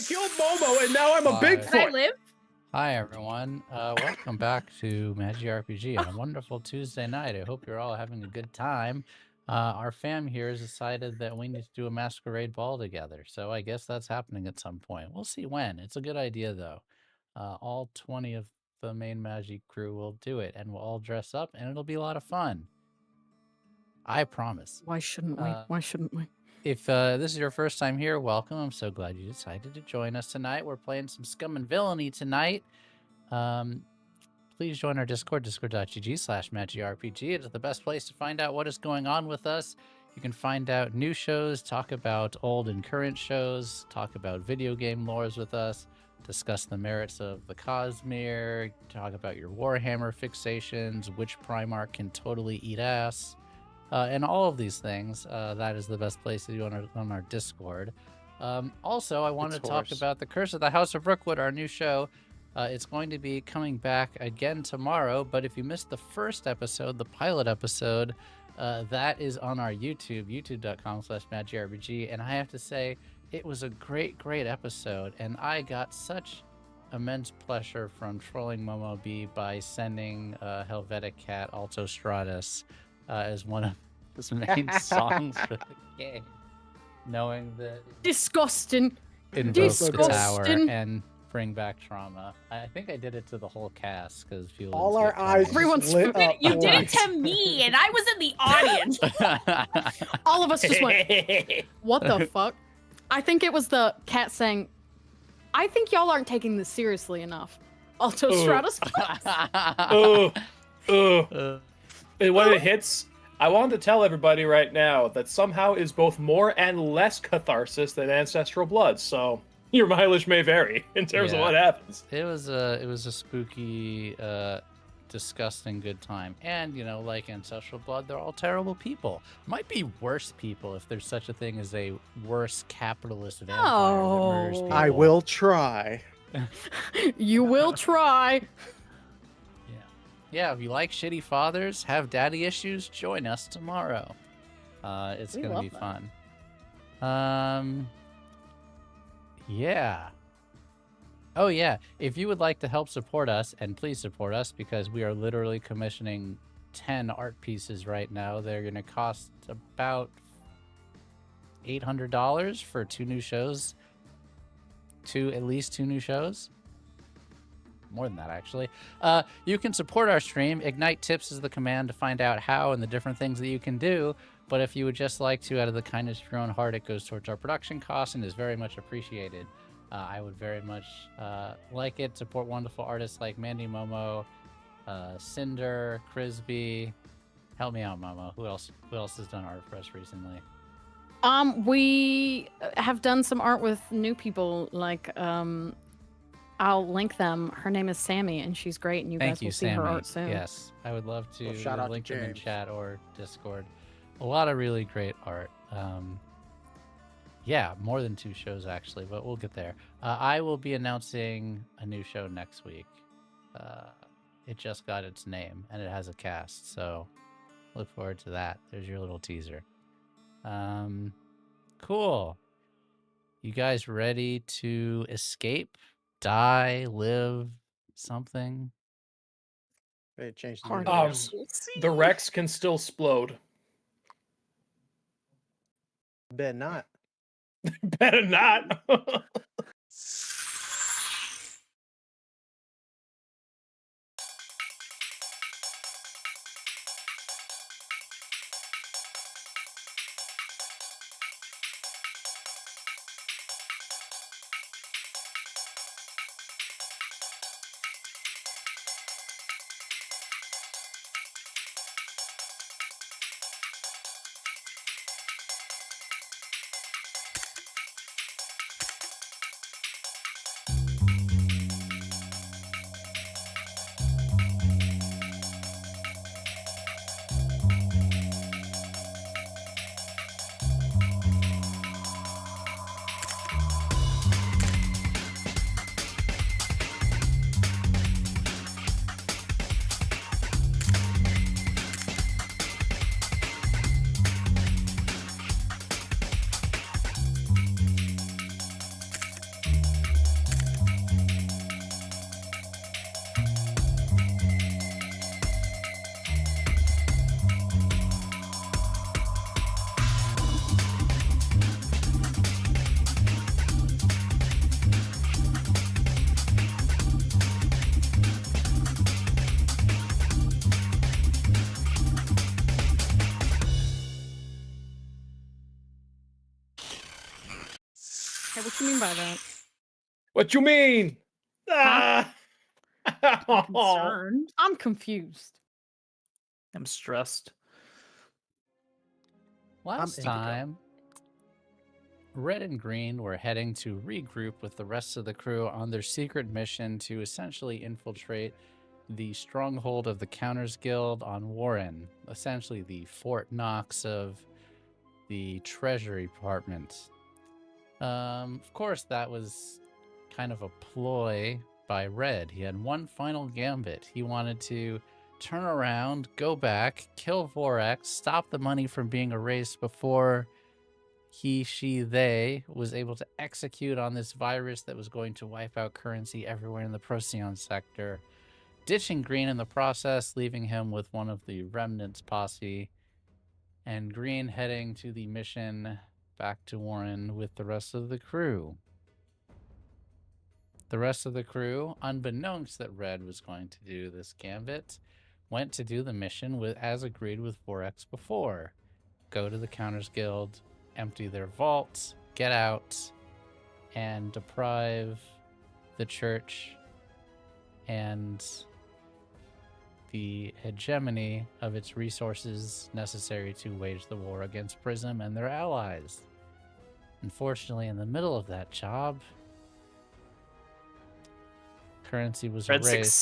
killed Momo, and now I'm a Can I Bigfoot. live? Hi, everyone. Welcome back to Magic RPG on a wonderful Tuesday night. I hope you're all having a good time. Our fam here has decided that we need to do a masquerade ball together, so I guess that's happening at some point. We'll see when. It's a good idea, though. All 20 of the main Magic crew will do it, and we'll all dress up, and it'll be a lot of fun. I promise. Why shouldn't we? Why shouldn't we? If this is your first time here, welcome. I'm so glad you decided to join us tonight. We're playing some Scum and Villainy tonight. Please join our Discord, discord.gg/magicrpg. It is the best place to find out what is going on with us. You can find out new shows, talk about old and current shows, talk about video game lores with us, discuss the merits of the Cosmere, talk about your Warhammer fixations, which Primarch can totally eat ass, and all of these things. That is the best place to do on our Discord. Also, I want to talk about The Curse of the House of Rookwood, our new show. It's going to be coming back again tomorrow, but if you missed the first episode, the pilot episode, that is on our YouTube, youtube.com/magicrpg, and I have to say, it was a great episode, and I got such immense pleasure from trolling Momo B by sending Helvetic Cat Alto Stratus as one of his main songs for the game, knowing that Disgusting. invoke the tower and bring back trauma. I think I did it to the whole cast because all our eyes Everyone's lit up. You did it to me, and I was in the audience. All of us just went, what the fuck? I think it was the cat saying, I think y'all aren't taking this seriously enough. Alto Stratus. And when it hits, I wanted to tell everybody right now that somehow is both more and less catharsis than Ancestral Blood, so your mileage may vary in terms of what happens. It was a spooky, disgusting good time. And, you know, like Ancestral Blood, they're all terrible people. Might be worse people if there's such a thing as a worse capitalist vampire that murders people. I will try. You will try. Yeah, if you like shitty fathers, have daddy issues, join us tomorrow. It's going to be fun. Yeah. Oh, yeah. If you would like to help support us, and please support us, because we are literally commissioning 10 art pieces right now. They're going to cost about $800 for 2 new shows. At least 2 new shows. More than that, actually. You can support our stream. Ignite Tips is the command to find out how and the different things that you can do. But if you would just like to, out of the kindness of your own heart, it goes towards our production costs and is very much appreciated. I would very much like it. Support wonderful artists like Mandy Momo, Cinder, Crisby. Help me out, Momo. Who else has done art for us recently? We have done some art with new people, like I'll link them. Her name is Sammy, and she's great, and you guys will see her art soon. Yes, I would love to link to them in chat or Discord. A lot of really great art. Yeah, more than 2 shows, actually, but we'll get there. I will be announcing a new show next week. It just got its name, and it has a cast, so look forward to that. There's your little teaser. Cool. You guys ready to escape? Die, live, something? They changed the Rex can still splode. Bet not. Better not. Hey, what you mean by that? What you mean? Huh? Ah! Concerned. I'm confused. I'm stressed. Last indigo. time, Red and Green were heading to regroup with the rest of the crew on their secret mission to essentially infiltrate the stronghold of the Counters Guild on Warren, essentially the Fort Knox of the Treasury Department. Of course, that was kind of a ploy by Red. He had one final gambit. He wanted to turn around, go back, kill Vorax, stop the money from being erased before he, she, they was able to execute on this virus that was going to wipe out currency everywhere in the Procyon sector, ditching Green in the process, leaving him with one of the Remnants posse, and Green heading to the mission back to Warren with the rest of the crew. The rest of the crew, unbeknownst that Red was going to do this gambit, went to do the mission with, as agreed with Vorax before. Go to the Counters Guild, empty their vaults, get out, and deprive the church and the hegemony of its resources necessary to wage the war against Prism and their allies. Unfortunately, in the middle of that job, currency was Red erased.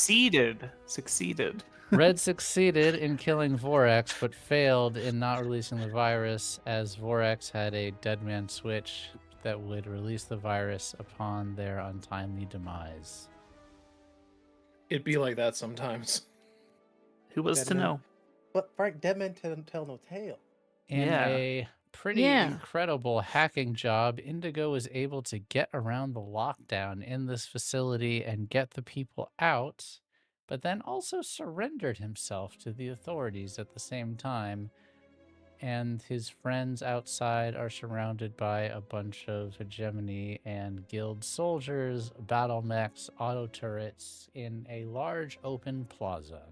succeeded. Red succeeded in killing Vorax, but failed in not releasing the virus, as Vorax had a dead man switch that would release the virus upon their untimely demise. It'd be like that sometimes. Who was to Deadman. know? But Frank, Deadman tell no tale. In Yeah. a pretty incredible hacking job, Indigo was able to get around the lockdown in this facility and get the people out, but then also surrendered himself to the authorities at the same time. And his friends outside are surrounded by a bunch of hegemony and guild soldiers, battle mechs, auto turrets in a large open plaza.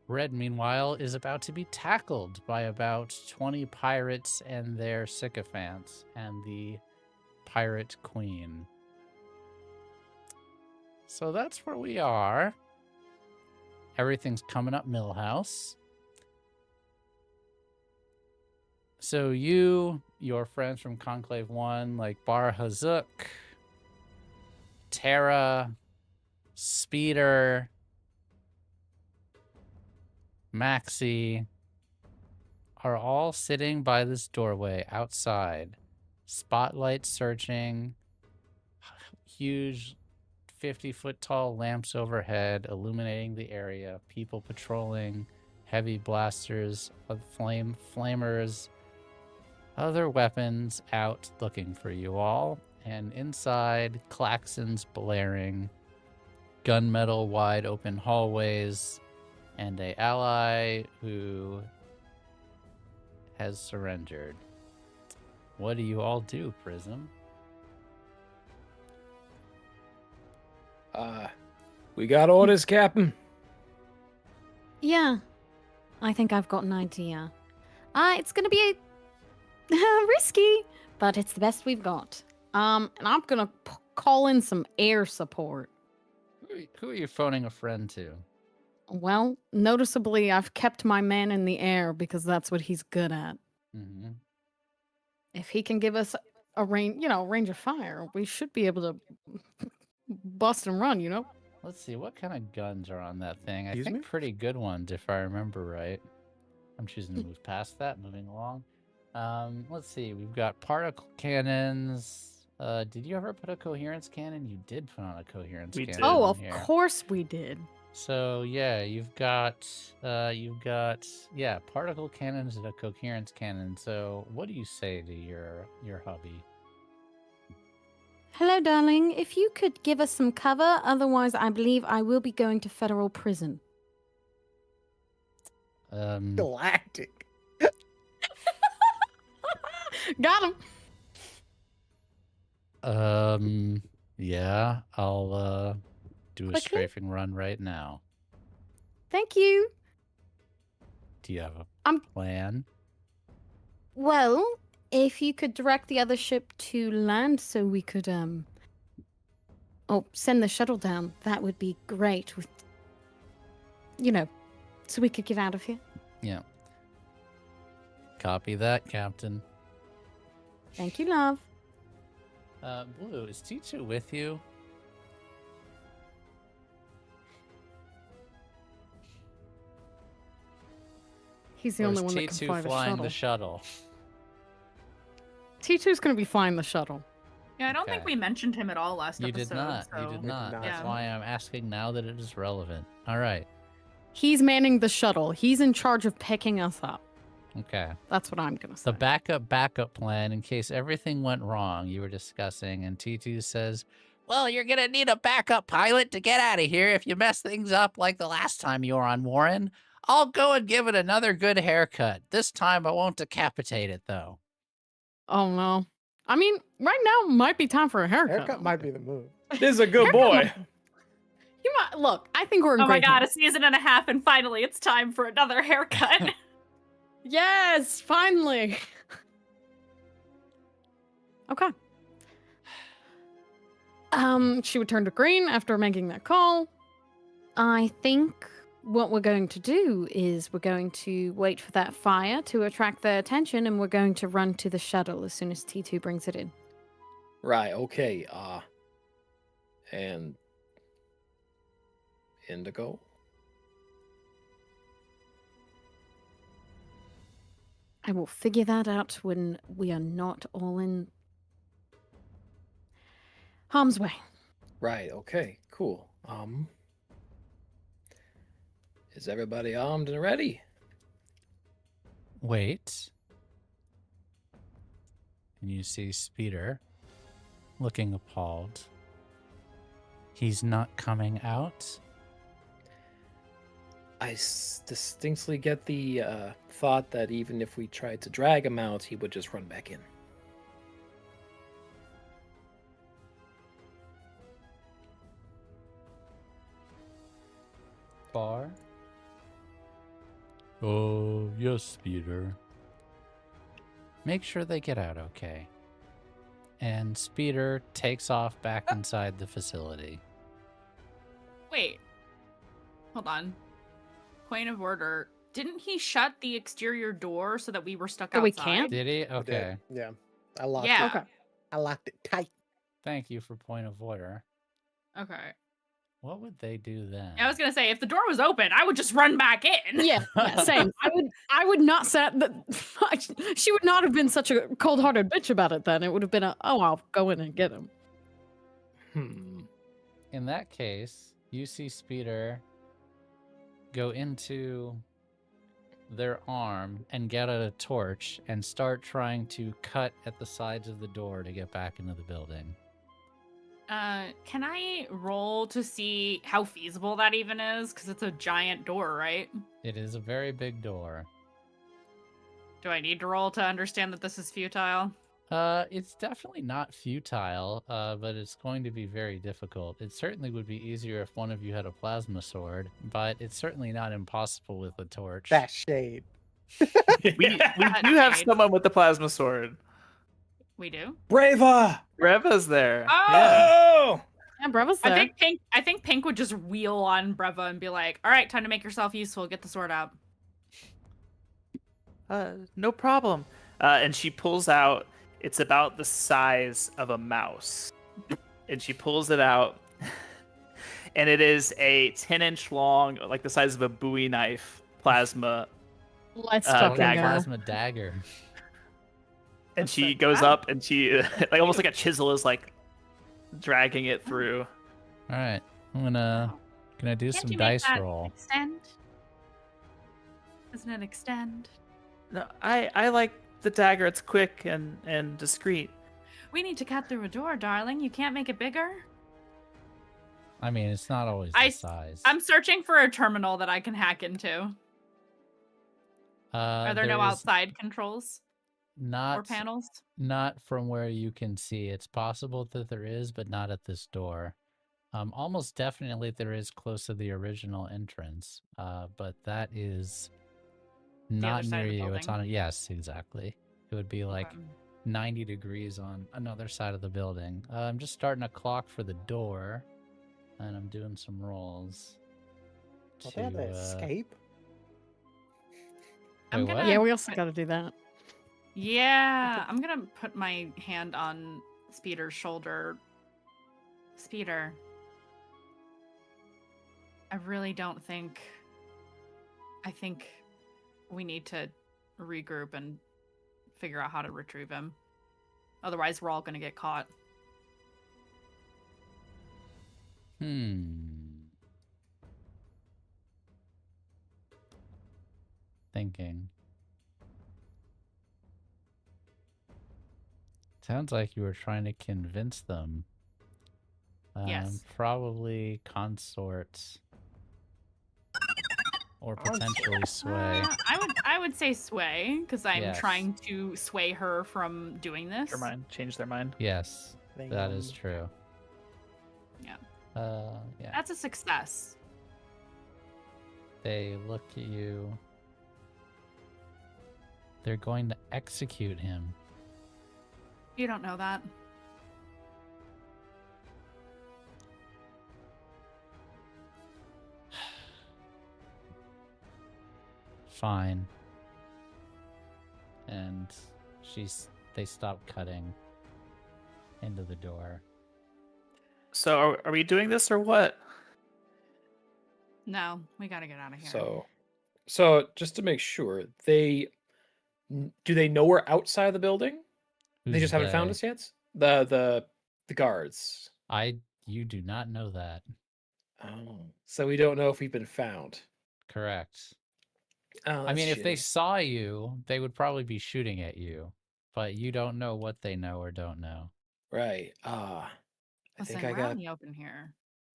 Red, meanwhile, is about to be tackled by about 20 pirates and their sycophants and the pirate queen. So that's where we are. Everything's coming up Millhouse. So you, your friends from Conclave 1, like Bar Hazuk, Terra, Speeder, Maxi, are all sitting by this doorway outside. Spotlight searching, huge 50-foot tall lamps overhead illuminating the area, people patrolling, heavy blasters, flamers, other weapons out looking for you all, and inside, klaxons blaring, gunmetal wide open hallways, and a ally who has surrendered. What do you all do, Prism? We got orders, Captain. Yeah, I think I've got an idea. It's gonna be risky, but it's the best we've got. And I'm gonna call in some air support. Who are you phoning a friend to? Well, noticeably, I've kept my man in the air because that's what he's good at. Mm-hmm. If he can give us a range of fire, we should be able to bust and run, Let's see, what kind of guns are on that thing? I Excuse think me? pretty good ones, if I remember right. I'm choosing to move past that, moving along. Let's see, we've got particle cannons. Did you ever put a coherence cannon? You did put on a coherence We cannon. did. Oh, in of here. course we did. So yeah, you've got particle cannons and a coherence cannon. So what do you say to your hubby? Hello, darling. If you could give us some cover, otherwise I believe I will be going to federal prison. Galactic. Got him. Yeah, I'll do a Quickly? strafing run right now. Thank you. Do you have a I'm- plan? Well, if you could direct the other ship to land so we could, send the shuttle down, that would be great. With, so we could get out of here. Yeah. Copy that, Captain. Thank you, love. Blue, is T2 with you? He's the Or only is one that can T2 fly the flying shuttle. the shuttle? T2's going to be flying the shuttle. Yeah, I don't think Okay. we mentioned him at all last You episode. did not. So. You did did not. not. That's Yeah. why I'm asking now that it is relevant. All right. He's manning the shuttle. He's in charge of picking us up. Okay. That's what I'm going to say. The backup plan in case everything went wrong you were discussing, and T2 says, well, you're going to need a backup pilot to get out of here if you mess things up like the last time you were on Warren. I'll go and give it another good haircut. This time I won't decapitate it, though. Oh, no. I mean, right now might be time for a haircut. Haircut might be the move. This is a good boy. You might look. I think we're in Oh my great god, a hands. season and a half, and finally it's time for another haircut. Yes, finally. Okay. She would turn to green after making that call. I think what we're going to do is we're going to wait for that fire to attract their attention, and we're going to run to the shuttle as soon as T2 brings it in. Right, okay. And Indigo? I will figure that out when we are not all in harm's way. Right, okay, cool. Is everybody armed and ready? Wait. And you see Speeder looking appalled. He's not coming out? I distinctly get the thought that even if we tried to drag him out, he would just run back in. Bar? Oh, yes, Speeder. Make sure they get out okay. And Speeder takes off back inside the facility. Wait. Hold on. Point of order. Didn't he shut the exterior door so that we were stuck So outside? we can't? Did he? I did. Okay. Yeah. I locked Yeah. it. Okay. I locked it tight. Thank you for point of order. Okay. What would they do then? I was gonna say, if the door was open, I would just run back in. Yeah, same. I would not say that. She would not have been such a cold-hearted bitch about it then. It would have been I'll go in and get him. In that case, you see Speeder go into their arm and get out a torch and start trying to cut at the sides of the door to get back into the building. Can I roll to see how feasible that even is? Because it's a giant door, right? It is a very big door. Do I need to roll to understand that this is futile? It's definitely not futile, but it's going to be very difficult. It certainly would be easier if one of you had a plasma sword, but it's certainly not impossible with a torch. That shade. We do have someone with the plasma sword. We do. Brava! Reva's there. Oh! Yeah. Oh! Yeah, Breva's there. I think Pink would just wheel on Breva and be like, "All right, time to make yourself useful. Get the sword out." No problem. And she pulls out. It's about the size of a mouse, and she pulls it out, and it is a 10-inch long, like the size of a Bowie knife, plasma. Let's dagger. fucking go. Plasma dagger. And she goes up, and she like almost like a chisel is like dragging it through. All right, I'm gonna do Can't some you make dice that roll. Extend. Doesn't it extend? No, I like the dagger. It's quick and discreet. We need to cut through a door, darling. You can't make it bigger. I mean, it's not always the I- size. I'm searching for a terminal that I can hack into. Are there no there's outside controls not or panels? Not from where you can see. It's possible that there is, but not at this door. Almost definitely there is close to the original entrance, but that is The not other side near of the you. It's building? on. Yes, exactly. It would be like Okay. 90 degrees on another side of the building. I'm just starting a clock for the door, and I'm doing some rolls. Don't they have to escape? I'm Wait, what? gonna- Yeah, we also got to do that. Yeah, I'm gonna put my hand on Speeder's shoulder. Speeder, I really don't think. I think we need to regroup and figure out how to retrieve him. Otherwise, we're all gonna get caught. Thinking. Sounds like you were trying to convince them. Yes. Probably consorts. Or potentially sway. I would say sway because I'm Yes. trying to sway her from doing this. Their mind, change their mind. Yes, that is true. Yeah. Yeah. That's a success. They look at you. They're going to execute him. You don't know that. Fine. And they stop cutting into the door. So are we doing this or what? No, we gotta get out of here. So just to make sure, do they know we're outside of the building? They Who's just haven't found they? us yet. The guards. You do not know that. Oh, so we don't know if we've been found. Correct. Oh, I mean, that's if they shitty. saw you, they would probably be shooting at you. But you don't know what they know or don't know. Right. I Listen, think I we're out got. in the open here.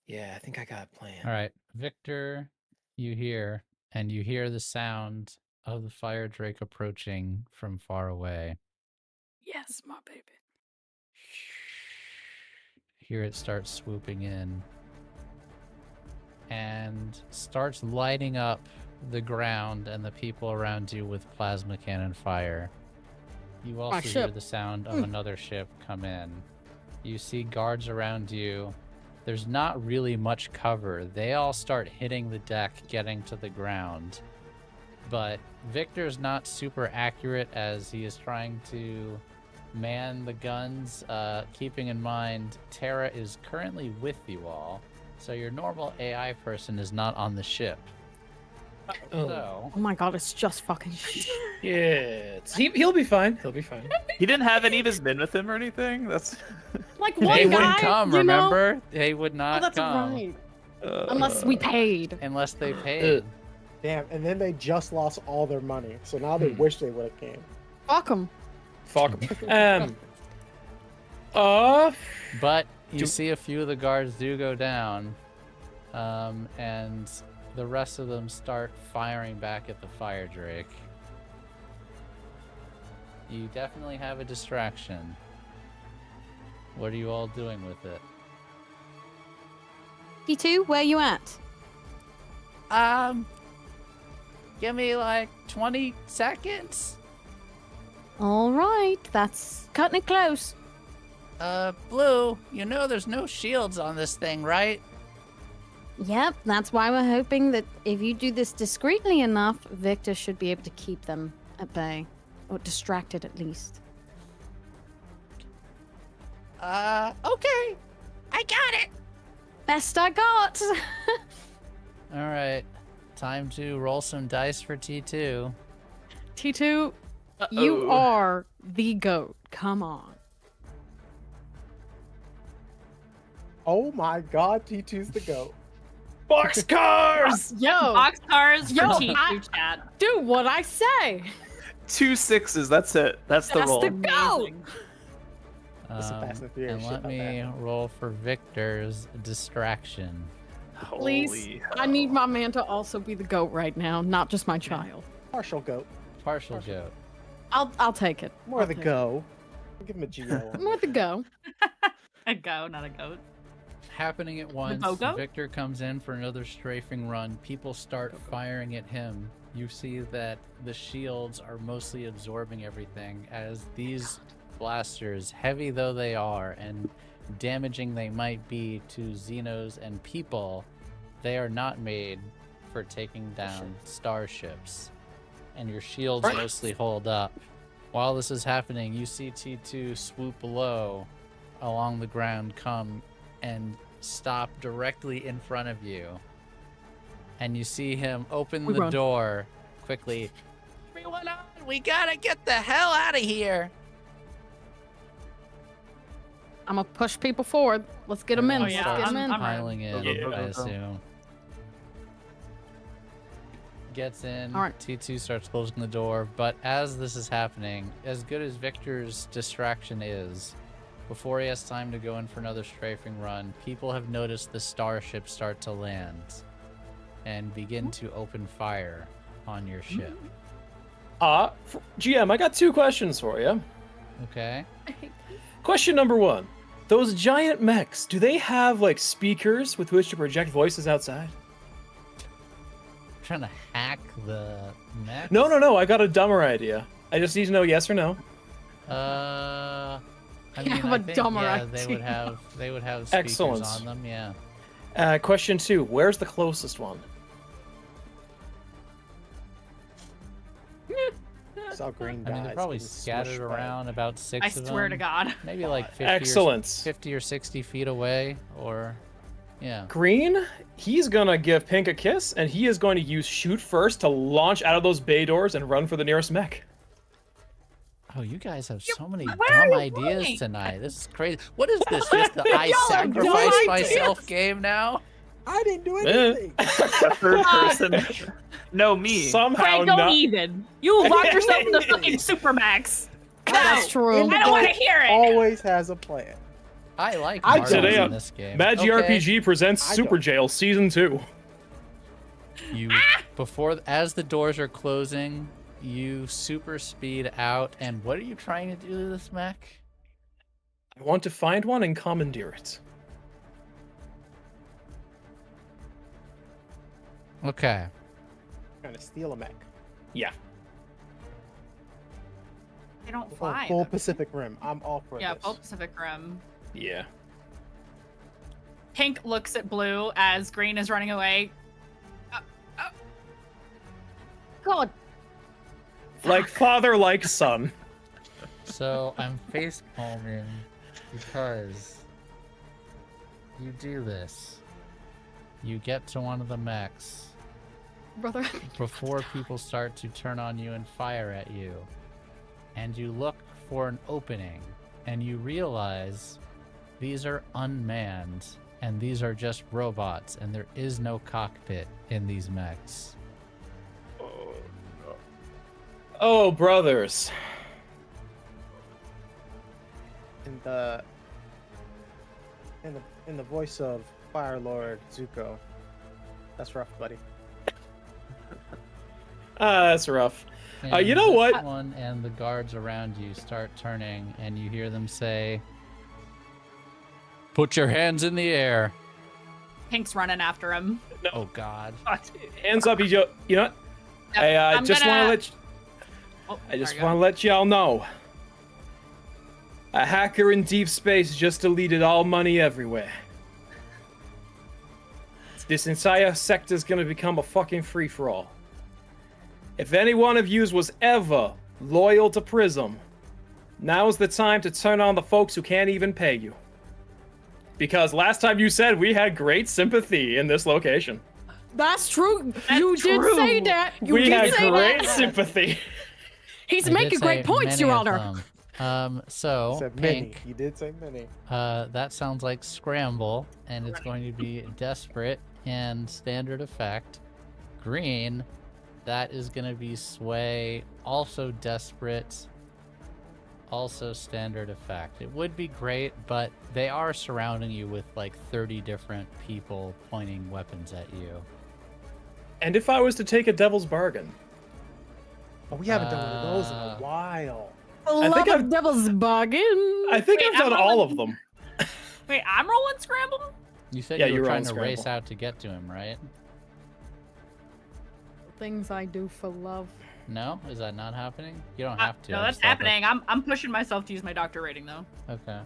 Yeah, I think I got a plan. All right, Victor, you hear the sound of the Firedrake approaching from far away. Yes, my baby. Hear it start swooping in and starts lighting up the ground and the people around you with plasma cannon fire. You also hear ship. the sound of another ship come in. You see guards around you. There's not really much cover. They all start hitting the deck, getting to the ground. But Victor's not super accurate as he is trying to man the guns, keeping in mind Terra is currently with you all, so your normal AI person is not on the ship. Oh. So, Oh my god, it's just fucking Yeah, he'll be fine. He'll be fine. He didn't have any of his men with him or anything. That's like they one wouldn't guy. come, you know? remember? They would Oh, not that's come right. Unless we paid. unless they paid. Damn, and then they just lost all their money, so now they wish they would have came. Fuck them. Fuck 'em. But you see a few of the guards do go down, and the rest of them start firing back at the Firedrake. You definitely have a distraction. What are you all doing with it? P2, where you at? Give me like 20 seconds. All right, that's cutting it close. Blue, you know there's no shields on this thing, right? Yep, that's why we're hoping that if you do this discreetly enough, Victor should be able to keep them at bay. Or distracted, at least. Okay. I got it. Best I got! All right. Time to roll some dice for T2. T2, you are the goat. Come on. Oh my god, T2's the goat. Boxcars! Yo, Boxcars for Yo, T2 chat. do what I say. 2 6s. That's it. That's the That's roll. the goat. This is Fast and Furious And shit let about me that. roll for Victor's distraction. Please, Holy I need hell. my man to also be the goat right now, not just my child. Partial goat. Partial goat. I'll take it. More I'll the take it. go. Give him a GO. More the go. A go, not a goat. Happening at once, Bogo? Victor comes in for another strafing run. People start firing at him. You see that the shields are mostly absorbing everything as these blasters, heavy though they are, and damaging they might be to Xenos and people, they are not made for taking down starships. And your shields mostly hold up. While this is happening, you see T2 swoop low along the ground, come and stop directly in front of you. And you see him open the door quickly. Everyone on! We gotta get the hell out of here! I'm gonna push people forward. Let's get them in. Everyone Let's get them in. starts piling in, Yeah. I assume. Gets in. All right. T2 starts closing the door. But as this is happening, as good as Victor's distraction is, before he has time to go in for another strafing run, people have noticed the starship start to land and begin to open fire on your ship. GM, I got 2 questions for you. Okay. Question number 1. Those giant mechs, do they have, like, speakers with which to project voices outside? Trying to hack the mech? No, I got a dumber idea. I just need to know yes or no. I You mean, have I a think, dumber yeah, they would idea. have speakers Excellent. on them, yeah. Question 2. Where's the closest one? Saw green I mean, they're dies probably getting scattered smushed by- around about 6 I of them. swear to God. Maybe like 50 Excellent. 50 or 60 feet away, or yeah. Green, he's gonna give Pink a kiss, and he is going to use shoot first to launch out of those bay doors and run for the nearest mech. Oh, you guys have so many where are dumb you ideas going? tonight. This is crazy. What is this? Just the I Y'all are dumb sacrifice ideas. myself game now? I didn't do anything. The third person. No, me. Somehow Frank, don't not. even. You locked yourself in the fucking Supermax. That's No. true. I don't want to hear it. Always has a plan. I like I Marvels today in this game. Magi Okay. RPG presents I Super don't. Jail Season 2. You as the doors are closing, you super speed out, and what are you trying to do to this mech? I want to find one and commandeer it. Okay. Trying to steal a mech. Yeah. They don't Full, fly. full Pacific Rim. I'm all for Yeah, this. full Pacific Rim. Yeah. Pink looks at Blue as Green is running away. God. Like father, like son. So I'm face palming because you do this. You get to one of the mechs Brother. before people start to turn on you and fire at you. And you look for an opening and you realize these are unmanned and these are just robots and there is no cockpit in these mechs. Oh, brothers. In the voice of Fire Lord Zuko. That's rough, buddy. That's rough. And you know this what? One and the guards around you start turning and you hear them say, "Put your hands in the air." Pink's running after him. Oh God. Hands up, you know what? Yep, I I'm just gonna- want to let Oh, I just sorry, go want to let y'all know. A hacker in deep space just deleted all money everywhere. This entire sector's gonna become a fucking free-for-all. If any one of yous was ever loyal to Prism, now's the time to turn on the folks who can't even pay you. Because last time you said we had great sympathy in this location. That's true. That's you did say true. that. You We did had say great that. sympathy. He's I did making great say points, many Your of Honor. them. So Said many. Pink, You did say many. that sounds like scramble, and it's going to be desperate and standard effect. Green, that is going to be sway, also desperate, also standard effect. It would be great, but they are surrounding you with like 30 different people pointing weapons at you. And if I was to take a devil's bargain, Oh, we haven't done one of those in Uh, a while. I think Love I've- of Devil's Bargain. I think Wait, I've done I'm all rolling- of them. Wait, I'm rolling Scramble? You said Yeah, you you were were trying on to race scramble. out to get to him, right? things I do for love. No, is that not happening? You don't have to. No, I that's just thought happening. I'm pushing myself to use my doctor rating though. Okay.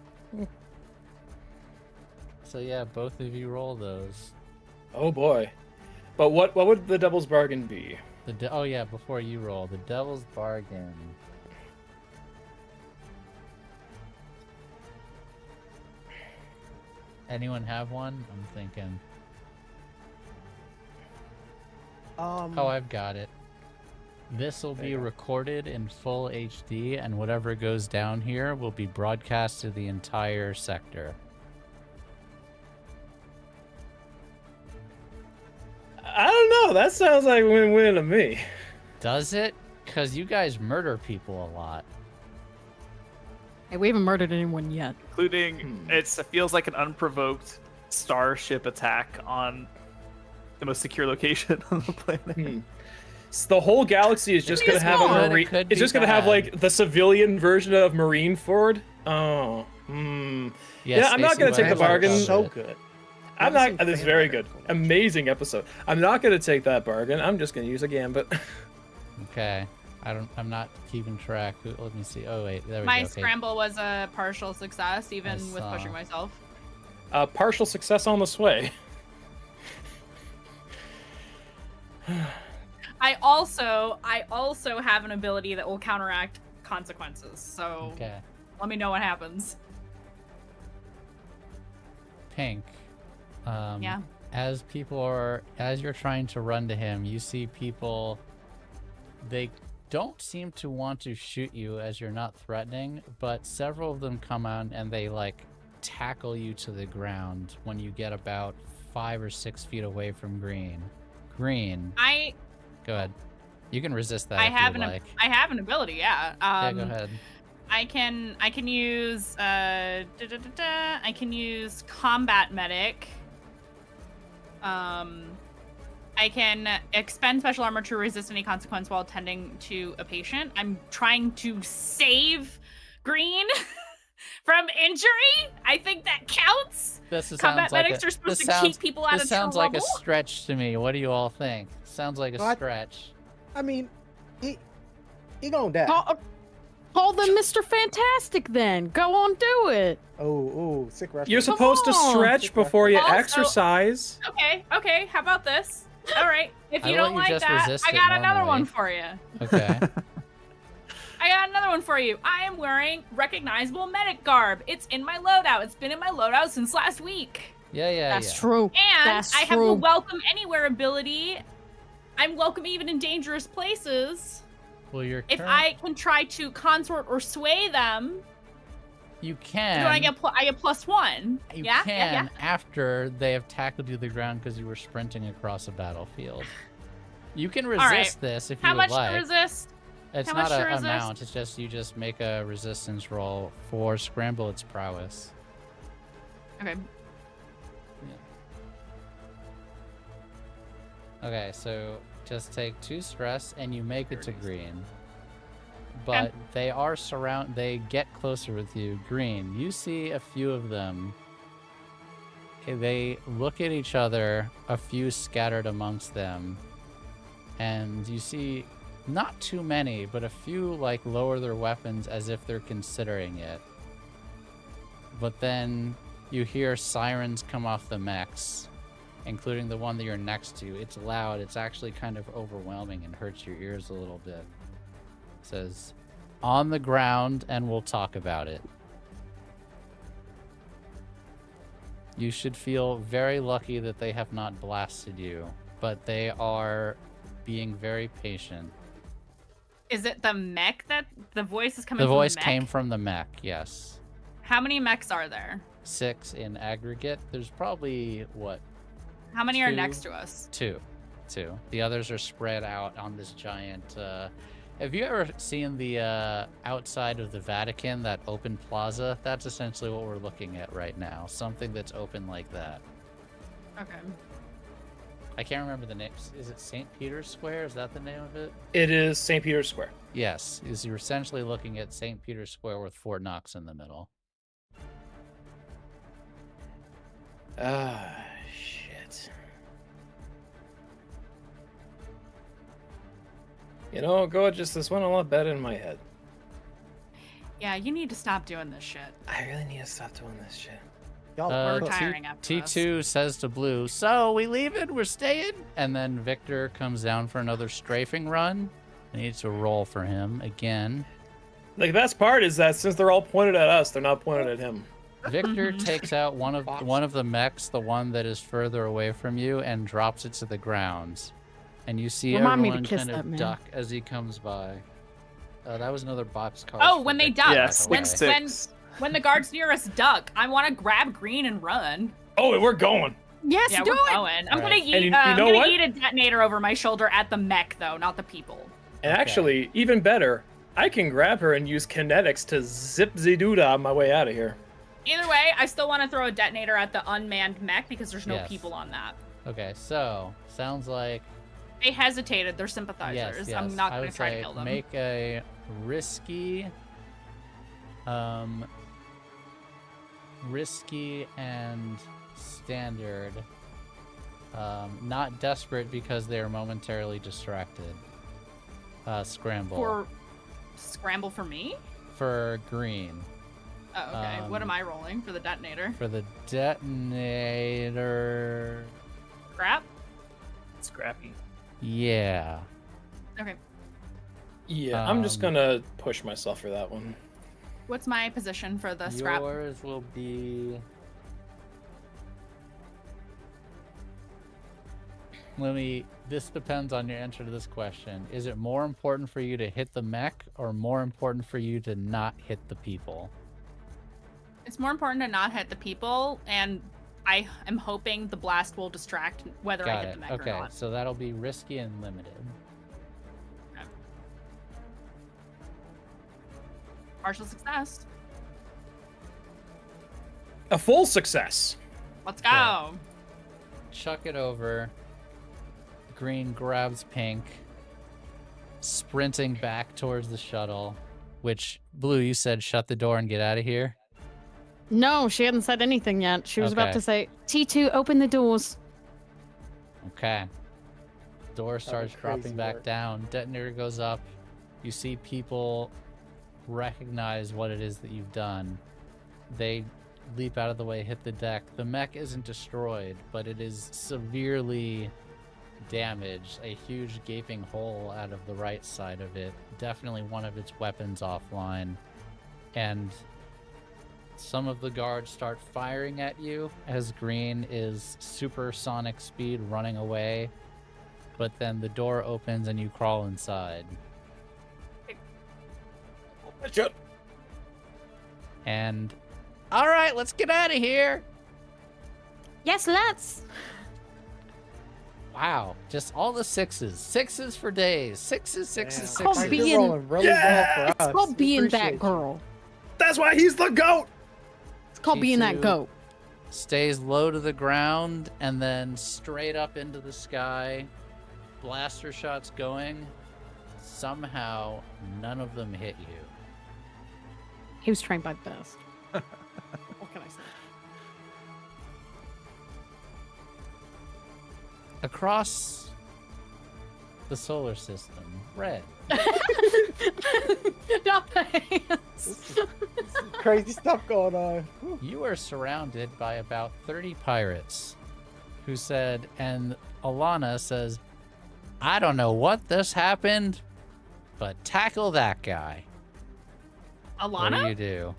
So yeah, both of you roll those. Oh boy. But what would the devil's bargain be? Oh yeah, before you roll, the devil's bargain. Anyone have one? I'm thinking. Oh, I've got it. This will be recorded in full HD, and whatever goes down here will be broadcast to the entire sector. I don't know. That sounds like win-win to me. Does it? Because you guys murder people a lot. Hey, we haven't murdered anyone yet. Including, it feels like an unprovoked starship attack on the most secure location on the planet. So the whole galaxy is just going to have a smart. marine. It could It's just be going to have bad. like the civilian version of Marineford. Oh. Yeah, I'm not Stacey gonna take the Weber's bargain. found So it. good. I'm Never not. seen This is fan very art good. so much. Amazing episode. I'm not going to take that bargain. I'm just going to use a gambit. Okay. I'm not keeping track. Let me see. Oh wait, there we My go. Okay. scramble was a partial success, even with saw. pushing myself. Partial success on the sway. I also have an ability that will counteract consequences. So Okay. let me know what happens. Pink. Yeah. As you're trying to run to him, you see people. They don't seem to want to shoot you as you're not threatening, but several of them come out and they like tackle you to the ground when you get about 5 or 6 feet away from Green. Green. Go ahead. You can resist that I if have you like. I have an ability, yeah. Yeah, go ahead. I can use I can use combat medic. I can expend special armor to resist any consequence while tending to a patient. I'm trying to save Green from injury. I think that counts. Combat medics are supposed to keep people out of trouble. This sounds like a stretch to me. What do you all think? Sounds like a stretch. I mean, he gonna die. Call them Mr. Fantastic then. Go on, do it. Oh, sick reference. You're supposed to on. stretch before you Also- exercise. Okay. How about this? All right. If I you let don't you like just that, resist I it got another normally. one for you. Okay. I got another one for you. I am wearing recognizable medic garb. It's in my loadout. It's been in my loadout since last week. Yeah. That's true. And That's I have true. the welcome anywhere ability. I'm welcome even in dangerous places. Well, you're. If I can try to consort or sway them, You can. do I get +1? You Yeah? can after they have tackled you to the ground because you were sprinting across a battlefield. You can resist right. this if How you much would like. to resist? It's How not much to an resist? amount. It's just you just make a resistance roll for scramble its prowess. Okay. Okay, so just take 2 stress and you make it to Green. But they get closer with you. Green, you see a few of them. They look at each other, a few scattered amongst them. And you see not too many, but a few like lower their weapons as if they're considering it. But then you hear sirens come off the mechs, including the one that you're next to. It's loud. It's actually kind of overwhelming and hurts your ears a little bit. It says, "On the ground, and we'll talk about it." You should feel very lucky that they have not blasted you, but they are being very patient. Is it the mech that the voice is coming The from? voice the mech? came from the mech, yes. How many mechs are there? 6 in aggregate. There's probably, what, How many are 2? next to us? 2. The others are spread out on this giant. Have you ever seen the outside of the Vatican, that open plaza? That's essentially what we're looking at right now. Something that's open like that. Okay. I can't remember the name. Is it St. Peter's Square? Is that the name of it? It is St. Peter's Square. Yes. You're essentially looking at St. Peter's Square with Fort Knox in the middle. Ah, shit. You know, gorgeous, this went a lot better in my head. Yeah, you need to stop doing this shit. I really need to stop doing this shit. Y'all We're cook. retiring after this. T2 says to Blue, so we leaving? We're staying? And then Victor comes down for another strafing run. I need to roll for him again. The best part is that since they're all pointed at us, they're not pointed at him. Victor takes out one of the mechs, the one that is further away from you, and drops it to the ground. And you see Remind me to everyone kiss kind that of man. duck as he comes by. That was another boxcar. Oh, when they duck. Yes, when, six. when the guards near us duck, I want to grab Green and run. Oh, we're going. Yes, Yeah, do we're it. going. I'm Alright. gonna And yeet. you I'm know gonna what? yeet a detonator over my shoulder at the mech, though, not the people. And Okay. actually, even better, I can grab her and use kinetics to zip Ziduda on my way out of here. Either way, I still want to throw a detonator at the unmanned mech because there's no Yes. people on that. Okay, so sounds like They hesitated. They're sympathizers. yes. I'm not I gonna would try say to kill them. make a risky, risky and standard. Not desperate because they are momentarily distracted. Scramble For scramble for me? for green. Oh, okay. What am I rolling for the detonator? For the detonator, Scrap? Scrappy. yeah. Okay. Yeah, I'm just Um, gonna push myself for that one. What's my position for the scrap? Yours will be. This depends on your answer to this question. Is it more important for you to hit the mech or more important for you to not hit the people? It's more important to not hit the people, and I am hoping the blast will distract whether I Got hit it. the mech or Okay, not. so that'll be risky and limited. Partial success. A full success. Let's go. Chuck it over. Green grabs Pink, sprinting back towards the shuttle, which, Blue, you said shut the door and get out of here? No, she hadn't said anything yet. She was about Okay. to say, T2, open the doors. Okay. Door starts crazy dropping back work. down. Detonator goes up. You see people recognize what it is that you've done. They leap out of the way, hit the deck. The mech isn't destroyed, but it is severely damaged. A huge gaping hole out of the right side of it. Definitely one of its weapons offline. And some of the guards start firing at you as Green is supersonic speed running away. But then the door opens and you crawl inside. And all right, let's get out of here. Yes, let's. Wow, just all the sixes. Sixes for days. Sixes, Damn. sixes, called sixes. being- You're rolling really well It's for us. called We being appreciate that you. girl. That's why he's the GOAT! It's called being that T2. goat. Stays low to the ground and then straight up into the sky. Blaster shots going. Somehow, none of them hit you. He was trained by the best. What can I say? Across the solar system, red. Not the hands. Crazy stuff going on. Whew. You are surrounded by about 30 pirates who said, and Alana says, I don't know what this happened, but tackle that guy. What do Alana? you do?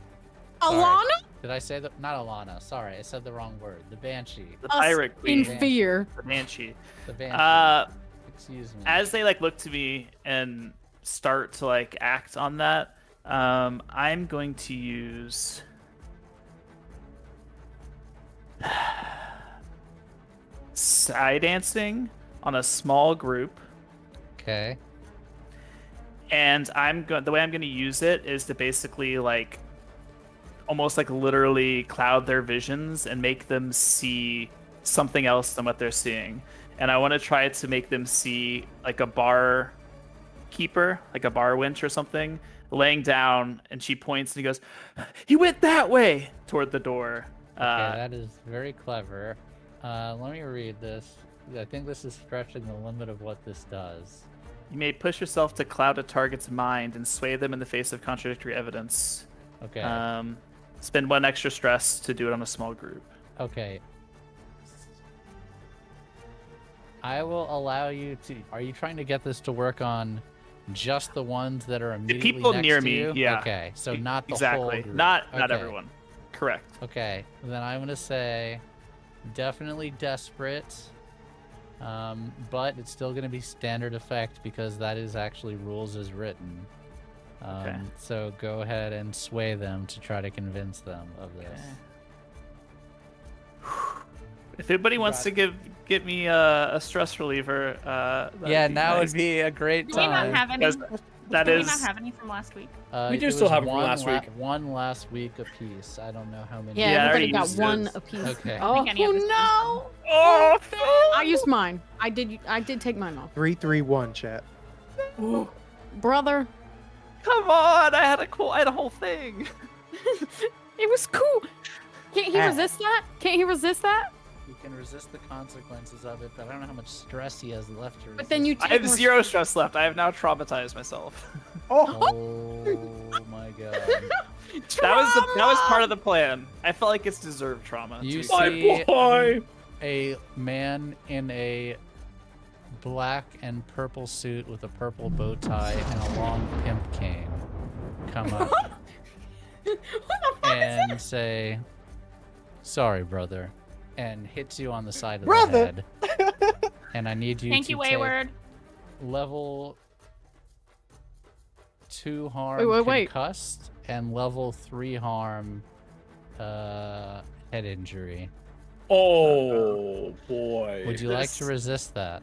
Alana? Did I say that? Not Alana. Sorry, I said the wrong word. The Banshee. The Us pirate in queen. fear. The banshee. The Banshee. Excuse me. As they like look to me and start to like act on that, I'm going to use side dancing on a small group, Okay. and the way I'm going to use it is to basically like almost like literally cloud their visions and make them see something else than what they're seeing. And I want to try to make them see like a bar keeper, like a bar winch or something, laying down, and she points and he goes, "He went that way," toward the door. Okay, that is very clever. Let me read this. I think this is stretching the limit of what this does. You may push yourself to cloud a target's mind and sway them in the face of contradictory evidence. Okay. Spend 1 extra stress to do it on a small group. Okay. I will allow you to. Are you trying to get this to work on just the ones that are immediately people next near to me, you? yeah. Okay, so not the Exactly. whole group. Not Okay. everyone. Correct. Okay, then I'm gonna say definitely desperate, but it's still gonna be standard effect because that is actually rules as written. Okay. So go ahead and sway them to try to convince them of this. If anybody wants to get me a stress reliever, that'd Yeah, be now nice. would be a great Do we not time. have any? Because that Do we is not have any from last week? We do it still was have it from one last week. One last week apiece. I don't know how many. Yeah, Yeah, I everybody already got used one those. apiece. Okay. Oh think any of us no! Oh, I used mine. I did take mine off. 3-3-1, chat. Brother, come on! I had a whole thing. it was cool. Can't he Ah. resist that? Can't he resist that? You can resist the consequences of it, but I don't know how much stress he has left to resist. But then you I take have more 0 stress left. I have now traumatized myself. Oh, Oh my god. That was part of the plan. I felt like it's deserved trauma. You to- see- My boy. A man in a black and purple suit with a purple bow tie and a long pimp cane come up What the fuck is and say, "Sorry, brother," and hits you on the side of Brother! the head. And I need you Thank to you, take Wayward. level 2 harm Wait. concussed and level 3 harm head injury. Oh boy. Would you like to resist that?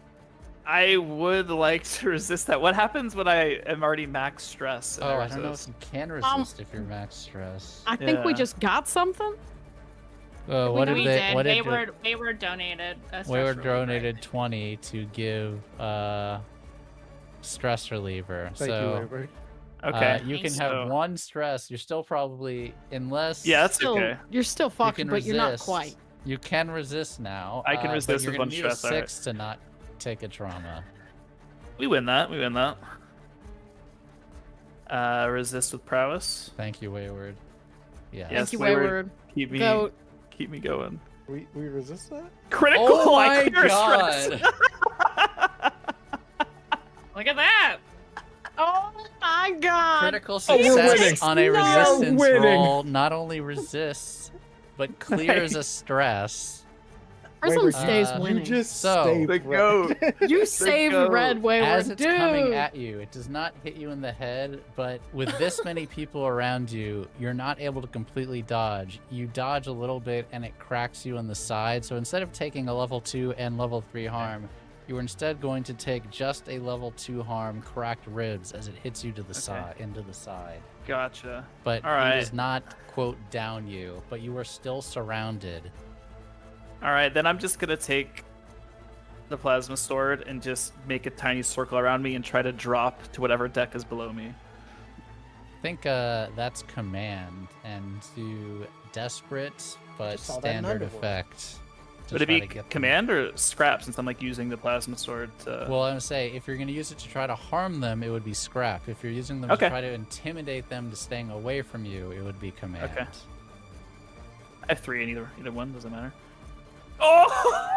I would like to resist that. What happens when I am already max stress? and Oh, I don't know if resist? you can resist if you're max stress. I think we Yeah. just got something. What we did they? did. What did Wayward donated a stress Wayward reliever. donated 20 to give stress reliever. thank you, So Wayward. Okay. you can Thanks. have So- 1 stress. You're still probably unless Yeah, that's Still, okay. You're still you fucked, can but you're not resist. quite. You can resist now. I can but resist you're with gonna 1 need stress, a alright. 6 to not take a trauma. We win that. Resist with prowess. Thank you, Wayward. Yeah. Yes, Thank you, Wayward. Wayward. Keep me Goat. keep me going. We resist that? Critical. Oh I my clear stress. god! Look at that. Oh my god. Critical Oh, we're winning. success on a No. resistance We're winning. roll not only resists, but clears a stress. Prism Wayward, stays you winning. You just So- stay The put. goat. You saved goat. Red Wayward, As it's dude. coming at you, it does not hit you in the head, but with this many people around you, you're not able to completely dodge. You dodge a little bit and it cracks you in the side. So instead of taking a level 2 and level 3 harm, you are instead going to take just a level 2 harm cracked ribs as it hits you to the side, into the side. Gotcha. But All he right. does not quote down you, but you are still surrounded. All right, then I'm just gonna take the plasma sword and just make a tiny circle around me and try to drop to whatever deck is below me. I think that's command and do desperate but Just saw that in standard Underworld. effect. to Would it try be to get them. command or scrap since I'm like using the plasma sword to? Well, I'm gonna say if you're gonna use it to try to harm them, it would be scrap. If you're using them Okay. to try to intimidate them to staying away from you, it would be command. Okay. I have 3 in either one, doesn't matter. Oh!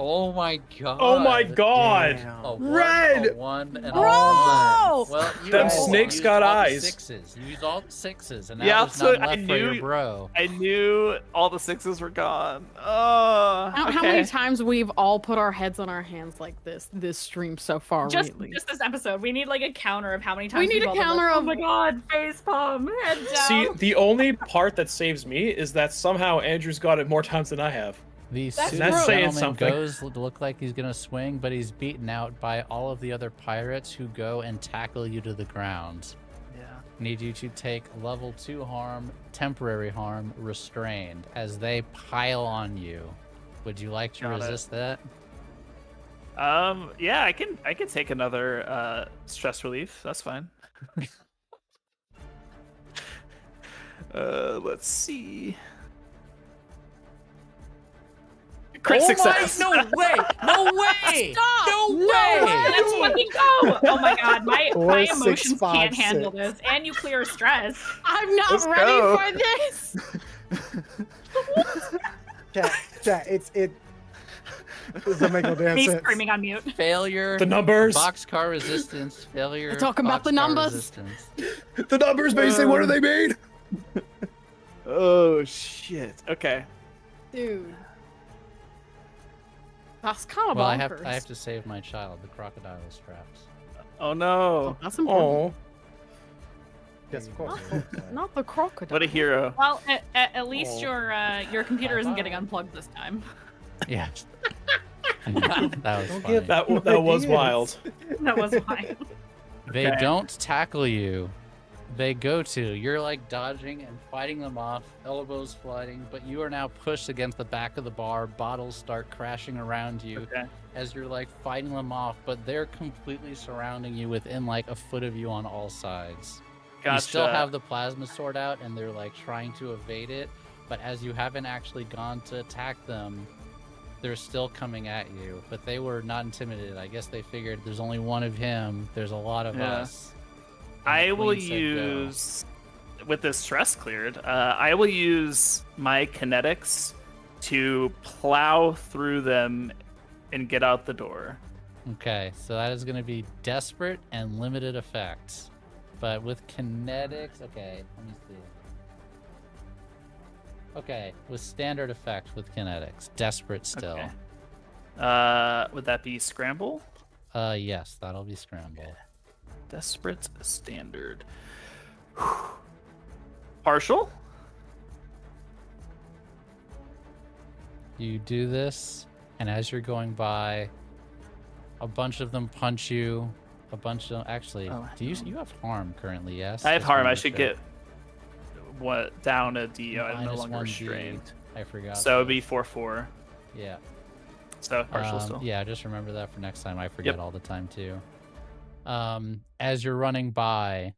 Oh my god! Oh my god. Damn. A one, Red! a 1, and a Bro! 1. Well, you Them used- snakes used got all the eyes. 6s. You used all the 6s, and now Yeah, there's so none I left for your knew- bro. I knew all the 6s were gone. Oh, How many times we've all put our heads on our hands like this stream so far Just lately? this episode. We need like a counter of how many times We need we've a all been counter like, oh of- my god, face palm, head down. See, the only part that saves me is that somehow Andrew's got it more times than I have. The That's suited saying gentleman something. goes to look like he's gonna swing, but he's beaten out by all of the other pirates who go and tackle you to the ground. Yeah. Need you to take level 2 harm, temporary harm, restrained, as they pile on you. Would you like to Got it. resist that? Yeah, I can take another stress relief. That's fine. Let's see. Crit success. No way! No way! Stop! No No way! way! Let's fucking go! Oh my god, my 4, 6, emotions 5, can't handle 6. this. And you clear stress. I'm not Let's ready go. for this. Chat, it doesn't make no damn Me sense. screaming on mute. Failure. The numbers. Boxcar resistance. Failure. We're talking about the boxcar numbers. resistance. The numbers, basically. What do they mean? Oh shit. Okay. Dude. That's kind of Well, bonkers. I have to save my child. The crocodile is trapped. Oh no. That's important. Oh. Yes, of course. Not the crocodile. What a hero. Well, at least Oh. your computer Bye-bye. isn't getting unplugged this time. Yeah. That was Don't funny. give That was Ideas. wild. That was fine. They Okay. don't tackle you. They go to. You're like dodging and fighting them off, elbows flying, but you are now pushed against the back of the bar. Bottles start crashing around you Okay. as you're like fighting them off, but they're completely surrounding you within like a foot of you on all sides. Gotcha. You still have the plasma sword out and they're like trying to evade it, but as you haven't actually gone to attack them, they're still coming at you. But they were not intimidated. I guess they figured there's only one of him, there's a lot of Yeah. us. And I the will queen said go. use, with this stress cleared, I will use my kinetics to plow through them and get out the door. Okay, so that is going to be desperate and limited effects. But with kinetics, okay, let me see. Okay, with standard effect with kinetics, desperate still. Okay. Would that be scramble? Yes, that'll be scramble. Desperate standard. Partial? You do this, and as you're going by, a bunch of them punch you. A bunch of actually, Oh, do you have harm currently? Yes. I have Just harm. wanted I to should check. get what down a D. I'm no Minus longer 1D. restrained. I forgot. So it'd be 4/4. Yeah. So partial still. Yeah, just remember that for next time. I forget Yep. all the time too. As you're running by,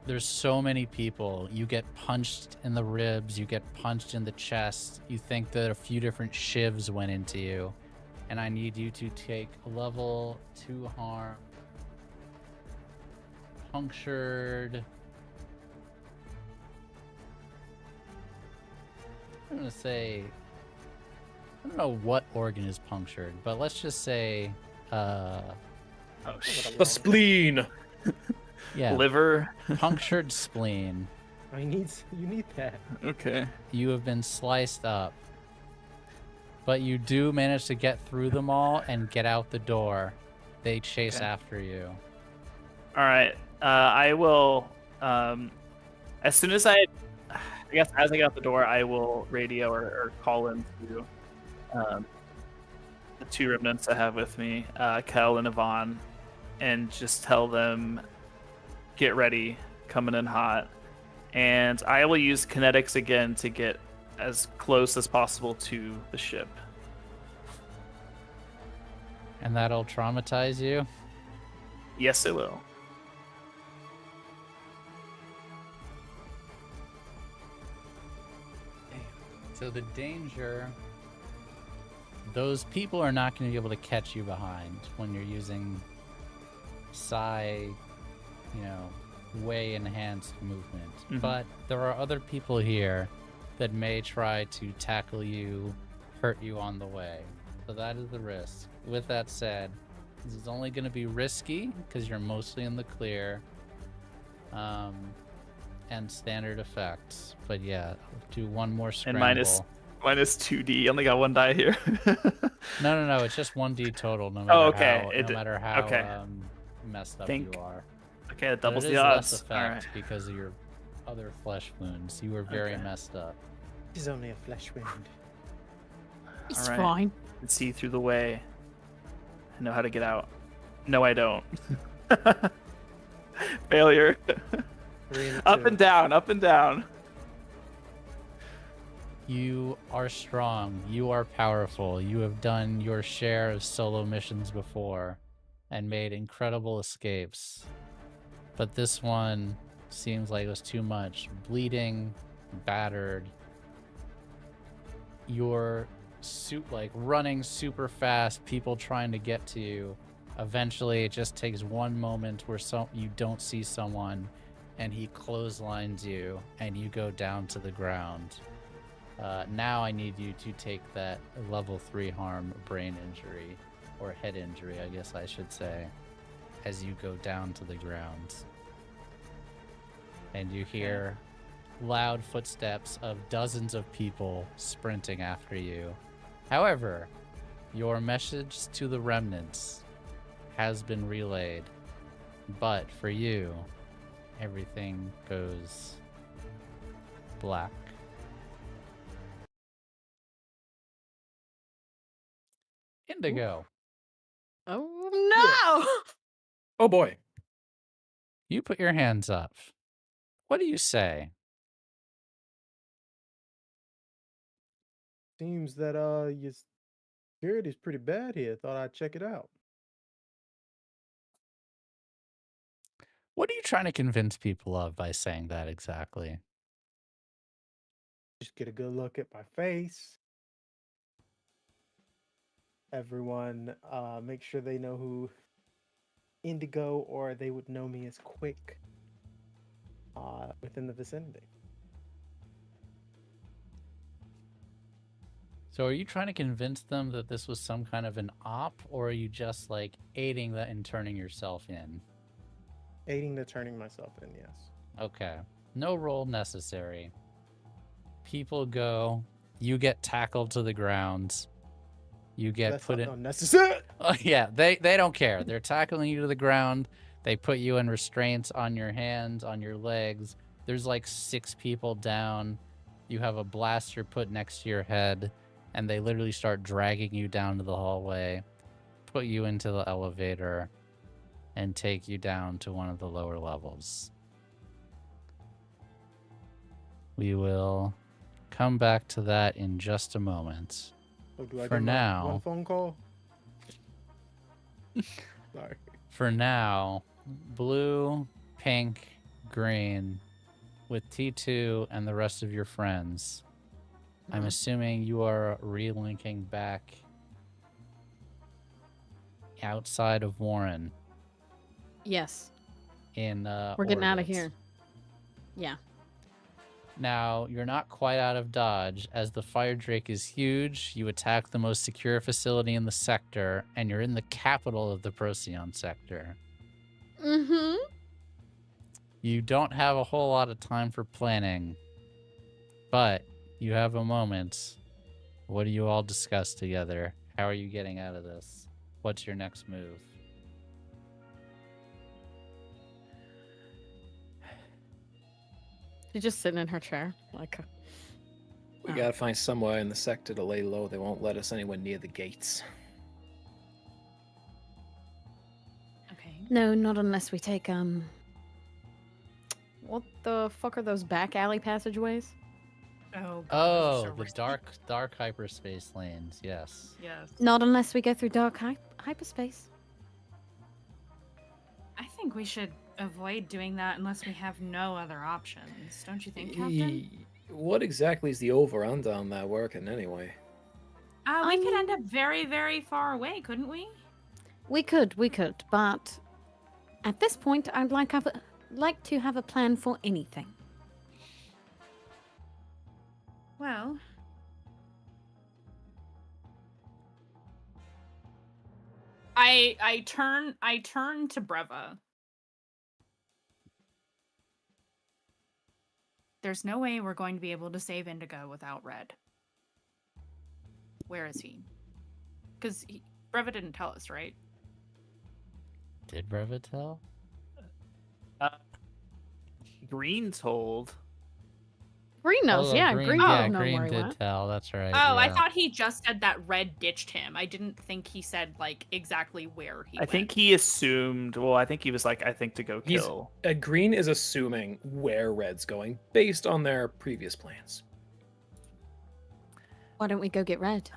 there's so many people. You get punched in the ribs, you get punched in the chest. You think that a few different shivs went into you. And I need you to take level 2 harm. Punctured. I'm gonna say, I don't know what organ is punctured, but let's just say, Oh shit. The spleen. yeah, Liver. punctured spleen. You need that. Okay. You have been sliced up, but you do manage to get through them all and get out the door. They chase Okay. after you. All right. I will. As soon as I guess as I get out the door, I will radio or call in to the 2 remnants I have with me, Kel and Yvonne, and just tell them, get ready, coming in hot. And I will use kinetics again to get as close as possible to the ship. And that'll traumatize you. Yes, it will. So the danger, those people are not going to be able to catch you behind when you're using psi, way enhanced movement. Mhm. But there are other people here that may try to tackle you, hurt you on the way. So that is the risk. With that said, this is only going to be risky because you're mostly in the clear. And standard effects. But yeah, do one more scramble. And minus 2D. Only got 1 die here. No, it's just 1d total. No matter Oh, okay. how, It no d- matter how okay. messed up Think- you are. Okay, that But doubles it the is odds. less All right. effect because of your other flesh wounds. You were very Okay. messed up. It's only a flesh wound. It's Alright. fine. Can see through the way. I know how to get out. No, I don't. Failure. 3 and Up 2. and down, up and down. You are strong. You are powerful. You have done your share of solo missions before and made incredible escapes. But this one seems like it was too much. Bleeding, battered. you're running super fast, people trying to get to you. Eventually, it just takes one moment where you don't see someone, and he clotheslines you, and you go down to the ground. Now I need you to take that level 3 harm brain injury, or head injury, I guess I should say, as you go down to the ground. And you hear loud footsteps of dozens of people sprinting after you. However, your message to the remnants has been relayed, but for you, everything goes black. Indigo, Oh no! Oh boy. you put your hands up. What do you say? Seems that your security's pretty bad here. Thought I'd check it out. What are you trying to convince people of by saying that exactly? Just get a good look at my face. Everyone, make sure they know who Indigo, or they would know me as Quick, within the vicinity. So are you trying to convince them that this was some kind of an op, or are you just like aiding that and turning yourself in? Aiding to turning myself in, yes. Okay. No roll necessary. People go, you get tackled to the ground. You get That's put not in. unnecessary. Oh, yeah, they don't care. They're tackling you to the ground. They put you in restraints on your hands, on your legs. There's like 6 people down. You have a blaster put next to your head, and they literally start dragging you down to the hallway, put you into the elevator, and take you down to one of the lower levels. We will come back to that in just a moment. Oh, do I For get my now- one phone call? Sorry. For now, blue, pink, green, with T2 and the rest of your friends. I'm assuming you are relinking back outside of Warren Yes, in we're getting out of orbit. here. Yeah. Now, you're not quite out of dodge. As the Firedrake is huge, you attack the most secure facility in the sector, and you're in the capital of the Procyon sector. Mm-hmm. You don't have a whole lot of time for planning, but you have a moment. What do you all discuss together? How are you getting out of this? What's your next move? She's just sitting in her chair, like. We gotta find somewhere in the sector to lay low. They won't let us anywhere near the gates. Okay. No, not unless we take What the fuck are those back alley passageways? Oh. God, those are Oh, so the risky. dark hyperspace lanes. Yes. Yes. not unless we go through dark hyperspace. I think we should avoid doing that unless we have no other options. Don't you think, Captain? What exactly is the over-under on that working anyway? We could end up very, very far away, couldn't we? We could, but at this point, I'd like to have a plan for anything. Well, I turn to Breva. There's no way we're going to be able to save Indigo without Red. Where is he? Because Breva didn't tell us, right? Did Breva tell? Green told. Green knows, yeah. Green, Green yeah, knows Green where he did went. tell. That's right. Oh, I yeah. thought he just said that Red ditched him. I didn't think he said like exactly where he I went. think he assumed. Well, I think he was like, I think to go He's- kill. Green is assuming where Red's going based on their previous plans. Why don't we go get Red?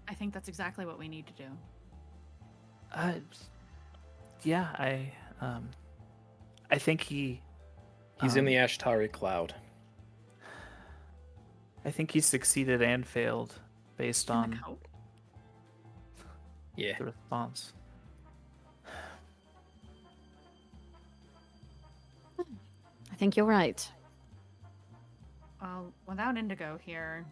I think that's exactly what we need to do. Yeah, I think he. He's in the Ashtari cloud. I think he succeeded and failed based In the on coat? Yeah. the response. I think you're right. Well, without Indigo here,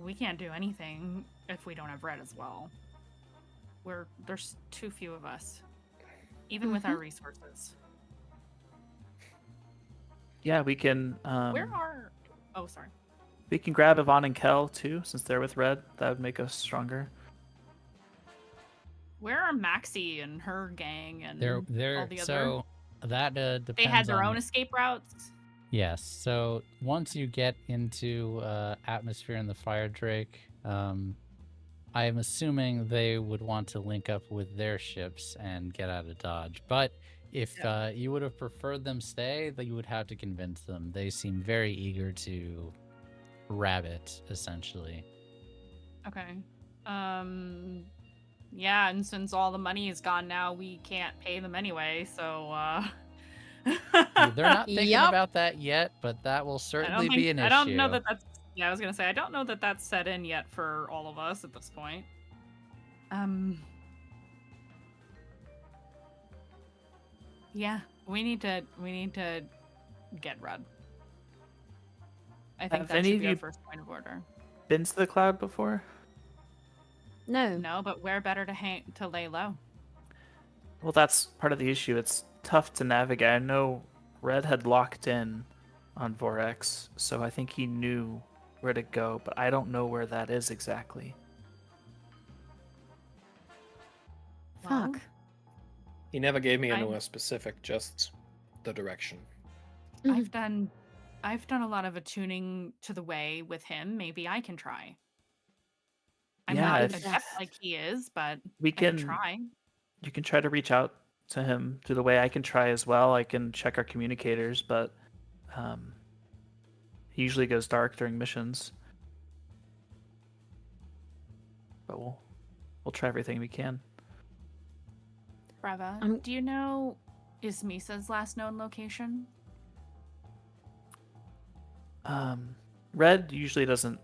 we can't do anything if we don't have Red as well. There's too few of us, even with our resources. Yeah, we can. Where are? Oh, sorry. We can grab Yvonne and Kel too, since they're with Red. That would make us stronger. Where are Maxie and her gang and They're all the other? so that depends. They had their on own escape routes. Yes. So once you get into atmosphere in the Firedrake, I am assuming they would want to link up with their ships and get out of Dodge. But if you would have preferred them stay, then you would have to convince them. They seem very eager to rabbit, essentially. Okay. Yeah, and since all the money is gone now, we can't pay them anyway. So. They're not thinking Yup. about that yet, but that will certainly be an issue. I don't know that that's. Yeah, I was gonna say I don't know that that's set in yet for all of us at this point. Yeah, we need to get Red. I think Have that any should of be our you- first point of order. Been to the cloud before? No. No, but where better to lay low? Well, that's part of the issue. It's tough to navigate. I know Red had locked in on Vorex, so I think he knew where to go, but I don't know where that is exactly. Well, Fuck. He never gave me I'm- a specific, just the direction. I've done a lot of attuning to the way with him. Maybe I can try. I'm Yeah, not if- adept like he is, but We I can can try. You can try to reach out to him through the way. I can try as well. I can check our communicators, but he usually goes dark during missions. But we'll try everything we can. Brava, I'm- do you know is Misa's last known location? Red usually doesn't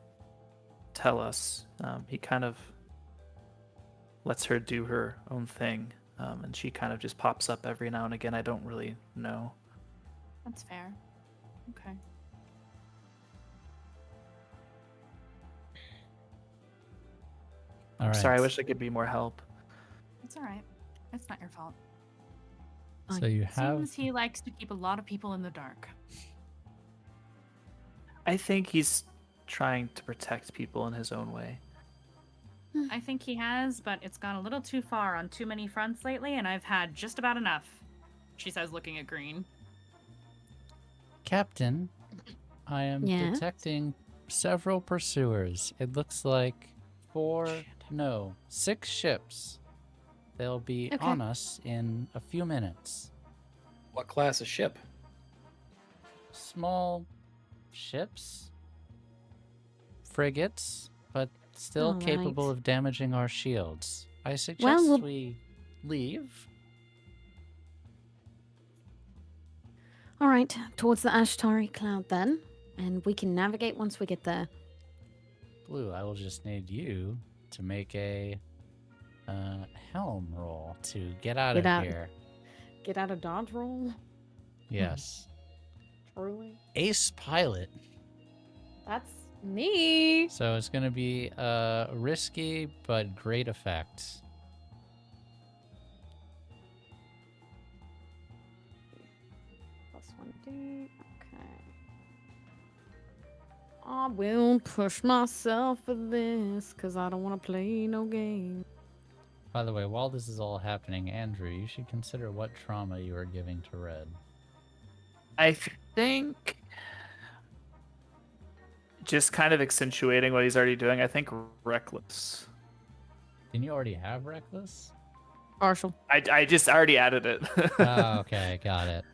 tell us. He kind of lets her do her own thing, and she kind of just pops up every now and again. I don't really know. That's fair. Okay. All right. Sorry, I wish I could be more help. It's all right. It's not your fault. So you have. Seems he likes to keep a lot of people in the dark. I think he's trying to protect people in his own way. I think he has, but it's gone a little too far on too many fronts lately, and I've had just about enough. She says, looking at Green. Captain, I am Yes? detecting several pursuers. It looks like 6 ships. They'll be Okay. on us in a few minutes. What class of ship? Small ships, frigates, but still All capable right. of damaging our shields. I suggest Well, we leave. All right, towards the Ashtari cloud then, and we can navigate once we get there. Blue, I will just need you to make a helm roll to get out Get of out. here. Get out of dodge roll. Yes. Truly. Ace pilot. That's me. So it's going to be risky but great effect. +1d. Okay. I will push myself for this because I don't want to play no game. By the way, while this is all happening, Andrew, you should consider what trauma you are giving to Red. I think just kind of accentuating what he's already doing. I think reckless. Didn't you already have Reckless? Partial. I just already added it. Oh, okay, got it.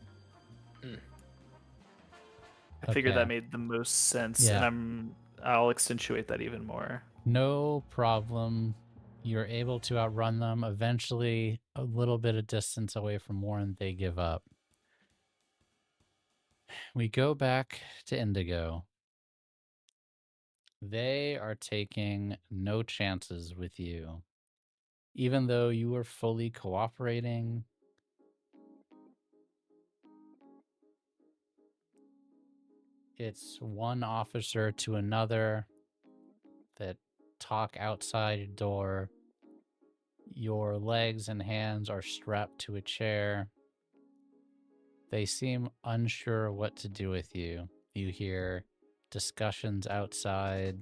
I figured Okay. that made the most sense, Yeah. and I'll accentuate that even more. No problem. You're able to outrun them. Eventually, a little bit of distance away from Warren, they give up. We go back to Indigo. They are taking no chances with you. Even though you are fully cooperating, it's one officer to another that talk outside your door. Your legs and hands are strapped to a chair. They seem unsure what to do with you. You hear discussions outside.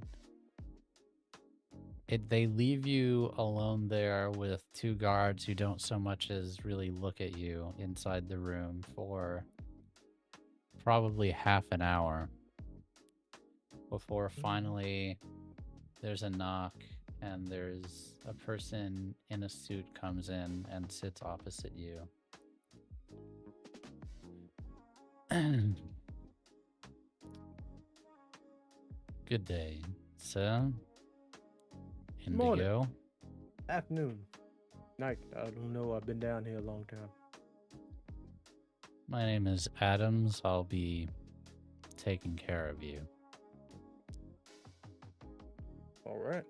They leave you alone there with two guards who don't so much as really look at you inside the room for probably half an hour before finally there's a knock and there's a person in a suit comes in and sits opposite you. Good day, sir. Morning. Indigo. Afternoon. Night. I don't know. I've been down here a long time. My name is Adams. I'll be taking care of you. All right.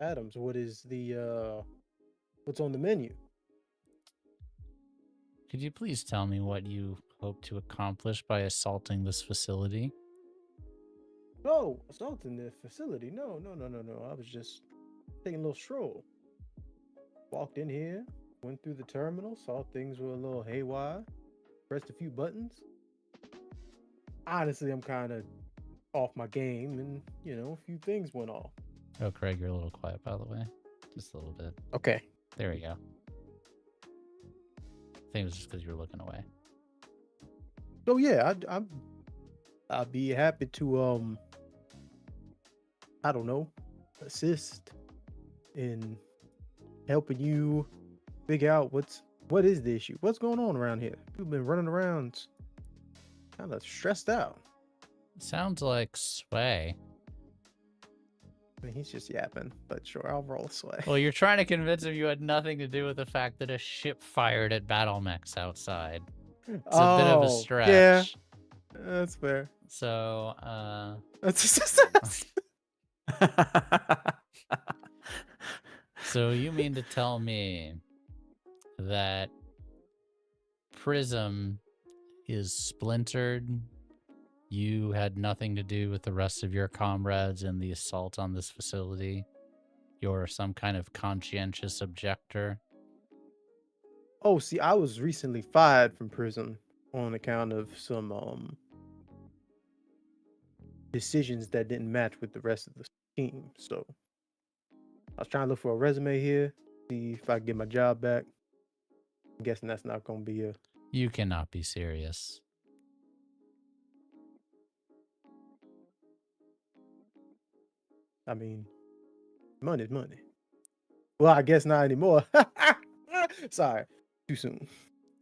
Adams, what is the what's on the menu? Could you please tell me what you hope to accomplish by assaulting this facility? Oh, assaulting the facility. No. I was just taking a little stroll. Walked in here, went through the terminal, saw things were a little haywire, pressed a few buttons. Honestly, I'm kind of off my game, and a few things went off. Oh, Craig, you're a little quiet, by the way. Just a little bit. Okay. There we go. I think it was just because you were looking away. So yeah, I'd be happy to I don't know, assist in helping you figure out what is the issue, what's going on around here. People been running around kind of stressed out. Sounds like Sway. I mean, he's just yapping, but sure, I'll roll Sway. Well, you're trying to convince him you had nothing to do with the fact that a ship fired at battle mechs outside. It's a bit of a stretch. Yeah, that's fair. So, so you mean to tell me that Prism is splintered? You had nothing to do with the rest of your comrades in the assault on this facility? You're some kind of conscientious objector? Oh, see, I was recently fired from prison on account of some decisions that didn't match with the rest of the team. So I was trying to look for a resume here, see if I can get my job back. I'm guessing that's not going to be a... You cannot be serious. I mean, money's money. Well, I guess not anymore. Sorry, too soon.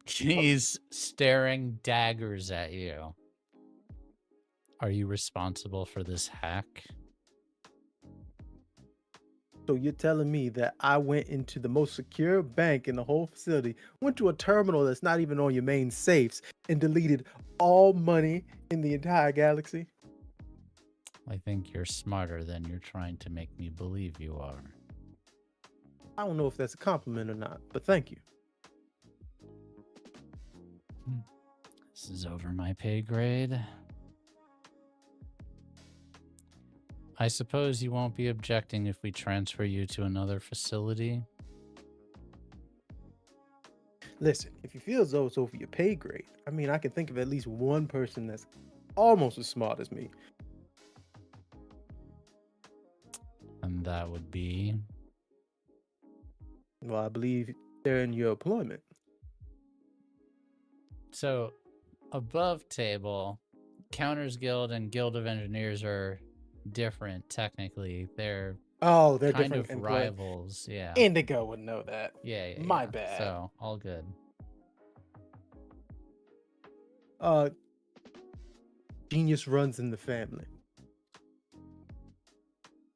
He's staring daggers at you. Are you responsible for this hack? So you're telling me that I went into the most secure bank in the whole facility, went to a terminal that's not even on your main safes, and deleted all money in the entire galaxy? I think you're smarter than you're trying to make me believe you are. I don't know if that's a compliment or not, but thank you. This is over my pay grade. I suppose you won't be objecting if we transfer you to another facility? Listen, if you feel as though it's over your pay grade, I mean, I can think of at least one person that's almost as smart as me. And that would be... Well, I believe they're in your employment. So, above table, Counters Guild and Guild of Engineers are different, technically. They're Oh, they're kind different of rivals, yeah. Indigo would know that. Yeah. My bad. So, all good. Genius runs in the family.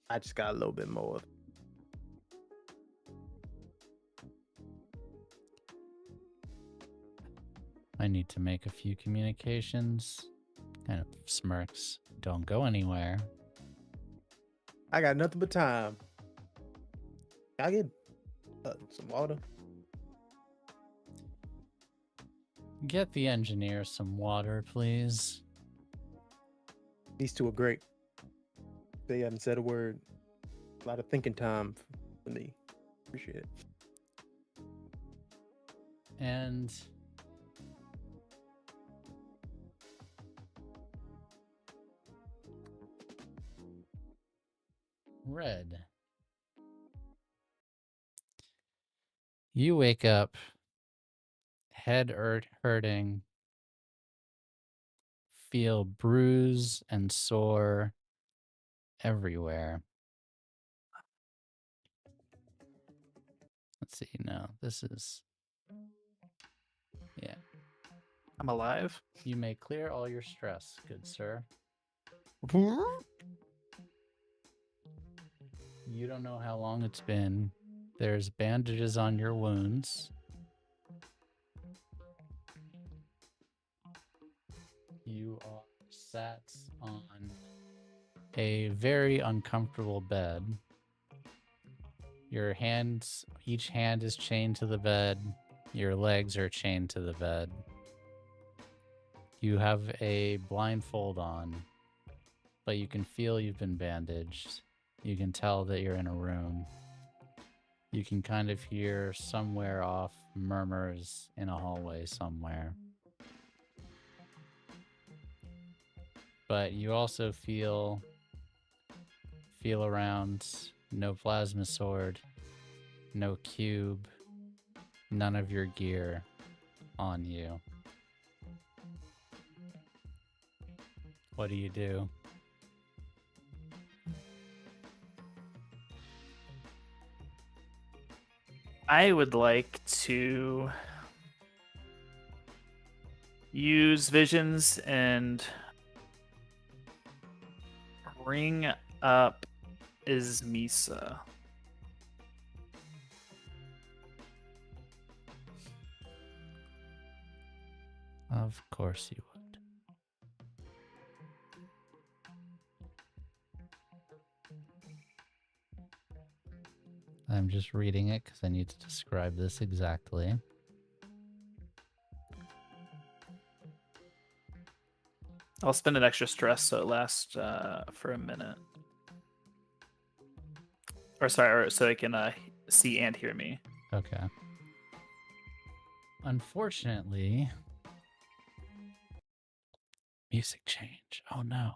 I just got a little bit more of it. I need to make a few communications. kind of smirks. Don't go anywhere. I got nothing but time. Can I get some water? Get the engineer some water, please. These two are great. They haven't said a word. A lot of thinking time for me. Appreciate it. And Red. You wake up, head hurting, feel bruise and sore everywhere. Let's see, no, this is... Yeah. I'm alive. You may clear all your stress, good sir. You don't know how long it's been. There's bandages on your wounds. You are sat on a very uncomfortable bed. Your hands, each hand is chained to the bed. Your legs are chained to the bed. You have a blindfold on, but you can feel you've been bandaged. You can tell that you're in a room. You can kind of hear somewhere off murmurs in a hallway somewhere. But you also feel around, no plasma sword, no cube, none of your gear on you. What do you do? I would like to use visions and ring up Ismisa. Of course you would. I'm just reading it because I need to describe this exactly. I'll spend an extra stress so it lasts for a minute. Or sorry, or so they can see and hear me. Okay. Unfortunately, music change. Oh no.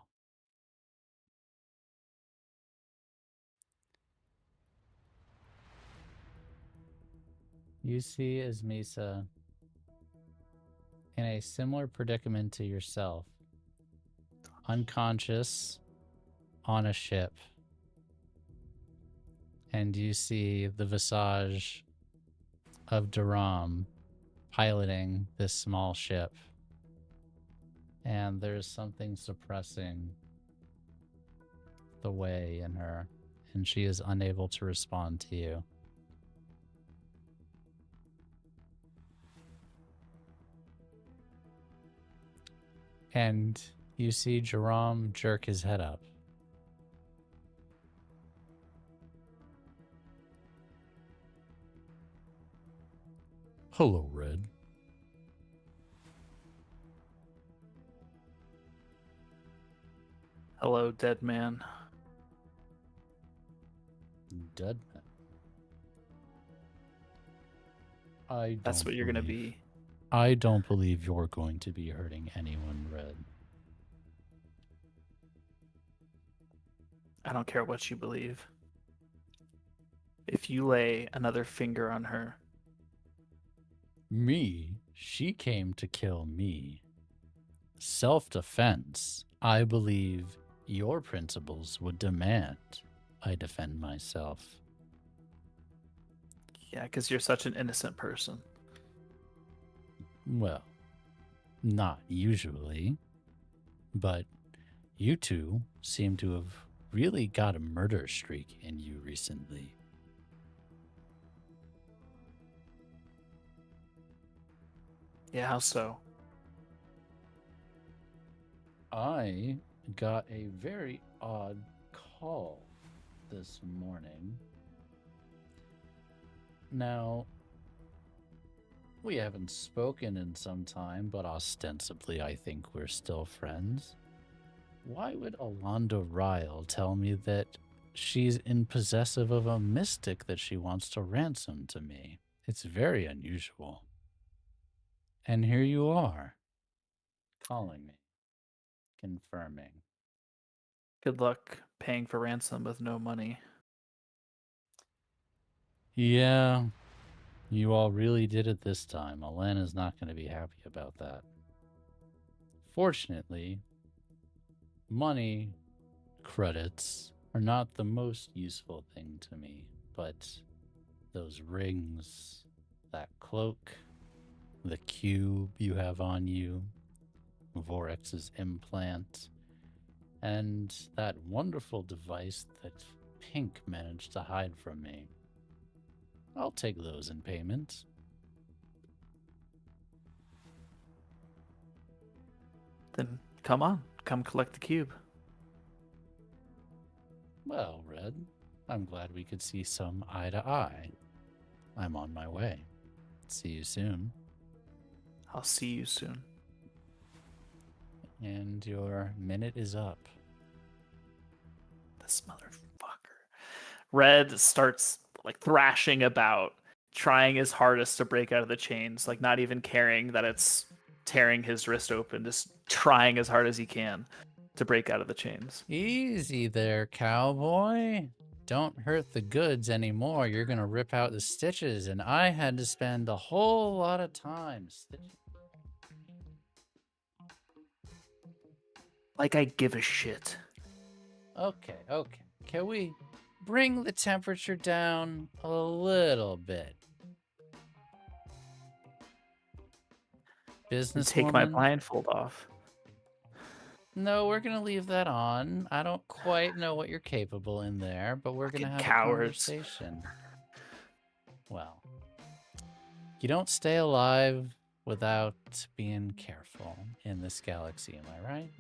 You see Ismisa in a similar predicament to yourself. Unconscious on a ship. And you see the visage of Duram piloting this small ship. And there's something suppressing the way in her, and she is unable to respond to you. And you see Jerome jerk his head up. Hello, Red. Hello, dead man. Dead man. That's what you're gonna be. I don't believe you're going to be hurting anyone, Red. I don't care what you believe. If you lay another finger on her, Me? She came to kill me. Self-defense. I believe your principles would demand I defend myself. yeah, because you're such an innocent person. Well, not usually. But you two seem to have really got a murder streak in you recently. Yeah, how so? I got a very odd call this morning. Now, we haven't spoken in some time, but ostensibly I think we're still friends. Why would Alonda Ryle tell me that she's in possessive of a mystic that she wants to ransom to me? It's very unusual. And here you are, calling me, confirming. Good luck paying for ransom with no money. Yeah, you all really did it this time. Alana's not going to be happy about that. Fortunately, money credits are not the most useful thing to me, but those rings, that cloak, the cube you have on you, Vorex's implant, and that wonderful device that Pink managed to hide from me. I'll take those in payment. Then come on, come collect the cube. Well, Red, I'm glad we could see some eye to eye. I'm on my way. See you soon. I'll see you soon. And your minute is up. This motherfucker. Red starts like thrashing about, trying his hardest to break out of the chains, like not even caring that it's tearing his wrist open, just trying as hard as he can to break out of the chains. Easy there, cowboy. Don't hurt the goods anymore. You're gonna rip out the stitches, and I had to spend a whole lot of time stitching. Like I give a shit. Okay. Can we bring the temperature down a little bit? Business Take my blindfold off. No, we're gonna leave that on. I don't quite know what you're capable in there, but we're gonna have cowards. a conversation. Well, you don't stay alive without being careful in this galaxy, am I right?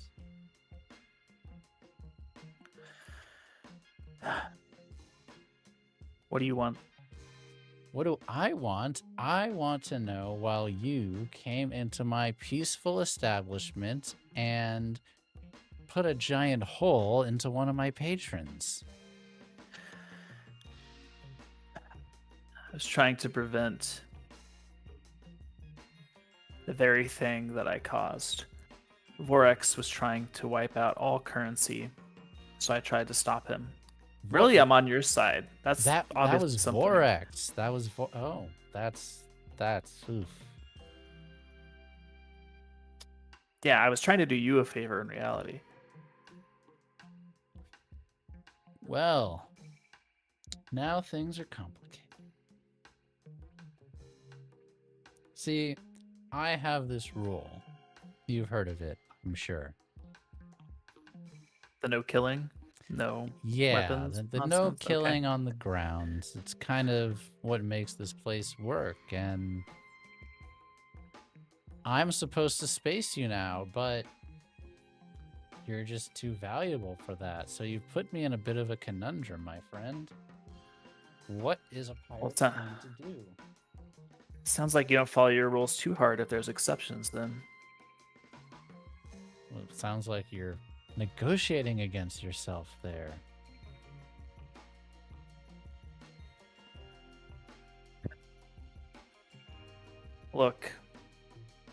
What do you want? What do I want? I want to know while you came into my peaceful establishment and put a giant hole into one of my patrons. I was trying to prevent the very thing that I caused. Vorex was trying to wipe out all currency, so I tried to stop him. Really, I'm on your side. That's that was something. Vorex. That was that's oof. Yeah, I was trying to do you a favor in reality. Well, now things are complicated. See, I have this rule. You've heard of it, I'm sure. The no killing, no weapons. The no nonsense? killing Okay. on the grounds. It's kind of what makes this place work, and I'm supposed to space you now, but you're just too valuable for that. So you've put me in a bit of a conundrum, my friend. What is a pirate going to do? Sounds like you don't follow your rules too hard if there's exceptions then. Well, it sounds like you're negotiating against yourself there. Look,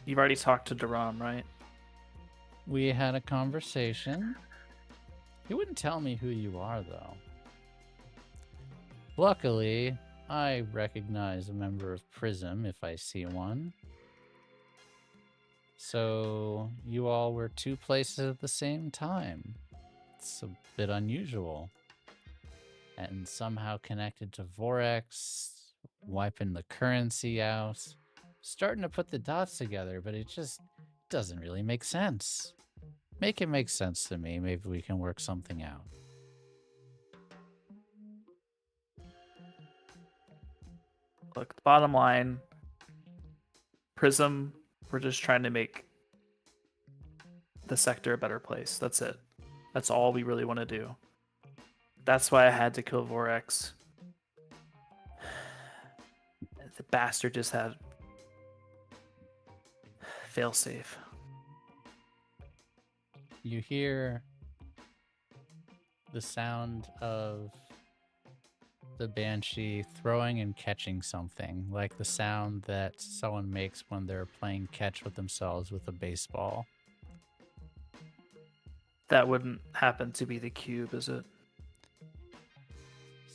you've already talked to Duram, right? We had a conversation. He wouldn't tell me who you are, though. Luckily, I recognize a member of Prism if I see one. So, you all were two places at the same time. It's a bit unusual. And somehow connected to Vorex, wiping the currency out. Starting to put the dots together, but it just doesn't really make sense. Make it make sense to me. Maybe we can work something out. Look, the bottom line, Prism, we're just trying to make the sector a better place. That's it. That's all we really want to do. That's why I had to kill Vorex. The bastard just had failsafe. You hear the sound of the banshee throwing and catching something, like the sound that someone makes when they're playing catch with themselves with a baseball. That wouldn't happen to be the cube, is it?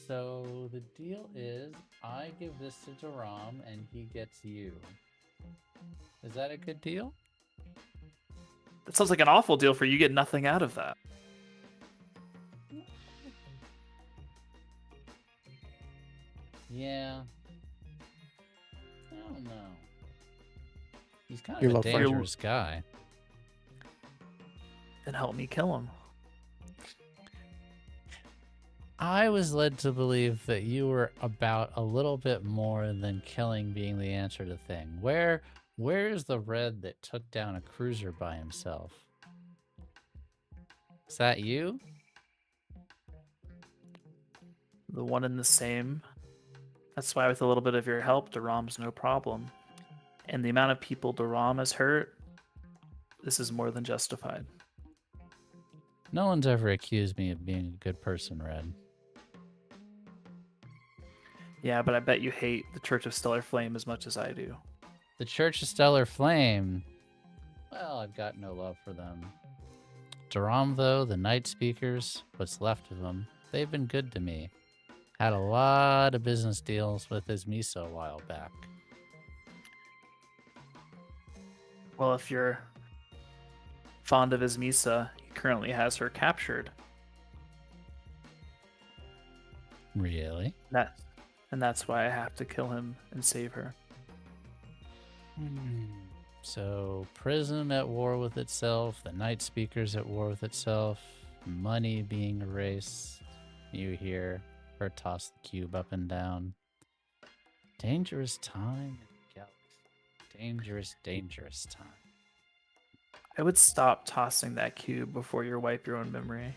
So the deal is, I give this to Duram and he gets you. Is that a good deal? That sounds like an awful deal for you. Get nothing out of that. Yeah. I don't know. He's kind Your of a love for- dangerous guy. Then help me kill him. I was led to believe that you were about a little bit more than killing being the answer to thing. Where is the red that took down a cruiser by himself? Is that you? The one and the same. That's why with a little bit of your help, Duram's no problem. And the amount of people Duram has hurt, this is more than justified. No one's ever accused me of being a good person, Red. Yeah, but I bet you hate the Church of Stellar Flame as much as I do. The Church of Stellar Flame. Well, I've got no love for them. Duram, though, the Night Speakers, what's left of them, they've been good to me. Had a lot of business deals with his Misa a while back. Well, if you're fond of his Misa, he currently has her captured. Really? And that's why I have to kill him and save her. So, prison at war with itself, the Night Speakers at war with itself, money being erased. You hear her toss the cube up and down. Dangerous time in the galaxy. Dangerous, dangerous time. I would stop tossing that cube before you wipe your own memory.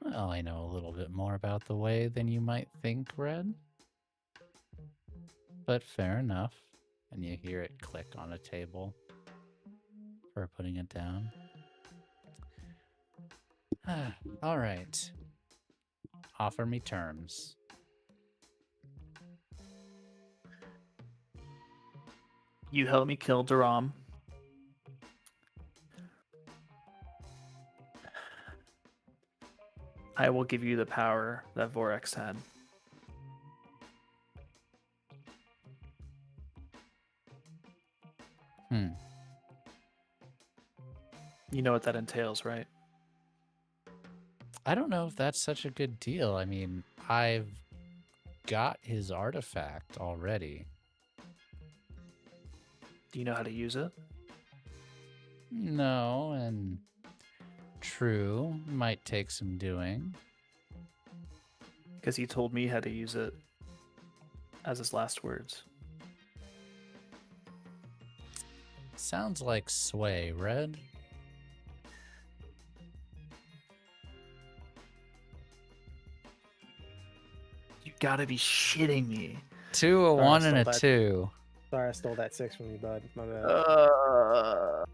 Well, I know a little bit more about the way than you might think, Red. But fair enough. And you hear it click on a table for putting it down. All right. Offer me terms. You help me kill Duram. I will give you the power that Vorex had. You know what that entails, right? I don't know if that's such a good deal. I mean, I've got his artifact already. Do you know how to use it? No, and true, might take some doing. Because he told me how to use it as his last words. Sounds like sway, Red. You gotta be shitting me. 2, a Alright, 1, and so a that- 2. Sorry, I stole that 6 from you, bud. My bad.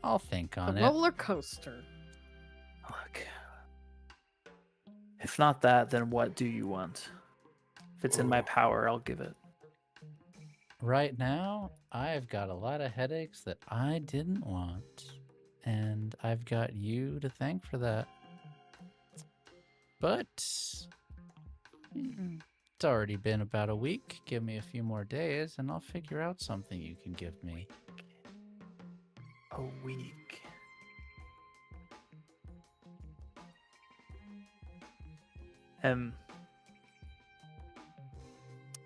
I'll think A on it. roller coaster. Look. If not that, then what do you want? If it's in my power, I'll give it. Right now, I've got a lot of headaches that I didn't want. And I've got you to thank for that. But it's already been about a week. Give me a few more days and I'll figure out something you can give me. A week.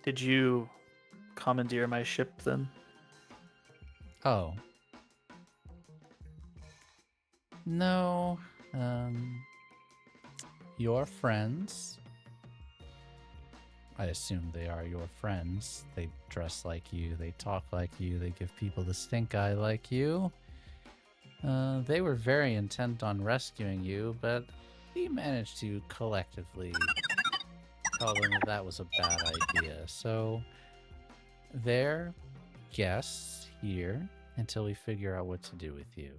Did you commandeer my ship then? Oh. No. Your friends I assume they are your friends. They dress like you, they talk like you, they give people the stink eye like you. They were very intent on rescuing you, but we managed to collectively tell them that was a bad idea. So they're guests here until we figure out what to do with you.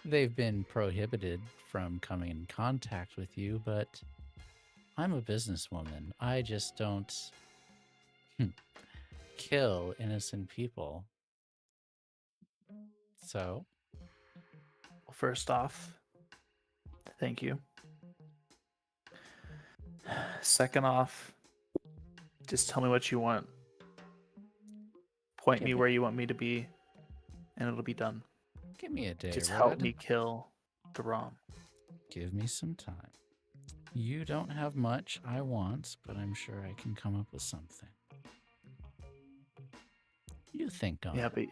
They've been prohibited from coming in contact with you, but I'm a businesswoman. I just don't kill innocent people. So, Well, first off, thank you. Second off, just tell me what you want. Point me where you want me to be, and it'll be done. give me a day, Just Red. help me kill the ROM. Give me some time. You don't have much I want, but I'm sure I can come up with something. You think on Yeah, it. but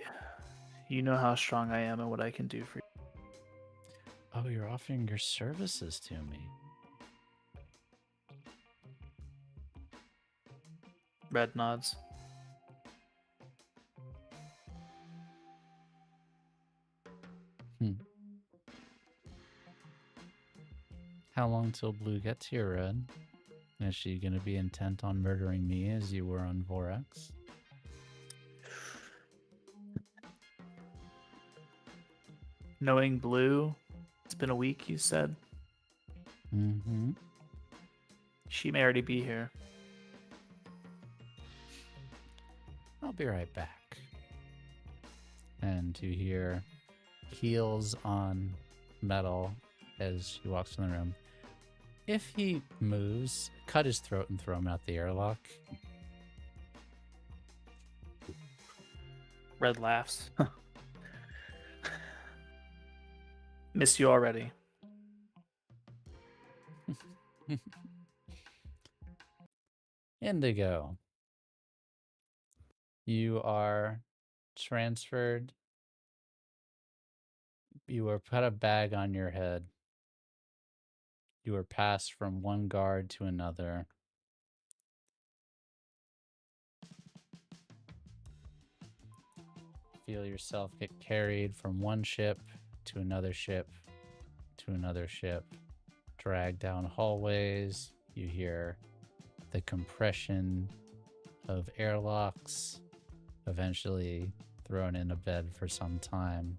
you know how strong I am and what I can do for you. Oh, you're offering your services to me. Red nods. How long till Blue gets here, Red? Is she gonna be intent on murdering me as you were on Vorax? Knowing Blue, it's been a week, you said. Mm-hmm. She may already be here. I'll be right back. And you hear heels on metal as she walks in the room. If he moves, cut his throat and throw him out the airlock. Red laughs. Miss you already. Indigo. You are transferred. You were put a bag on your head. You were passed from one guard to another. Feel yourself get carried from one ship to another ship to another ship. Dragged down hallways. You hear the compression of airlocks. Eventually thrown in a bed for some time.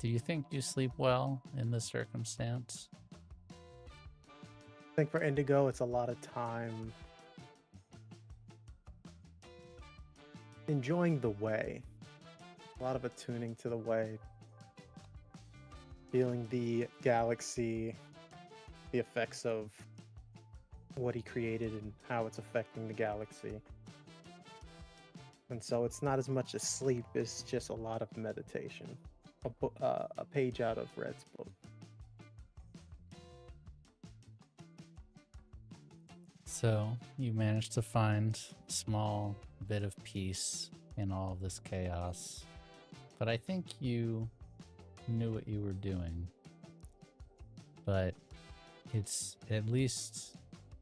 Do you think you sleep well in this circumstance? I think for Indigo, it's a lot of time enjoying the way. A lot of attuning to the way. Feeling the galaxy, the effects of what he created and how it's affecting the galaxy. And so it's not as much as sleep, it's just a lot of meditation. A page out of Red's book. So you managed to find a small bit of peace in all of this chaos. But I think you knew what you were doing. But it's at least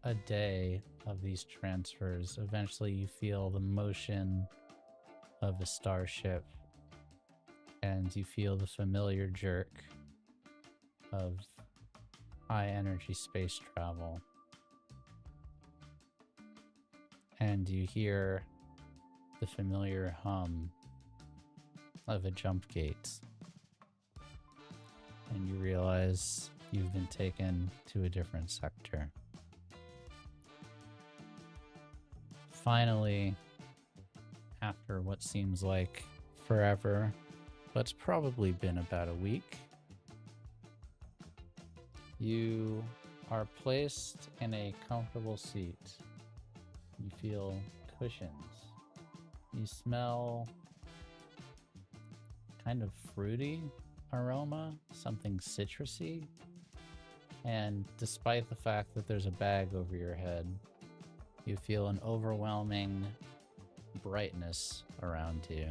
a day of these transfers. Eventually you feel the motion of a starship and you feel the familiar jerk of high energy space travel. And you hear the familiar hum of a jump gate. And you realize you've been taken to a different sector. Finally, after what seems like forever, but it's probably been about a week, you are placed in a comfortable seat. You feel cushions. You smell kind of fruity aroma, something citrusy. And despite the fact that there's a bag over your head, you feel an overwhelming brightness around you.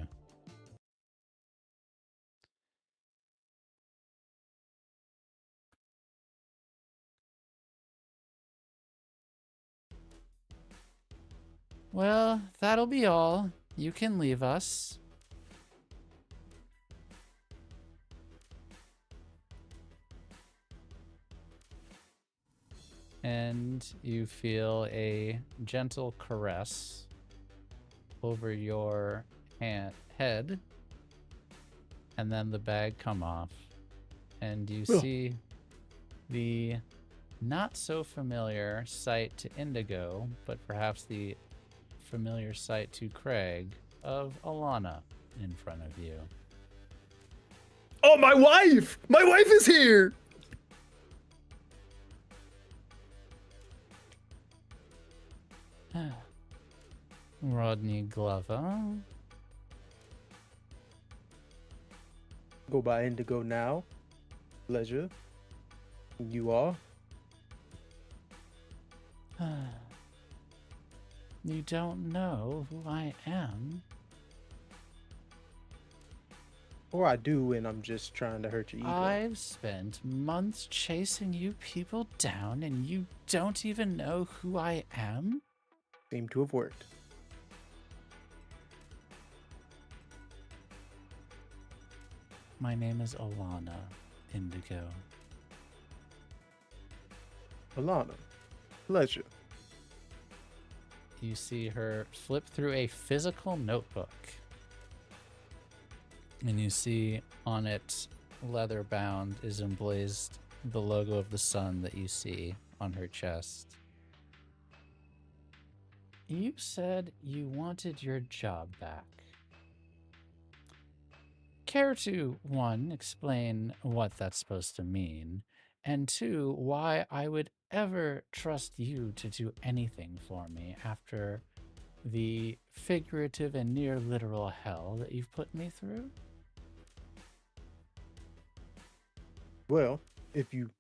Well, that'll be all. You can leave us. And you feel a gentle caress over your head, and then the bag come off, and you Ugh. see the not so familiar sight to Indigo, but perhaps the familiar sight to Craig of Alana in front of you. Oh, my wife! My wife is here! Rodney Glover. Go by Indigo now. Pleasure. You are? You don't know who I am? Or I do, and I'm just trying to hurt your ego. I've spent months chasing you people down, and you don't even know who I am? Seem to have worked. My name is Alana Indigo. Alana. Pleasure. You see her flip through a physical notebook. And you see on it, leather bound, is emblazed the logo of the sun that you see on her chest. You said you wanted your job back. Care to, 1, explain what that's supposed to mean, and 2, why I would ever trust you to do anything for me after the figurative and near literal hell that you've put me through? Well, if you...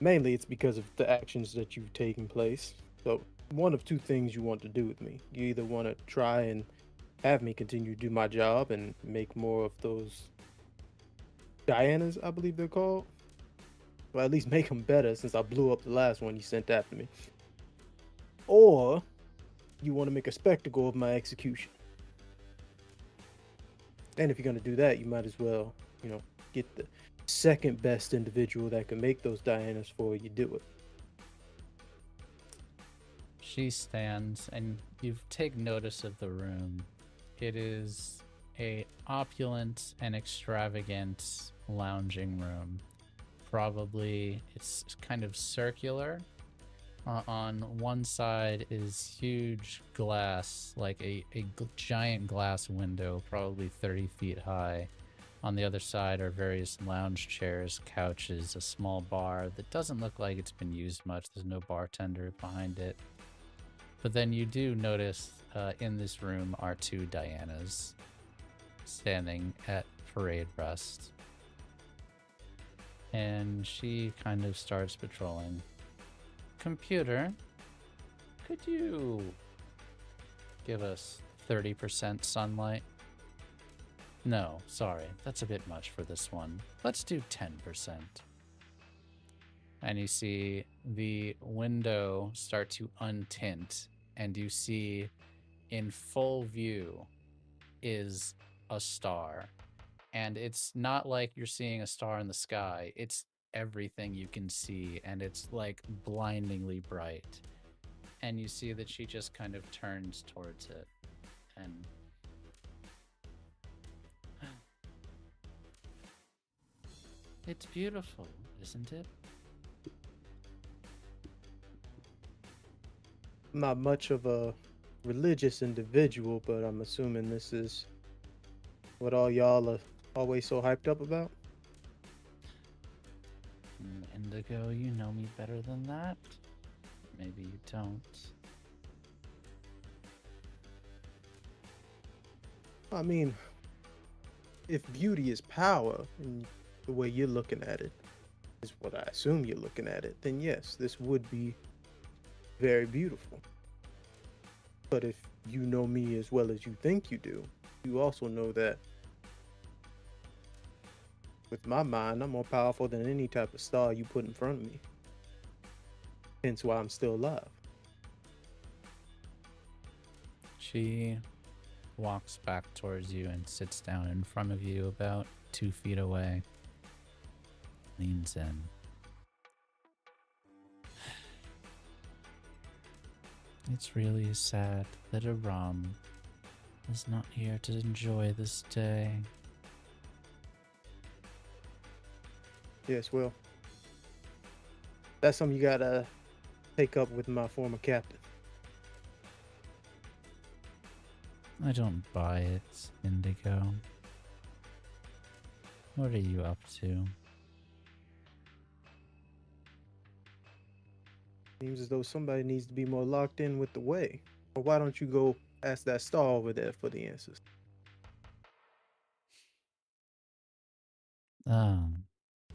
Mainly it's because of the actions that you've taken place. So, one of two things you want to do with me. You either want to try and have me continue to do my job and make more of those Dianas, I believe they're called. Or at least make them better, since I blew up the last one you sent after me. Or you want to make a spectacle of my execution. And if you're going to do that, you might as well, get the second best individual that can make those Dianas for you do it. She stands, and you take notice of the room. It is a opulent and extravagant lounging room. Probably it's kind of circular. On one side is huge glass, like a giant glass window, probably 30 feet high. On the other side are various lounge chairs, couches, a small bar that doesn't look like it's been used much. There's no bartender behind it. But then you do notice in this room are 2 Dianas standing at parade rest. And she kind of starts patrolling. Computer, could you give us 30% sunlight? No, sorry, that's a bit much for this one. Let's do 10%. And you see the window start to untint, and you see in full view is a star. And it's not like you're seeing a star in the sky, it's everything you can see, and it's like blindingly bright. And you see that she just kind of turns towards it, and it's beautiful, isn't it? I'm not much of a religious individual, but I'm assuming this is what all y'all are always so hyped up about. Indigo, you know me better than that. Maybe you don't. I mean, if beauty is power, and the way you're looking at it is what I assume you're looking at it, then yes, this would be very beautiful. But if you know me as well as you think you do, you also know that with my mind, I'm more powerful than any type of star you put in front of me. Hence why I'm still alive. She walks back towards you and sits down in front of you about 2 feet away. Leans in. It's really sad that Aram is not here to enjoy this day. Yes, well, that's something you gotta take up with my former captain. I don't buy it, Indigo. What are you up to? Seems as though somebody needs to be more locked in with the way. Or why don't you go ask that star over there for the answers?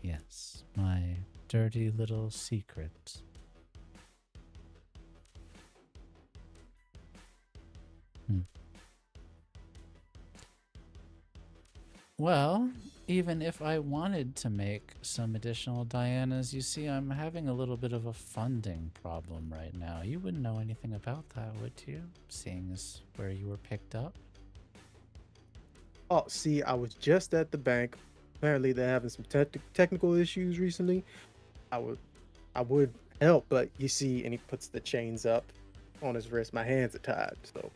Yes, my dirty little secret. Well, even if I wanted to make some additional Dianas, you see, I'm having a little bit of a funding problem right now. You wouldn't know anything about that, would you? Seeing as where you were picked up? Oh, see, I was just at the bank. Apparently, they're having some technical issues recently. I would help, but you see, and he puts the chains up on his wrist. My hands are tied, so.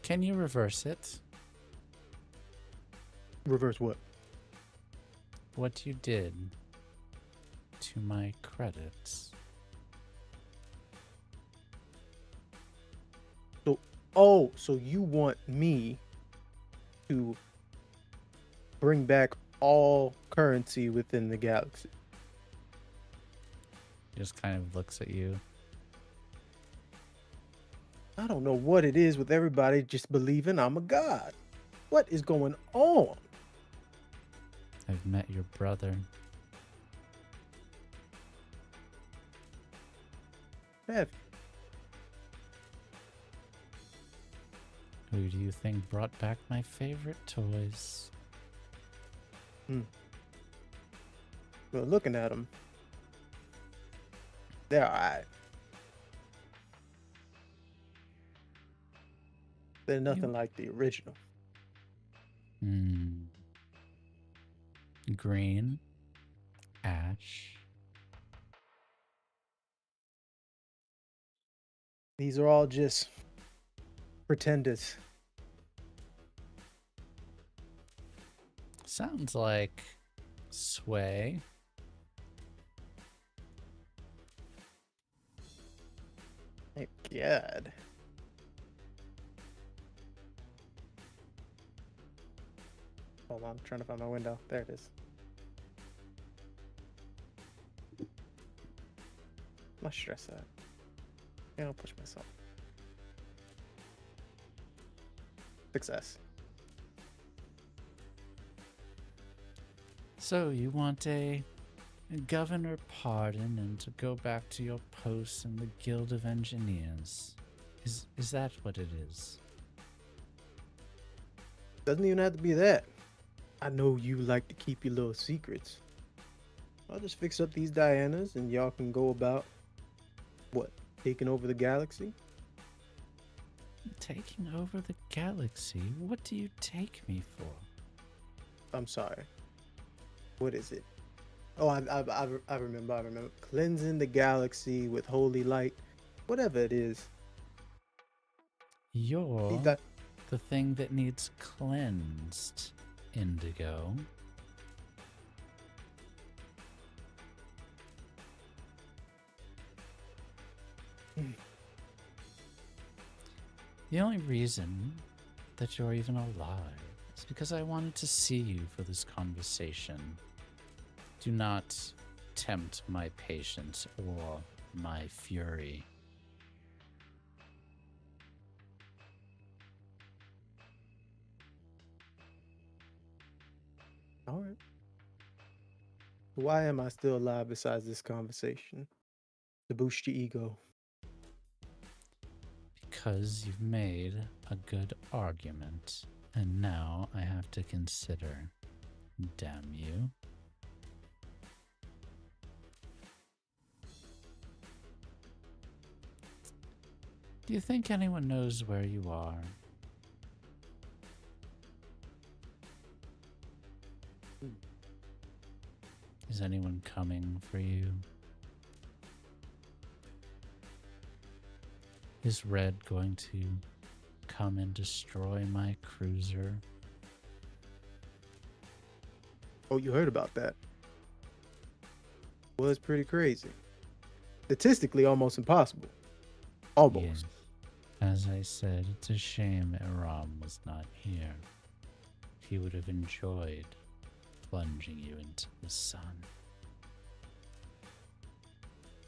Can you reverse it? Reverse what? What you did to my credits. Oh, so you want me to bring back all currency within the galaxy? He just kind of looks at you. I don't know what it is with everybody just believing I'm a god. What is going on? I've met your brother. Have Who do you think brought back my favorite toys? well, looking at them, they're alright. They're nothing like the original. Green. Ash. These are all just pretenders. Sounds like Sway. Thank God. Hold on, I'm trying to find my window. There it is. My stress at. Yeah, I'll push myself. Success. So you want a governor pardon and to go back to your post in the Guild of Engineers. Is that what it is? Doesn't even have to be that. I know you like to keep your little secrets. I'll just fix up these Dianas and y'all can go about, what, taking over the galaxy? Taking over the galaxy? What do you take me for? I'm sorry. What is it? Oh, I remember. Cleansing the galaxy with holy light. Whatever it is. You're That, the thing that needs cleansed, Indigo. The only reason that you're even alive is because I wanted to see you for this conversation. Do not tempt my patience or my fury. all right. Why am I still alive besides this conversation? To boost your ego. Because you've made a good argument, and now I have to consider. Damn you. Do you think anyone knows where you are? Is anyone coming for you? Is Red going to come and destroy my cruiser? Oh, you heard about that? Was pretty crazy. Statistically, almost impossible. Almost. Yes. As I said, it's a shame Aram was not here. He would have enjoyed plunging you into the sun.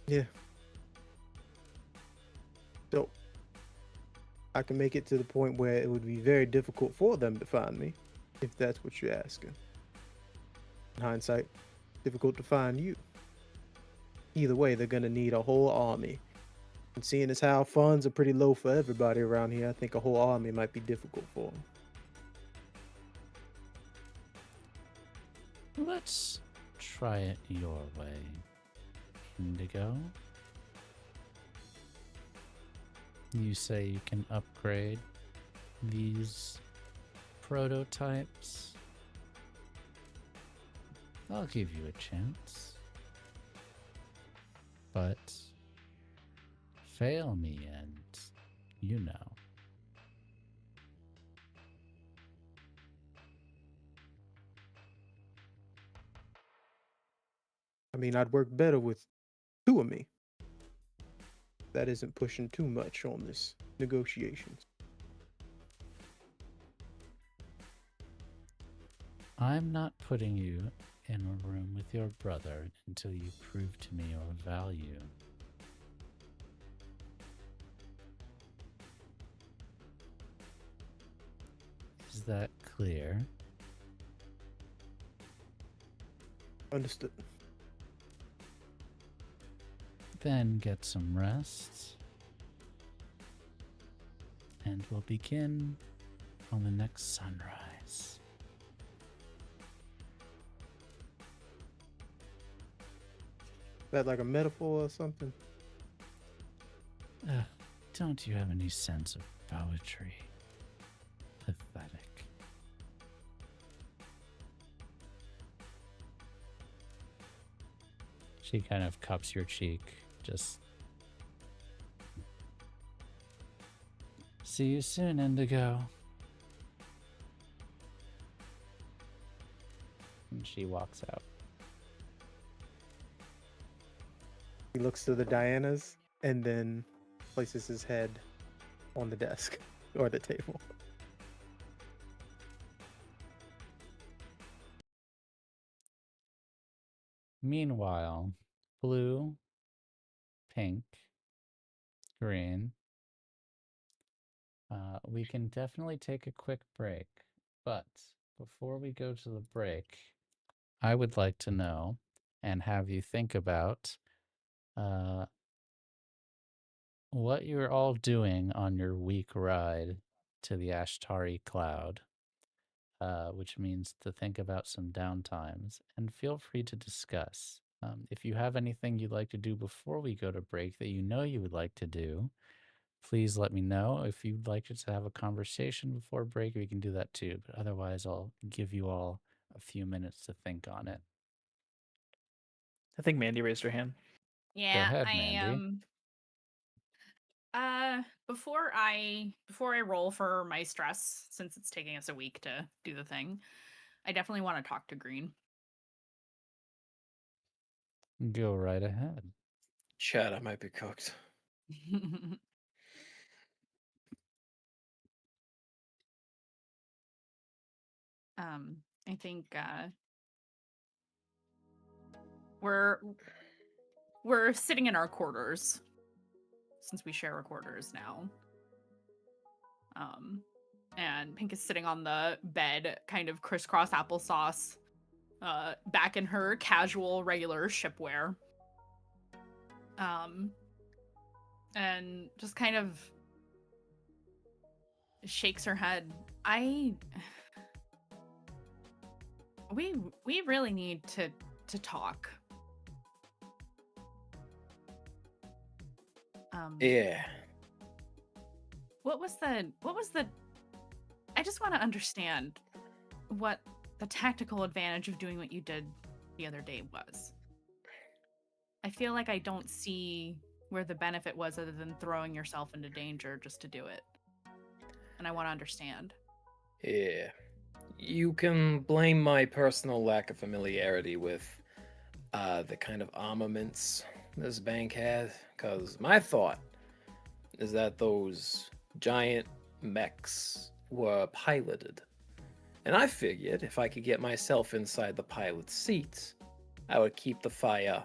Yeah. So, I can make it to the point where it would be very difficult for them to find me, if that's what you're asking. In hindsight, difficult to find you. Either way, they're gonna need a whole army. And seeing as how funds are pretty low for everybody around here, I think a whole army might be difficult for them. Let's try it your way, Indigo. You say you can upgrade these prototypes? I'll give you a chance. But fail me and you know. I mean, I'd work better with two of me. That isn't pushing too much on this negotiations. I'm not putting you in a room with your brother until you prove to me your value. Is that clear? Understood. Then get some rest. And we'll begin on the next sunrise. Is that like a metaphor or something? Don't you have any sense of poetry? Pathetic. She kind of cups your cheek. Just see you soon, Indigo. And she walks out. He looks to the Dianas and then places his head on the desk or the table. Meanwhile, blue, pink, green. We can definitely take a quick break, but before we go to the break, I would like to know and have you think about what you're all doing on your week ride to the Ashtari Cloud, which means to think about some downtimes, and feel free to discuss. If you have anything you'd like to do before we go to break that you know you would like to do, please let me know. If you'd like to have a conversation before break, we can do that too. But otherwise, I'll give you all a few minutes to think on it. I think Mandy raised her hand. Yeah, ahead, I Mandy. before I roll for my stress, since it's taking us a week to do the thing, I definitely want to talk to Green. Go right ahead. Chad, I might be cooked. I think we're sitting in our quarters since we share our quarters now. And Pink is sitting on the bed, kind of crisscross applesauce, back in her casual, regular shipwear. And just kind of shakes her head. We really need to talk. Yeah. What was the I just want to understand what the tactical advantage of doing what you did the other day was. I feel like I don't see where the benefit was other than throwing yourself into danger just to do it. And I want to understand. Yeah. You can blame my personal lack of familiarity with the kind of armaments this bank had, because my thought is that those giant mechs were piloted. And I figured if I could get myself inside the pilot's seat, I would keep the fire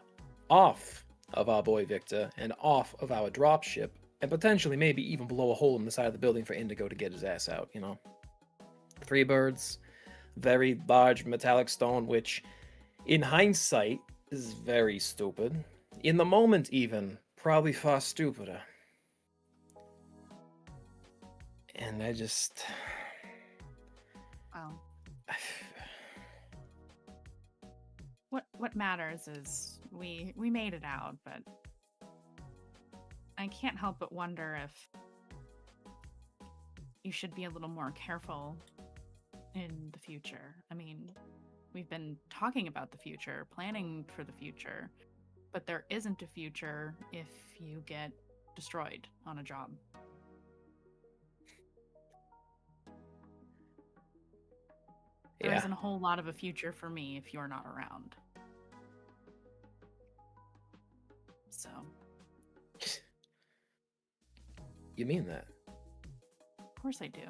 off of our boy Victor and off of our dropship, and potentially maybe even blow a hole in the side of the building for Indigo to get his ass out, you know? 3 birds, very large metallic stone, which in hindsight is very stupid. In the moment, even, probably far stupider. And I just. Well, what matters is we made it out, but I can't help but wonder if you should be a little more careful in the future. I mean, we've been talking about the future, planning for the future, but there isn't a future if you get destroyed on a job. There isn't a whole lot of a future for me if you're not around. So. You mean that? Of course I do.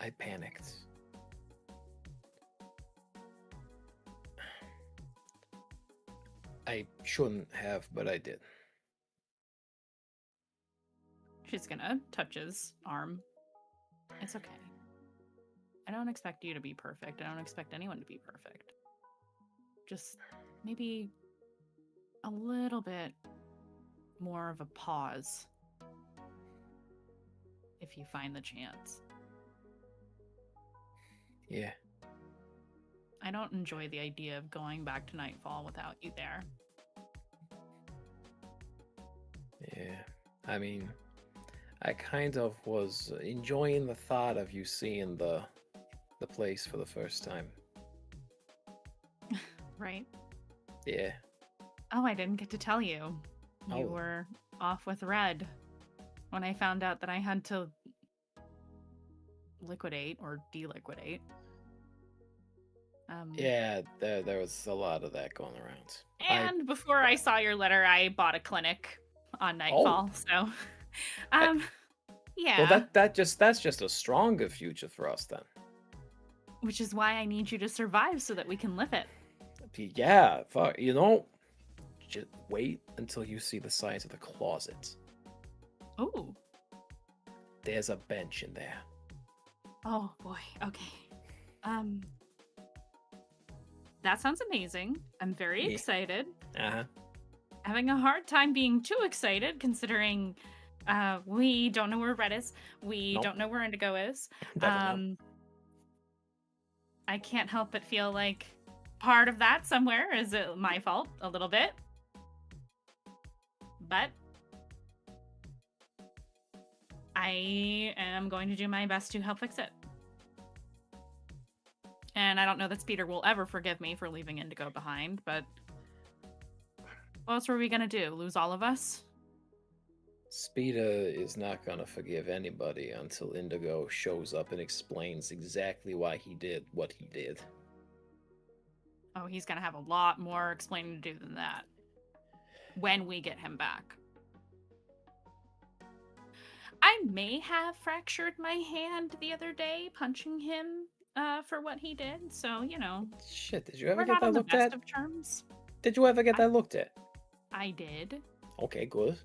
I panicked. I shouldn't have, but I did. She's gonna touch his arm. It's okay. I don't expect you to be perfect. I don't expect anyone to be perfect. Just maybe a little bit more of a pause if you find the chance. Yeah. I don't enjoy the idea of going back to Nightfall without you there. Yeah. I mean, I kind of was enjoying the thought of you seeing the place for the first time. Right? Yeah. Oh, I didn't get to tell you. You Oh. were off with Red when I found out that I had to liquidate or deliquidate. Yeah, there was a lot of that going around. And before I saw your letter, I bought a clinic on Nightfall. So, yeah. Well, that's just a stronger future for us then. Which is why I need you to survive so that we can live it. Yeah, fuck, you know, just wait until you see the size of the closet. Ooh. There's a bench in there. Oh boy. Okay. That sounds amazing. I'm very excited. Uh-huh. Having a hard time being too excited considering we don't know where Red is. We don't know where Indigo is. I can't help but feel like part of that somewhere is my fault a little bit. But I am going to do my best to help fix it. And I don't know that Speeder will ever forgive me for leaving Indigo behind, but what else were we going to do? Lose all of us? Speeder is not gonna forgive anybody until Indigo shows up and explains exactly why he did what he did. Oh, he's gonna have a lot more explaining to do than that when we get him back. I may have fractured my hand the other day punching him for what he did, so, you know. Shit, did you ever we're get not that on the looked best at? of terms. Did you ever get that looked at? I did. Okay, good.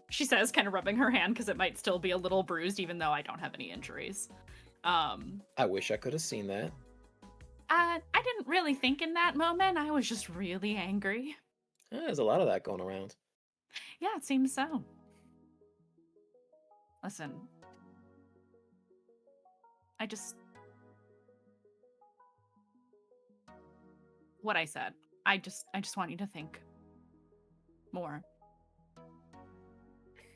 She says, kind of rubbing her hand because it might still be a little bruised, even though I don't have any injuries. I wish I could have seen that. I didn't really think in that moment. I was just really angry. Yeah, there's a lot of that going around. Yeah, it seems so. Listen, what I said. I just want you to think more.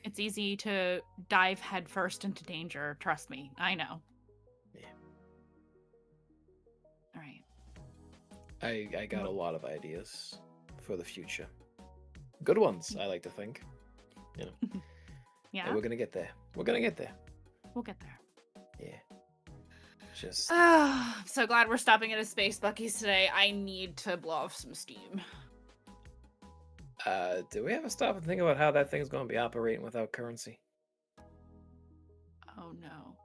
It's easy to dive headfirst into danger. Trust me. I know. Yeah. All right. I got a lot of ideas for the future. Good ones, I like to think. You know. Yeah. And we're gonna get there. We're gonna get there. We'll get there. Yeah. Just I'm so glad we're stopping at a Space Bucky's today. I need to blow off some steam. do we ever stop and think about how that thing's gonna be operating without currency? Oh no.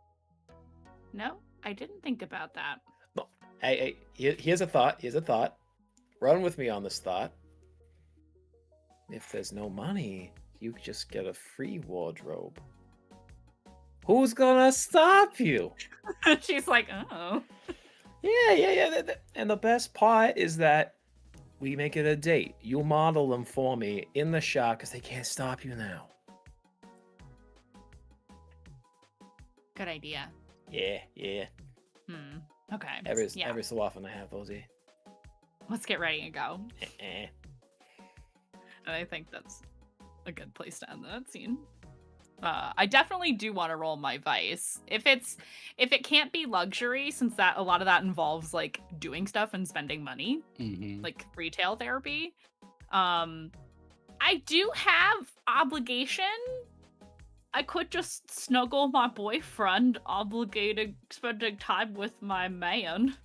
No, I didn't think about that. No. Hey, here's a thought. Here's a thought. Run with me on this thought. If there's no money, you just get a free wardrobe. Who's gonna stop you? She's like, oh. Yeah. And the best part is that we make it a date. You model them for me in the shop because they can't stop you now. Good idea. Yeah. Okay. Every so often I have those here. Let's get ready and go. Eh. And I think that's a good place to end that scene. I definitely do want to roll my vice. If it can't be luxury, since that a lot of that involves like doing stuff and spending money, like retail therapy. I do have obligation. I could just snuggle my boyfriend, obligated spending time with my man.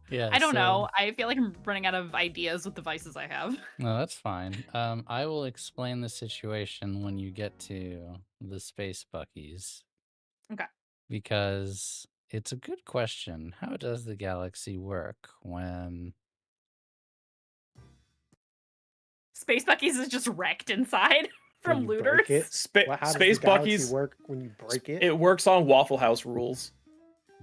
Yeah, I don't know. I feel like I'm running out of ideas with the vices I have. No, that's fine. I will explain the situation when you get to the Space Buckies. Okay. Because it's a good question. How does the galaxy work when... Space Bucky's is just wrecked inside from When you break looters. it? How does Space the galaxy Bucky's work when you break it? It works on Waffle House rules.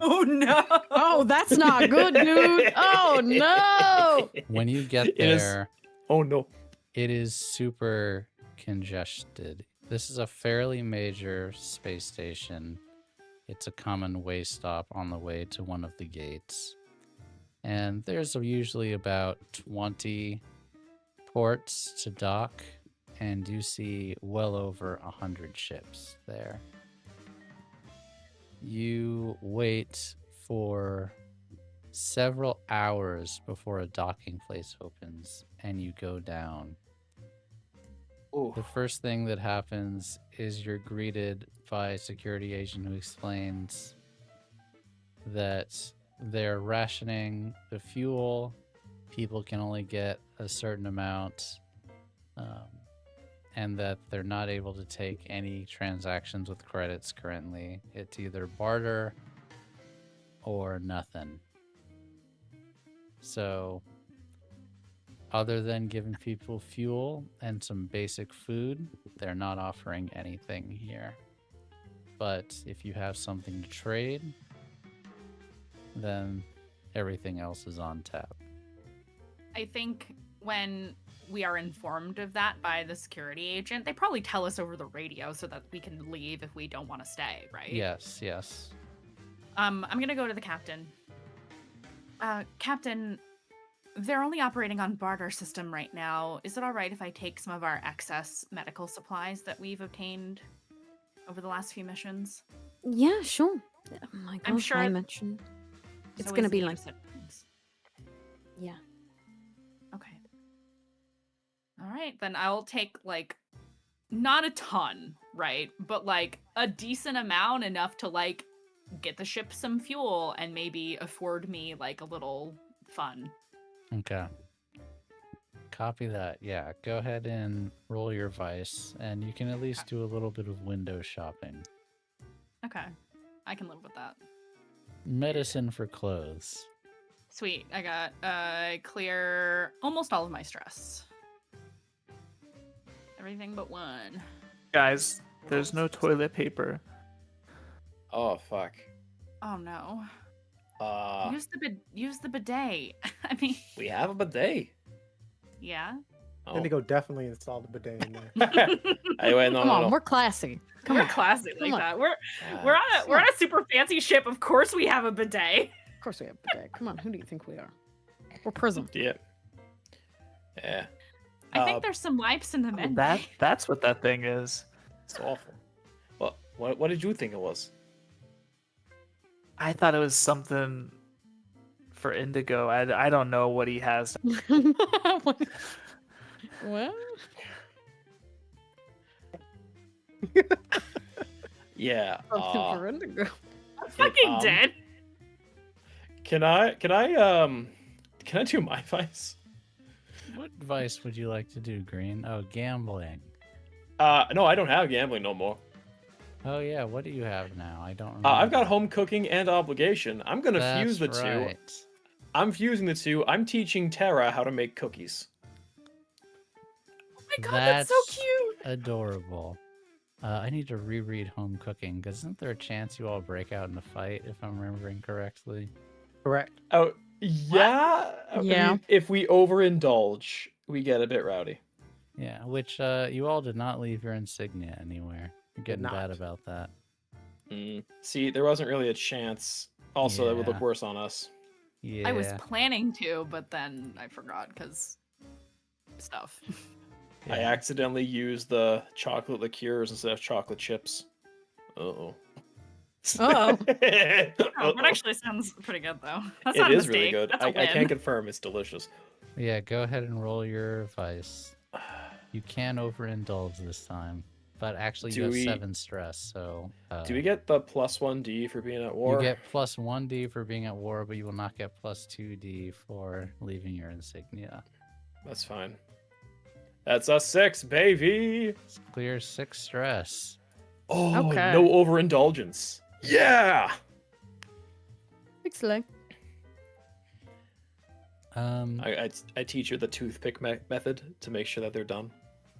Oh no! Oh, that's not good, dude. Oh no! When you get It is- there, Oh no. it is super congested. This is a fairly major space station. It's a common way stop on the way to one of the gates. And there's usually about 20 ports to dock, and you see well over 100 ships there. You wait for several hours before a docking place opens, and you go down. Ooh. The first thing that happens is you're greeted by a security agent who explains that they're rationing the fuel. People can only get a certain amount, and that they're not able to take any transactions with credits currently. It's either barter or nothing. So, other than giving people fuel and some basic food, they're not offering anything here. But if you have something to trade, then everything else is on tap. I think when we are informed of that by the security agent, they probably tell us over the radio so that we can leave if we don't want to stay, right? Yes. I'm gonna go to the captain. Captain, they're only operating on barter system right now. Is it all right if I take some of our excess medical supplies that we've obtained over the last few missions? Yeah, sure. Oh my gosh, I'm sure I mentioned. It's So gonna is be the like, acceptance. yeah. Okay. All right, then I'll take like not a ton, right? But like a decent amount, enough to like get the ship some fuel and maybe afford me like a little fun. Okay. Copy that. Yeah, go ahead and roll your vice, and you can at least do a little bit of window shopping. Okay. I can live with that. Medicine for clothes. Sweet. I got clear almost all of my stress. Everything but one. Guys, there's no toilet paper. Oh fuck. Oh no. Uh, Use the bidet. I mean, we have a bidet. yeah. Oh. Indigo definitely installed the bidet in there. Anyway, no, Come no, on, no. we're classy. Come We're on. classy like Come on. that. We're Ah, on a super fancy ship. Of course we have a bidet. Of course we have bidet. Come on, who do you think we are? We're Prism. yeah. Yeah. I think Uh, there's some wipes in the menu. That's what that thing is. It's awful. What did you think it was? I thought it was something for Indigo. I don't know what he has. Well, Yeah. something for Indigo. I'm fucking dead. Can I do my vice? What advice would you like to do, Green? Oh, gambling. No, I don't have gambling no more. Oh yeah, what do you have now? I don't remember. I've got home cooking and obligation. I'm gonna fuse the That's two. right. I'm fusing the two. I'm teaching Tara how to make cookies. Oh my god, that's so cute. Adorable. I need to reread home cooking because isn't there a chance you all break out in a fight if I'm remembering correctly? Correct. Oh, yeah. I Yeah. mean, if we overindulge, we get a bit rowdy. Yeah, which you all did not leave your insignia anywhere. You're getting bad not. about that. See, there wasn't really a chance. Also, it would look Yeah. worse on us. Yeah. I was planning to, but then I forgot because stuff. I Yeah. accidentally used the chocolate liqueurs instead of chocolate chips. Uh-oh. Uh-oh. Oh, that actually sounds pretty good though. That's It not a is mistake. really good. That's I a win. can't confirm it's delicious. Yeah, go ahead and roll your vice. You can overindulge this time. But actually you Do have we- 7 stress, so Do we get the +1D for being at war? you get plus 1d for being at war, but you will not get plus 2d for leaving your insignia. That's fine. That's a 6, baby. Clear 6 stress. Oh, Okay. no overindulgence. Yeah. Excellent. I teach you the toothpick method to make sure that they're done.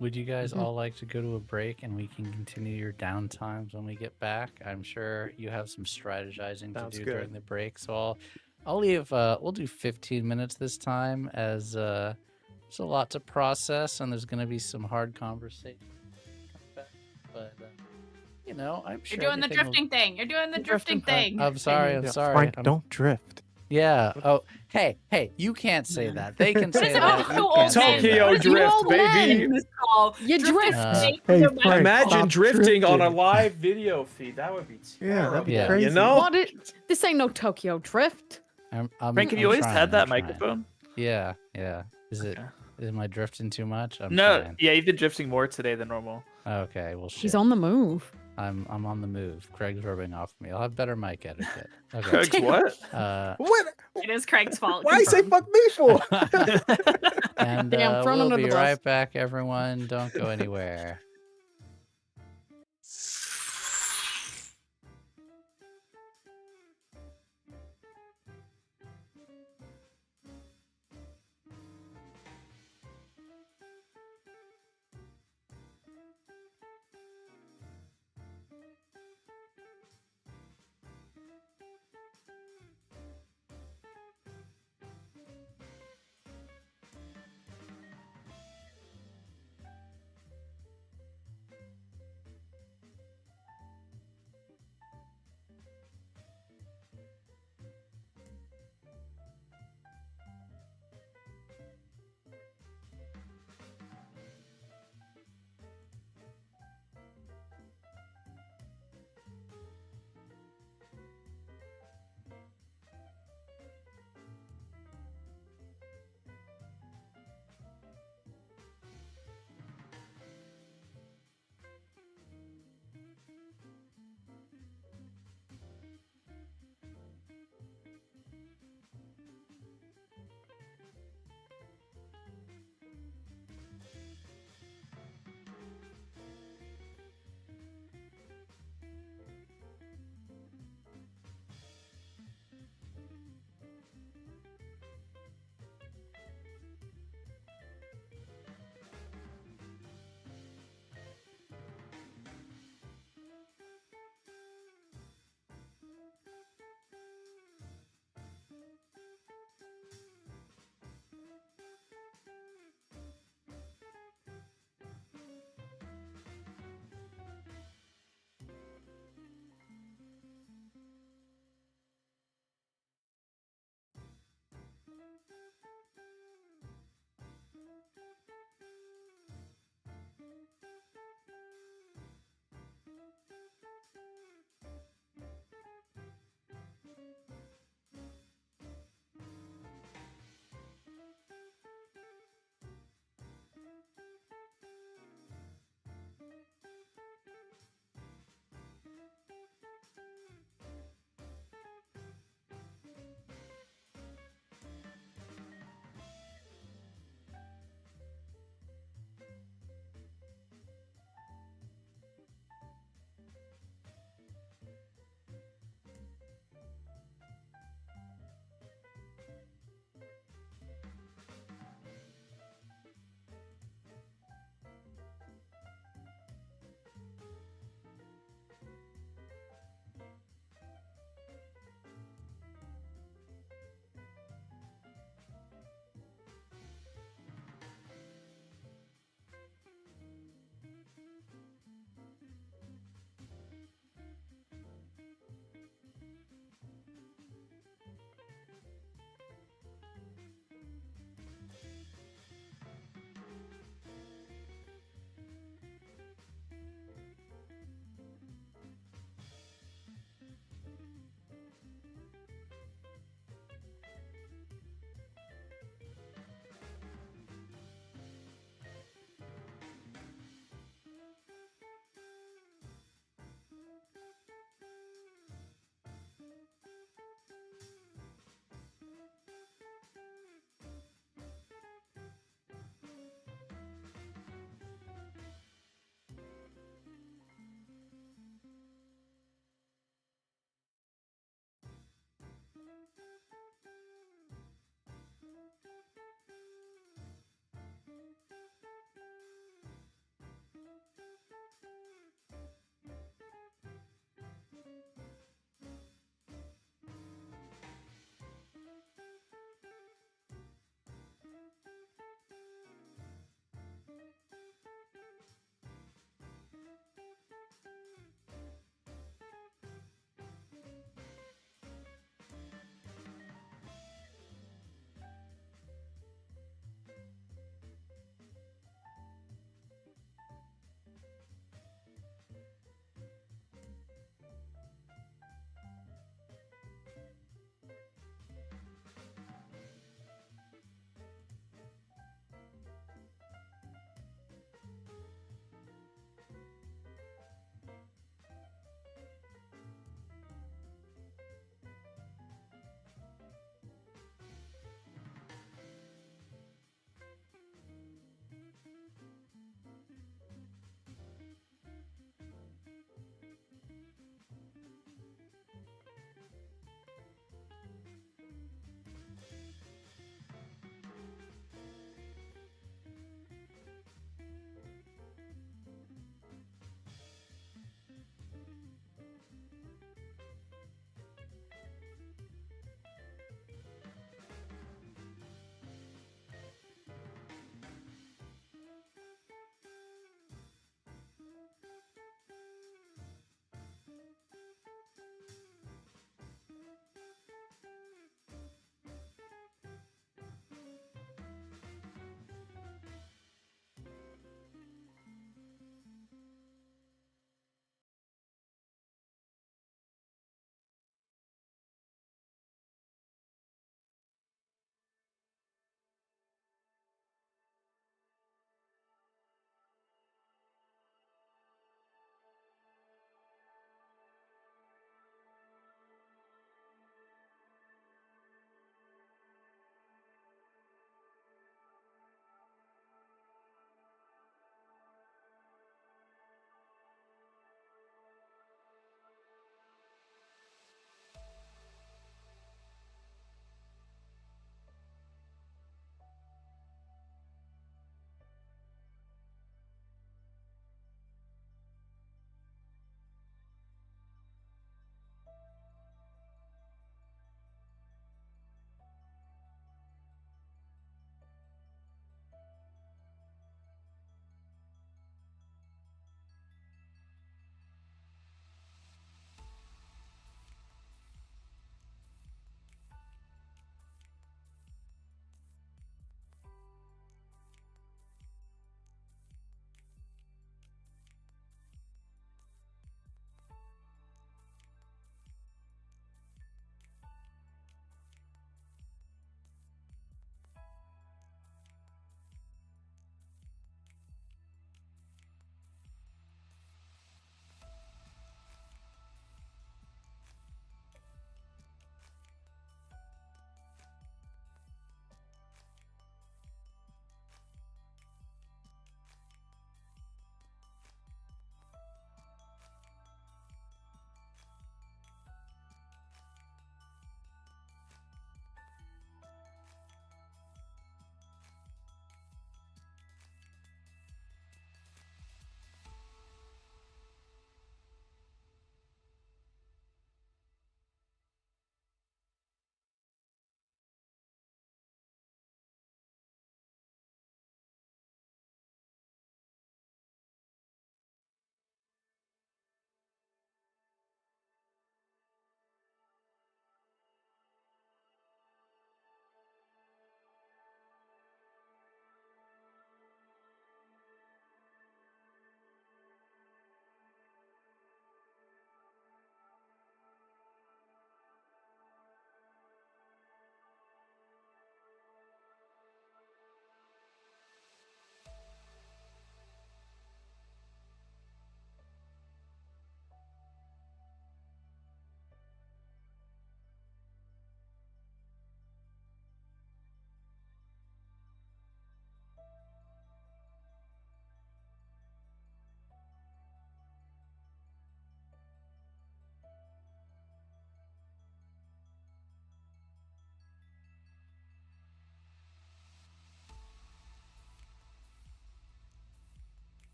Would you guys Mhm. all like to go to a break and we can continue your downtimes when we get back? I'm sure you have some strategizing Sounds to do good. during the break, so I'll leave. We'll do 15 minutes this time as there's a lot to process and there's going to be some hard conversation. But you know, I'm sure You're doing the everything will- drifting thing. You're doing the drifting drifting thing. I'm sorry. I'm Yeah, sorry. Frank, I'm- don't drift. Yeah. Oh, hey, you can't say that. They can say This is that. all You old can't say men. Tokyo that. You drift, old baby. men, Miss Call. You Drifting drift. state Hey, with your Frank, men. Imagine stop drifting on a drifting. live video feed. That would be Yeah, that'd be terrible. crazy. You know? What this ain't no Tokyo Drift. Frank, have you I'm always trying, had that I'm trying. microphone? Yeah. Is it? Okay. Am I drifting too much? I'm No, trying. yeah, you've been drifting more today than normal. Okay, well, shit. He's on the move. I'm on the move. Craig's rubbing off me. I'll have better mic etiquette. Okay. Craig's what? What? It is Craig's fault. Why you say confirmed. fuck me for? And Damn, thrown we'll under be the bus. right back, everyone. Don't go anywhere.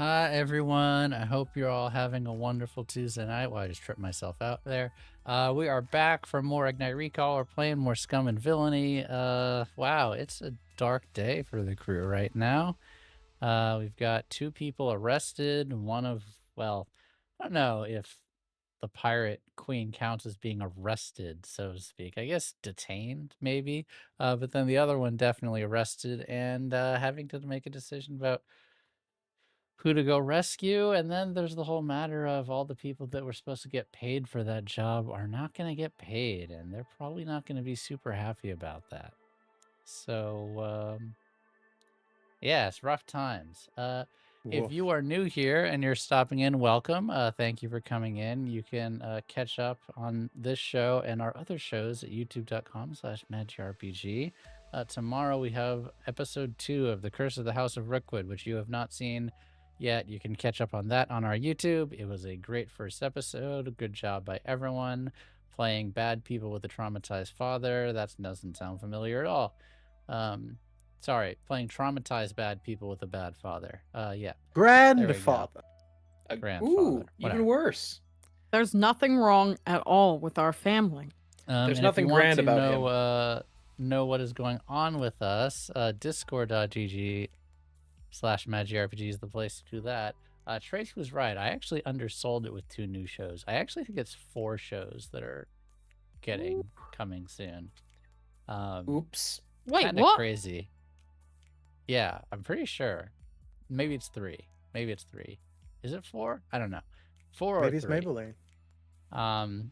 Hi, everyone. I hope you're all having a wonderful Tuesday night. Well, I just tripped myself out there. We are back for more Ignite Recall. We're playing more Scum and Villainy. Wow, it's a dark day for the crew right now. We've got 2 people arrested. One of, well, I don't know if the pirate queen counts as being arrested, so to speak. I guess detained, maybe. But then the other one definitely arrested and having to make a decision about who to go rescue. And then there's the whole matter of all the people that were supposed to get paid for that job are not going to get paid, and they're probably not going to be super happy about that. So, yeah, it's rough times. If Woof. you are new here and you're stopping in, welcome. Thank you for coming in. You can catch up on this show and our other shows at youtube.com/MagicRPG. Tomorrow we have episode 2 of The Curse of the House of Rookwood, which you have not seen yet. You can catch up on that on our YouTube. It was a great first episode. Good job by everyone. Playing bad people with a traumatized father. That doesn't sound familiar at all. Sorry, playing traumatized bad people with a bad father. Yeah. Grandfather. Grandfather. Ooh, Whatever. even worse. There's nothing wrong at all with our family. There's and nothing if you want grand to about know what is going on with us, discord.gg/MagicRPG is the place to do that. Trace was right. I actually undersold it with 2 new shows. I actually think it's 4 shows that are coming soon. Oops. Wait, Kinda what? crazy. Yeah, I'm pretty sure. Maybe it's 3. Is it 4? I don't know. 4 or Maybe it's 3. Maybelline.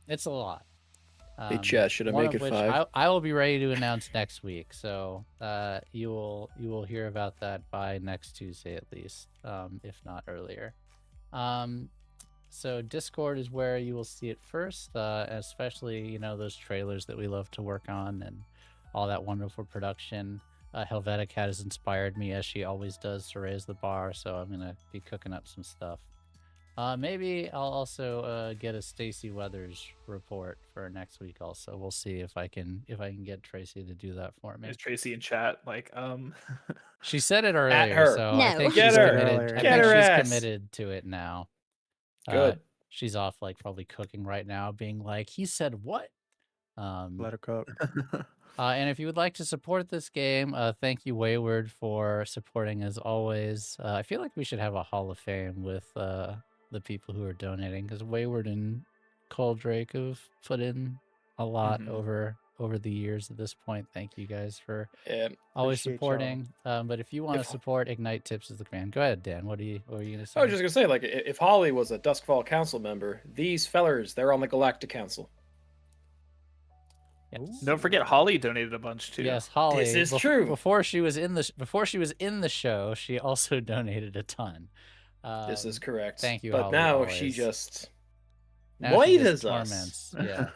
It's a lot. Hey, chat, should I one make of it which 5? I will be ready to announce next week. So you will hear about that by next Tuesday at least, if not earlier. So Discord is where you will see it first, especially those trailers that we love to work on and all that wonderful production. Helvetica has inspired me, as she always does, to raise the bar, so I'm gonna be cooking up some stuff. Maybe I'll also get a Stacy Weathers report for next week. Also, we'll see if I can get Tracy to do that for me. Is Tracy in chat? She said it earlier, her. so No. I think Get she's her. committed. I Get think her she's ass. committed to it now. Good. She's off, probably cooking right now, being like, "He said what?" Let her cook. And if you would like to support this game, thank you, Wayward, for supporting as always. I feel like we should have a Hall of Fame with the people who are donating, because Wayward and Firedrake have put in a lot over the years at this point. Thank you guys for always Appreciate supporting. But if you want to If- support, Ignite Tips is the command. Go ahead, Dan. What were you gonna say? I was just gonna say, if Holly was a Duskfall Council member, these fellers, they're on the Galactic Council. Yes. Don't forget, Holly donated a bunch too. Yes, Holly. This is true. Before she was in the show, she also donated a ton. This is correct. Thank you, But Holly, now always. she just Now she moitas just us. torments. Yeah.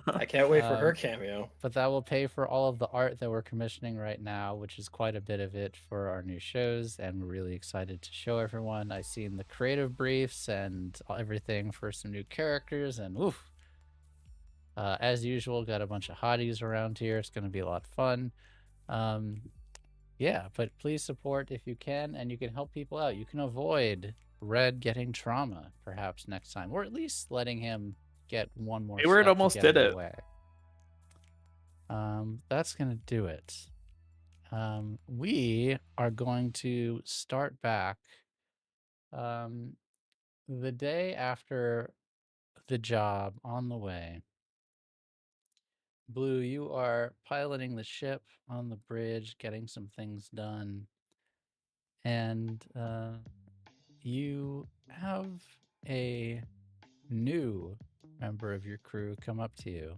I can't wait for her Um, cameo. But that will pay for all of the art that we're commissioning right now, which is quite a bit of it for our new shows, and we're really excited to show everyone. I've seen the creative briefs and everything for some new characters, and oof. As usual, got a bunch of hotties around here. It's going to be a lot of fun. Yeah, but please support if you can, and you can help people out. You can avoid Red getting trauma, perhaps next time, or at least letting him get one more. Hayward step to almost get did him it. away. That's gonna do it. We are going to start back. The day after the job on the way. Blue, you are piloting the ship on the bridge, getting some things done, and you have a new member of your crew come up to you.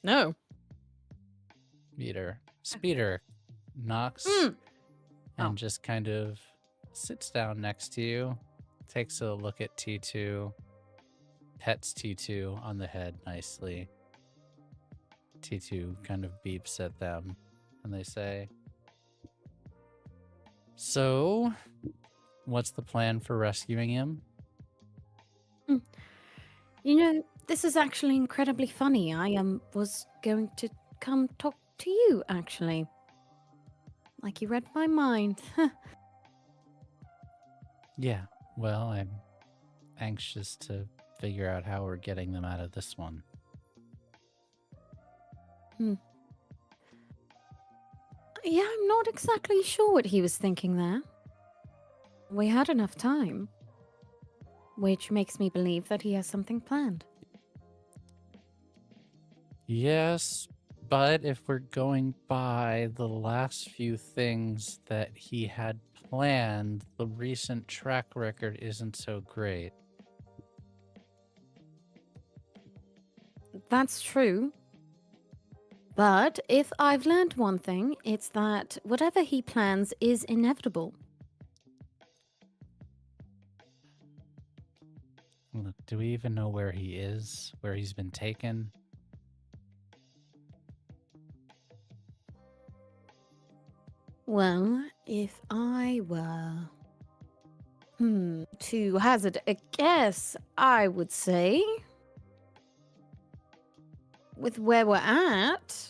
No. Speeder knocks Mm. and Oh. just kind of sits down next to you, takes a look at T2, pets T2 on the head nicely. T2 kind of beeps at them, and they say, "So, what's the plan for rescuing him?" This is actually incredibly funny. I was going to come talk to you, actually. Like you read my mind. Yeah, well, I'm anxious to figure out how we're getting them out of this one. Yeah, I'm not exactly sure what he was thinking there. We had enough time, which makes me believe that he has something planned. Yes, but if we're going by the last few things that he had planned, the recent track record isn't so great. That's true. But if I've learned one thing, it's that whatever he plans is inevitable. Look, do we even know where he is? Where he's been taken? Well, if I were to hazard a guess, I would say with where we're at.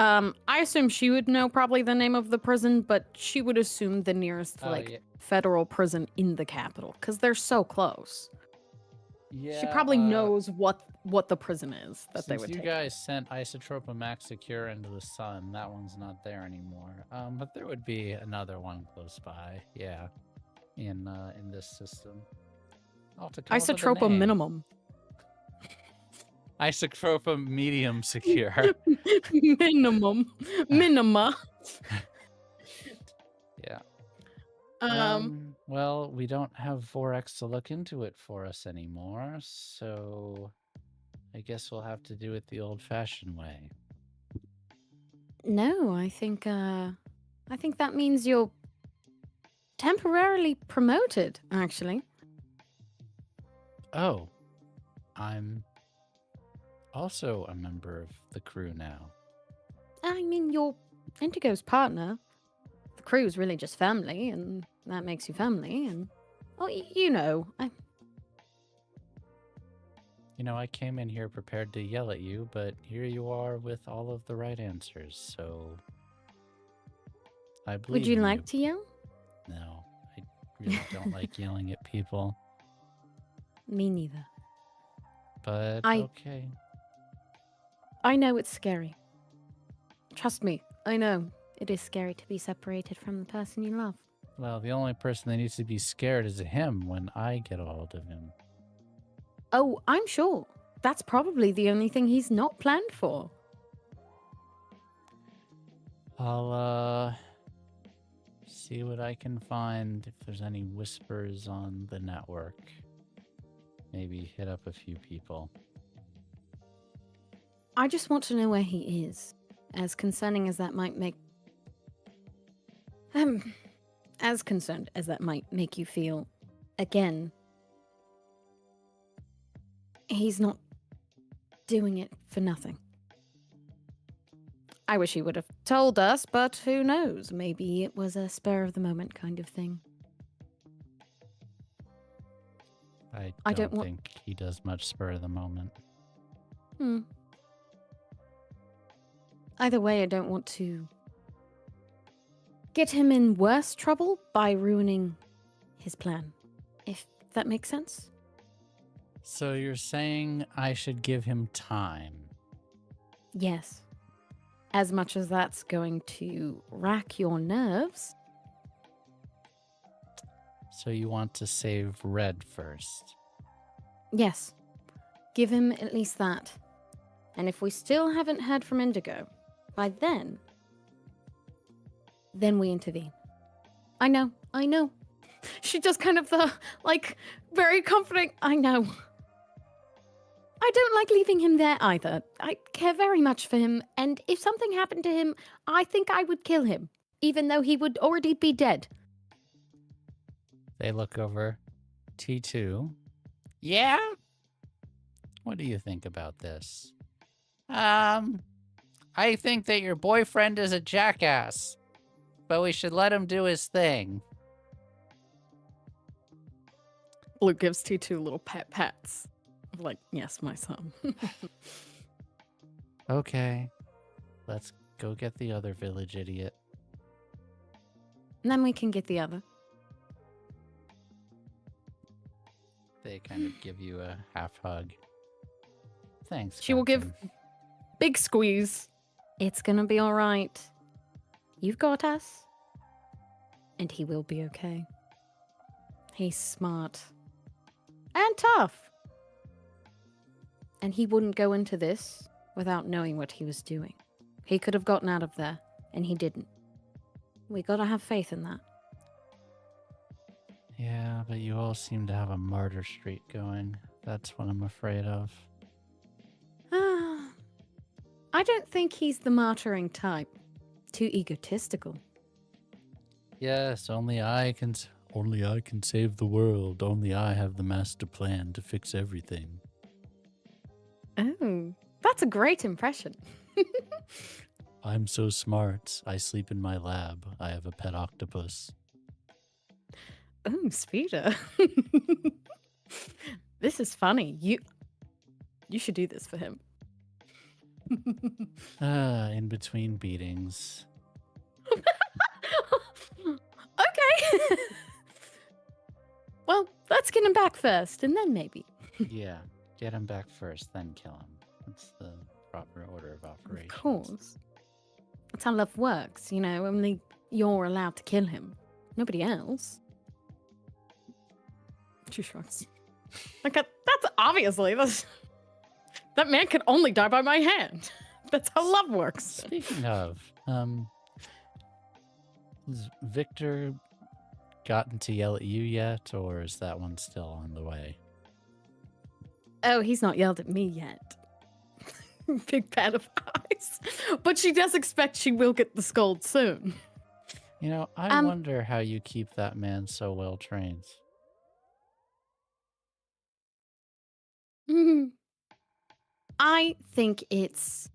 I assume she would know probably the name of the prison, but she would assume the nearest Yeah. federal prison in the capital because they're so close. Yeah, She probably knows what the prison is that they since would you take. guys sent Isotropa Max Secure into the sun, that one's not there anymore. But there would be another one close by. Yeah, in this system. I'll have to come up with a Isotropa name. minimum. Isotropa Medium Secure. Minimum. Minima. Yeah. Um, Well, we don't have Vorex to look into it for us anymore, so I guess we'll have to do it the old-fashioned way. no, I think that means you're temporarily promoted, actually. Oh, I'm also a member of the crew now. I mean, you're Indigo's partner. The crew's really just family, and that makes you family, and you know, You know, I came in here prepared to yell at you, but here you are with all of the right answers, so I believe would you in like to yell? No, I really don't like yelling at people, Me neither. but I- okay. I know it's scary. Trust me, I know. It is scary to be separated from the person you love. Well, the only person that needs to be scared is him when I get a hold of him. Oh, I'm sure. That's probably the only thing he's not planned for. I'll, see what I can find if there's any whispers on the network. Maybe hit up a few people. I just want to know where he is. As concerning as that might make... as concerned as that might make you feel, again, he's not doing it for nothing. I wish he would have told us, but who knows? Maybe it was a spur of the moment kind of thing. I don't think he does much spur of the moment. Either way, I don't want to get him in worse trouble by ruining his plan. If that makes sense? So you're saying I should give him time? Yes. As much as that's going to rack your nerves. So you want to save Red first? Yes. Give him at least that. And if we still haven't heard from Indigo, by then we intervene. I know. She just kind of very comforting. I know. I don't like leaving him there either. I care very much for him, and if something happened to him, I think I would kill him, even though he would already be dead. They look over. T2. Yeah? What do you think about this? I think that your boyfriend is a jackass, but we should let him do his thing. Blue gives T2 little pats. Like, yes, my son. Okay. Let's go get the other village idiot. And then we can get the other. They kind of give you a half hug. Thanks. She will give Captain. big squeeze. It's gonna be all right. You've got us. And he will be okay. He's smart. And tough. And he wouldn't go into this without knowing what he was doing. He could have gotten out of there, and he didn't. We gotta have faith in that. Yeah, but you all seem to have a martyr streak going. That's what I'm afraid of. I don't think he's the martyring type. Too egotistical. Yes, only I can save the world. Only I have the master plan to fix everything. Oh, that's a great impression. I'm so smart. I sleep in my lab. I have a pet octopus. Oh, Speeder. This is funny. You should do this for him. In between beatings. Okay. Well, let's get him back first, and then maybe. Yeah, get him back first, then kill him. That's the proper order of operations. Of course. That's how love works, you know, only you're allowed to kill him. Nobody else. She shrugs. Like, that's obviously, that man can only die by my hand. That's how love works. Speaking of, has Victor gotten to yell at you yet, or is that one still on the way? Oh, he's not yelled at me yet. Big pat of eyes. But she does expect she will get the scold soon. You know, I wonder how you keep that man so well trained. I think it's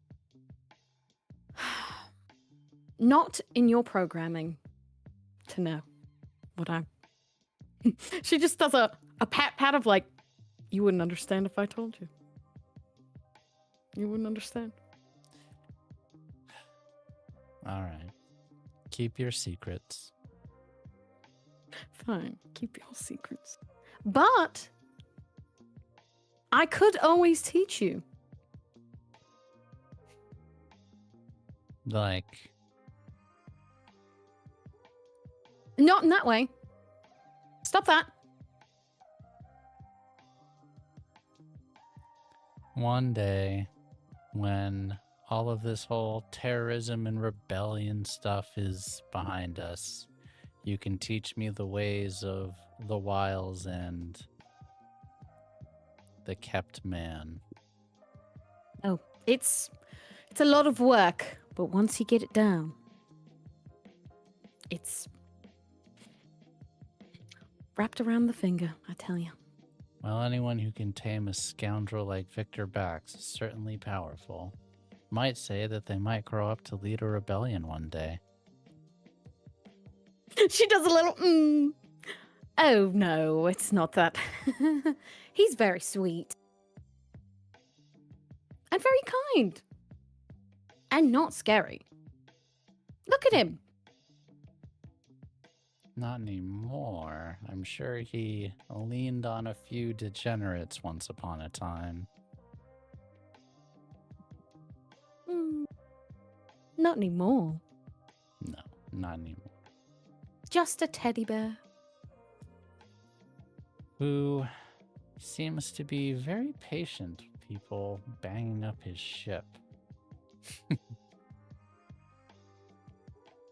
not in your programming to know what I'm. She just does a pat of like, you wouldn't understand if I told you. You wouldn't understand. All right. Keep your secrets. Fine, keep your secrets. But I could always teach you. Like, Not in that way. Stop that. one day, when all of this whole terrorism and rebellion stuff is behind us, you can teach me the ways of the Wiles and the kept man. Oh, it's a lot of work, but once you get it down, it's wrapped around the finger, I tell you. Well, anyone who can tame a scoundrel like Victor Bax is certainly powerful. Might say that they might grow up to lead a rebellion one day. She does a little Oh, no, it's not that. He's very sweet. And very kind. And not scary. Look at him. Not anymore. I'm sure he leaned on a few degenerates once upon a time. Not anymore. No, not anymore. Just a teddy bear. Who seems to be very patient with people banging up his ship.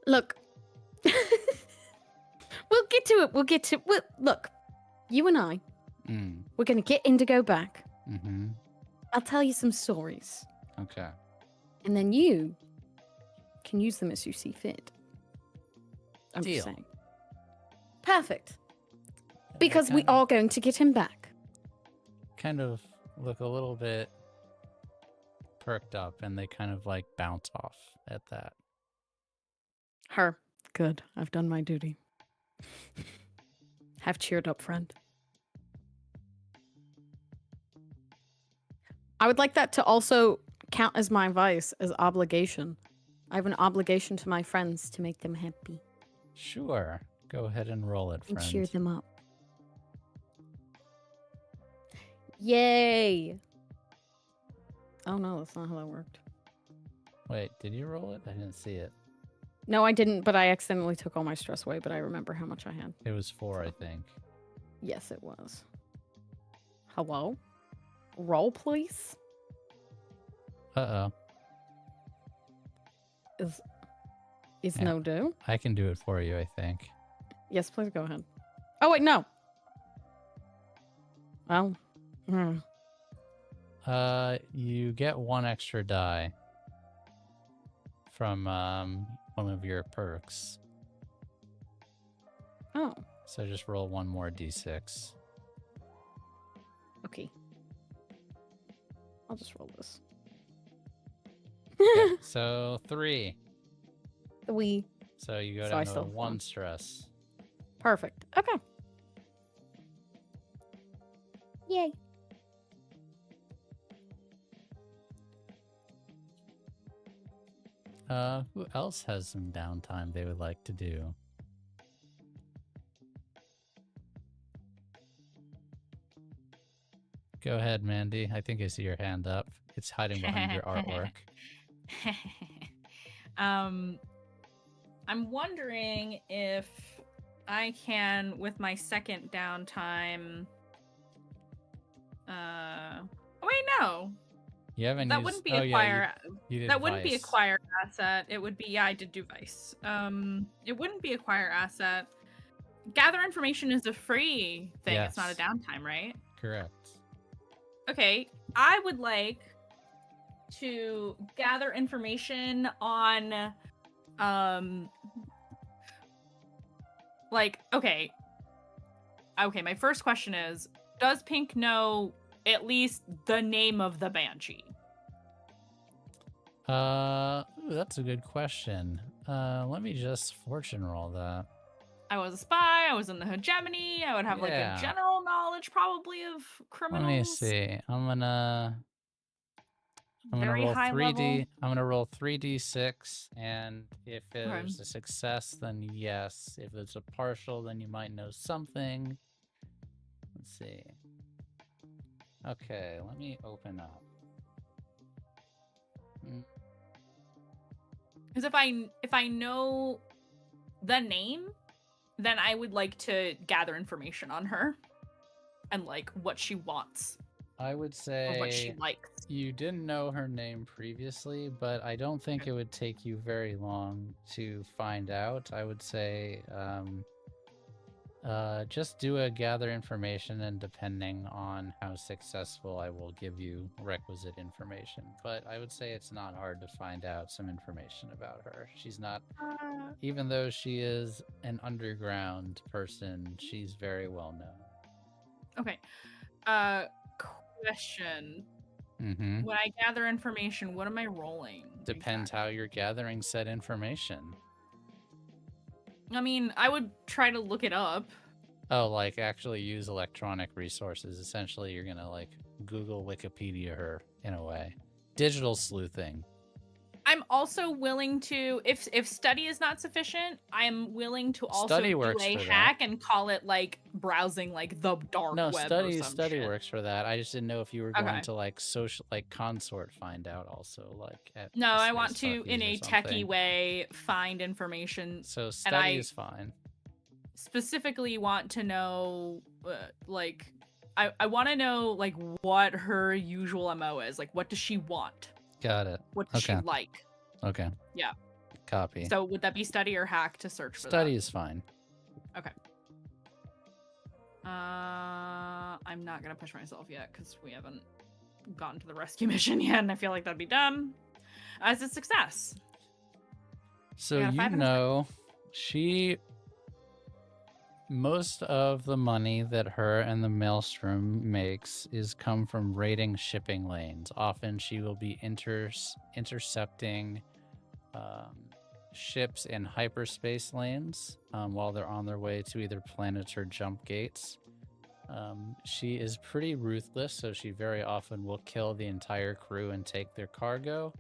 Look. We'll get to it. Look, you and I, we're going to get Indigo back. Mm-hmm. I'll tell you some stories. Okay. And then you can use them as you see fit. I'm Deal. just saying. Perfect. Because we are going to get him back. Kind of look a little bit perked up, and they kind of like bounce off at that. Her. Good. I've done my duty. Have cheered up, friend. I would like that to also count as my advice, as obligation. I have an obligation to my friends to make them happy Sure. Go ahead and roll it, and friend. cheer them up. Yay! Oh no, that's not how that worked. Wait, did you roll it? I didn't see it. No, I didn't, but I accidentally took all my stress away, but I remember how much I had. It was 4, I think. Yes, it was. Hello? Roll, please? Uh-oh. Is Yeah. no do? I can do it for you, I think. Yes, please go ahead. Oh, wait, no. Well. Hmm. You get 1 extra die from one of your perks. Oh, So just roll 1 more d6. okay. I'll just roll this. Okay, so 3. We. So you go So down I to still have 1 1. stress. Perfect. Okay. Yay. Who else has some downtime they would like to do? Go ahead, Mandy. I think I see your hand up. It's hiding behind your artwork. I'm wondering if I can, with my second downtime. Wait, no. You haven't That used... wouldn't be oh, acquire. Yeah, you did That wouldn't be Vice. acquire asset. It would be, yeah, I did do Vice. It wouldn't be acquire asset. Gather information is a free thing. It's not a Yes. downtime, right? Correct. Okay, I would like to gather information on, like, okay, my first question is, does Pink know at least the name of the Banshee? Ooh, that's a good question. Let me just fortune roll that. I was a spy, I was in the hegemony, I would have like Yeah. a general knowledge probably of criminals. Let me see. I'm gonna Very roll high 3d. level. I'm gonna roll 3d6, and if there's a success, then yes. If it's a partial, then you might know something. Let's see. Okay, let me open up. Because if I know the name, then I would like to gather information on her and like what she wants I would or what she say likes. you didn't know her name previously, but I don't think it would take you very long to find out. I would say just do a gather information, and depending on how successful, I will give you requisite information. But I would say it's not hard to find out some information about her. She's not, even though she is an underground person, she's very well known. Okay. Question. Mm-hmm. When I gather information, what am I rolling? Depends how you're gathering said information. I mean, I would try to look it up. Oh, like actually use electronic resources. Essentially, you're gonna like Google Wikipedia her in a way. Digital sleuthing. I'm also willing to, if study is not sufficient, I am willing to also Study do works a for that. hack and call it like browsing like the dark No, web study or some study shit. works for that. I just didn't know if you were going Okay. to like social, like consort find out also, like at No, I space want to, talkies in or a something. techie way, find information. So study is fine. Specifically want to know, like, I want to know like what her usual MO is. Like, what does she want? Got it. What does she Okay. like? Okay. Yeah. Copy. So would that be study or hack to search for Study is fine. that? Okay. I'm not gonna push myself yet because we haven't gotten to the rescue mission yet, and I feel like that'd be dumb. As a success. So got a you 5 and a know, most of the money that her and the Maelstrom makes is come from raiding shipping lanes. Often she will be intercepting ships in hyperspace lanes while they're on their way to either planets or jump gates. She is pretty ruthless, so she very often will kill the entire crew and take their cargo.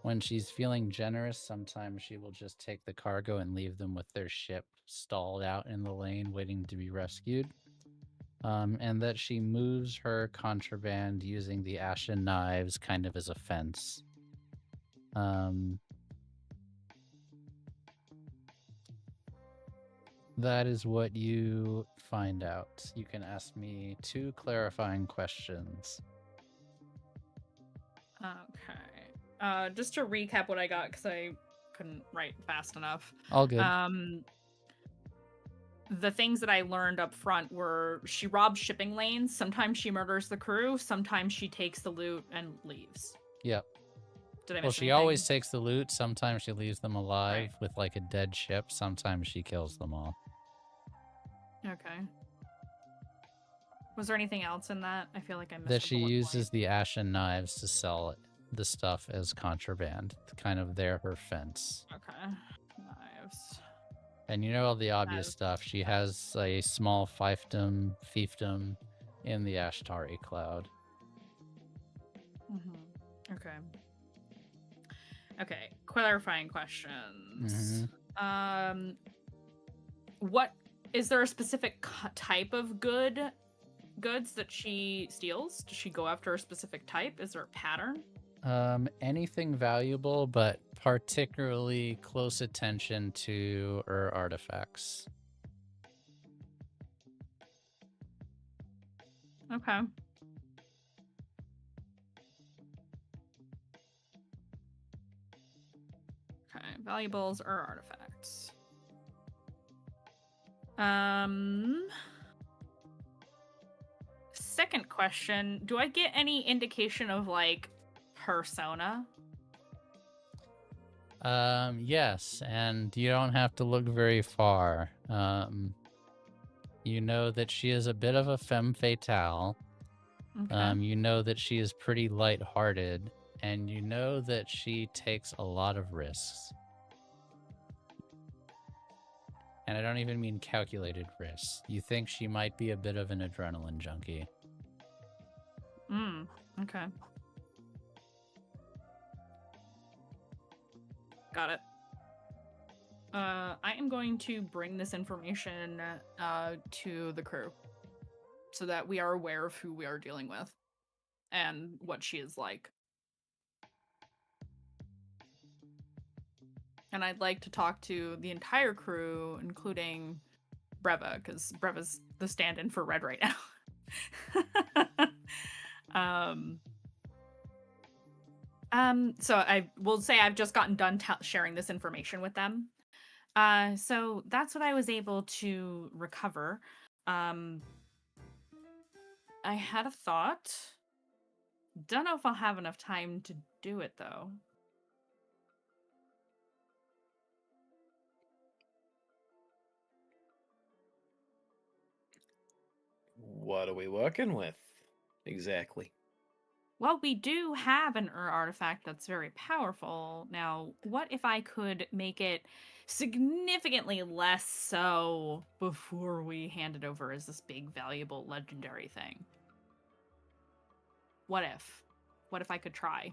When she's feeling generous, sometimes she will just take the cargo and leave them with their ship stalled out in the lane waiting to be rescued. and that she moves her contraband using the ashen knives kind of as a fence. That is what you find out. You can ask me 2 clarifying questions. Okay. Just to recap what I got, because I couldn't write fast enough. All good. The things that I learned up front were she robs shipping lanes, sometimes she murders the crew, sometimes she takes the loot and leaves. Yep. Did I miss Well, she anything? always takes the loot. Sometimes she leaves them alive Right. with like a dead ship. Sometimes she kills them all. Okay. Was there anything else in that? I feel like I missed That a she bullet uses point. the ashen knives to sell the stuff as contraband. Kind of her fence. Okay. Knives. And you know all the obvious Knives. stuff. She has a small fiefdom in the Ashtari cloud. Okay. Okay. Clarifying questions. What is there a specific type of goods that she steals? Does she go after a specific type? Is there a pattern? Anything valuable, but particularly close attention to her artifacts. Okay. Okay, valuables or artifacts. Second question, do I get any indication of like persona? Yes, and you don't have to look very far. You know that she is a bit of a femme fatale. Okay. You know that she is pretty lighthearted, and you know that she takes a lot of risks. And I don't even mean calculated risks. You think she might be a bit of an adrenaline junkie. Okay. Got it. I am going to bring this information to the crew so that we are aware of who we are dealing with and what she is like. And I'd like to talk to the entire crew, including Breva, because Breva's the stand-in for Red right now. So I will say I've just gotten done sharing this information with them. So that's what I was able to recover. I had a thought. Don't know if I'll have enough time to do it though. What are we working with? Exactly. Well, we do have an artifact that's very powerful. Now, what if I could make it significantly less so before we hand it over as this big, valuable, legendary thing? What if? What if I could try?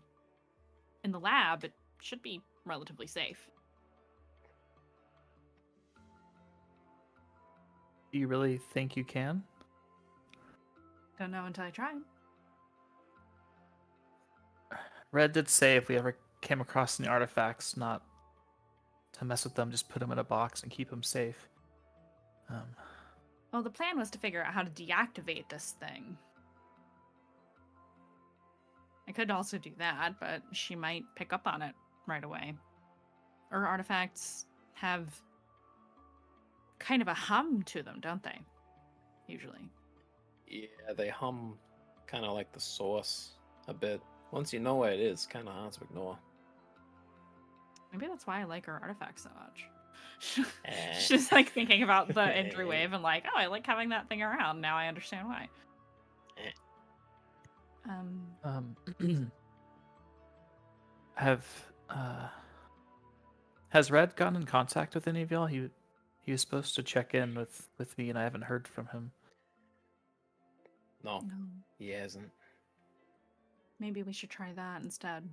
In the lab, it should be relatively safe. Do you really think you can? Don't know until I try. Red did say if we ever came across any artifacts, not to mess with them, just put them in a box and keep them safe. Well, the plan was to figure out how to deactivate this thing. I could also do that, but she might pick up on it right away. Or artifacts have kind of a hum to them, don't they? Usually. Yeah, they hum kind of like the source a bit. Once you know what it is, kind of hard to ignore. Maybe that's why I like her artifacts so much. She's like thinking about the entry wave and like, oh, I like having that thing around. Now I understand why. Has Red gotten in contact with any of y'all? He was supposed to check in with me, and I haven't heard from him. No, he hasn't. Maybe we should try that instead.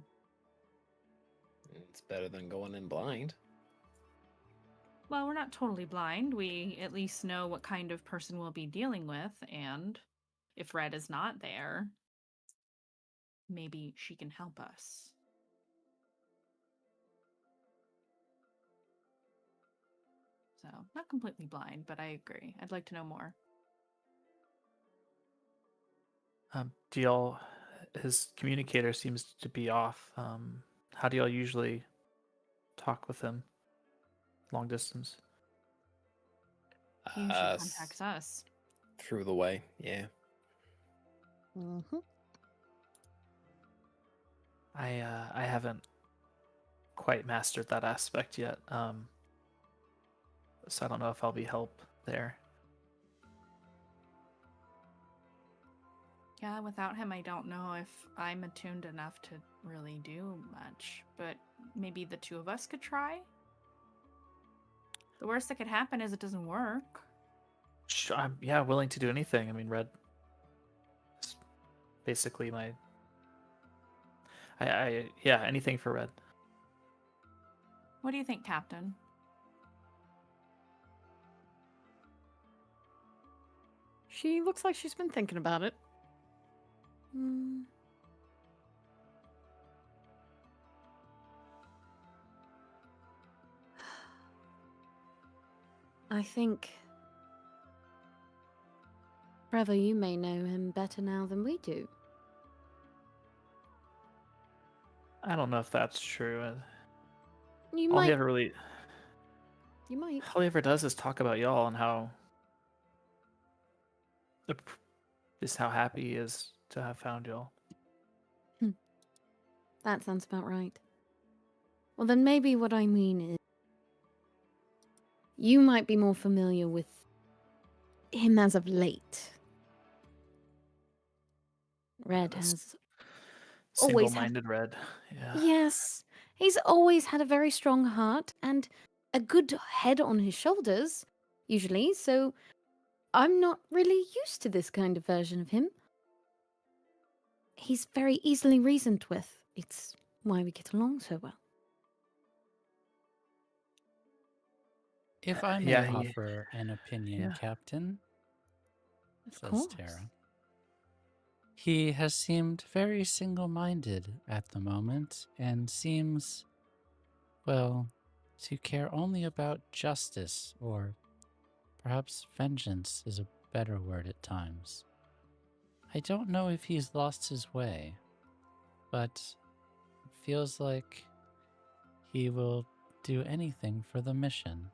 It's better than going in blind. Well, we're not totally blind. We at least know what kind of person we'll be dealing with, and if Red is not there, maybe she can help us. So, not completely blind, but I agree. I'd like to know more. Do y'all? His communicator seems to be off. How do y'all usually talk with him? Long distance. He usually contacts us. Through the way, yeah. Mm-hmm. I haven't quite mastered that aspect yet. So I don't know if I'll be help there. Yeah, without him, I don't know if I'm attuned enough to really do much, but maybe the two of us could try? The worst that could happen is it doesn't work. I'm willing to do anything. I mean, Red is basically my. Anything for Red. What do you think, Captain? She looks like she's been thinking about it. I think, Trevor, you may know him better now than we do. I don't know if that's true. You All he might. ever really, You might. all he ever does is talk about y'all and how just how happy he is to have found y'all. That sounds about right. Well, then maybe what I mean is, you might be more familiar with him as of late. Red has always had. Single-minded Red. Yeah. Yes, he's always had a very strong heart and a good head on his shoulders, usually, so I'm not really used to this kind of version of him. He's very easily reasoned with. It's why we get along so well. If I may Yeah, offer an opinion, yeah. Captain, Of says course. Tara. He has seemed very single-minded at the moment and seems, well, to care only about justice, or perhaps vengeance is a better word at times. I don't know if he's lost his way, but it feels like he will do anything for the mission.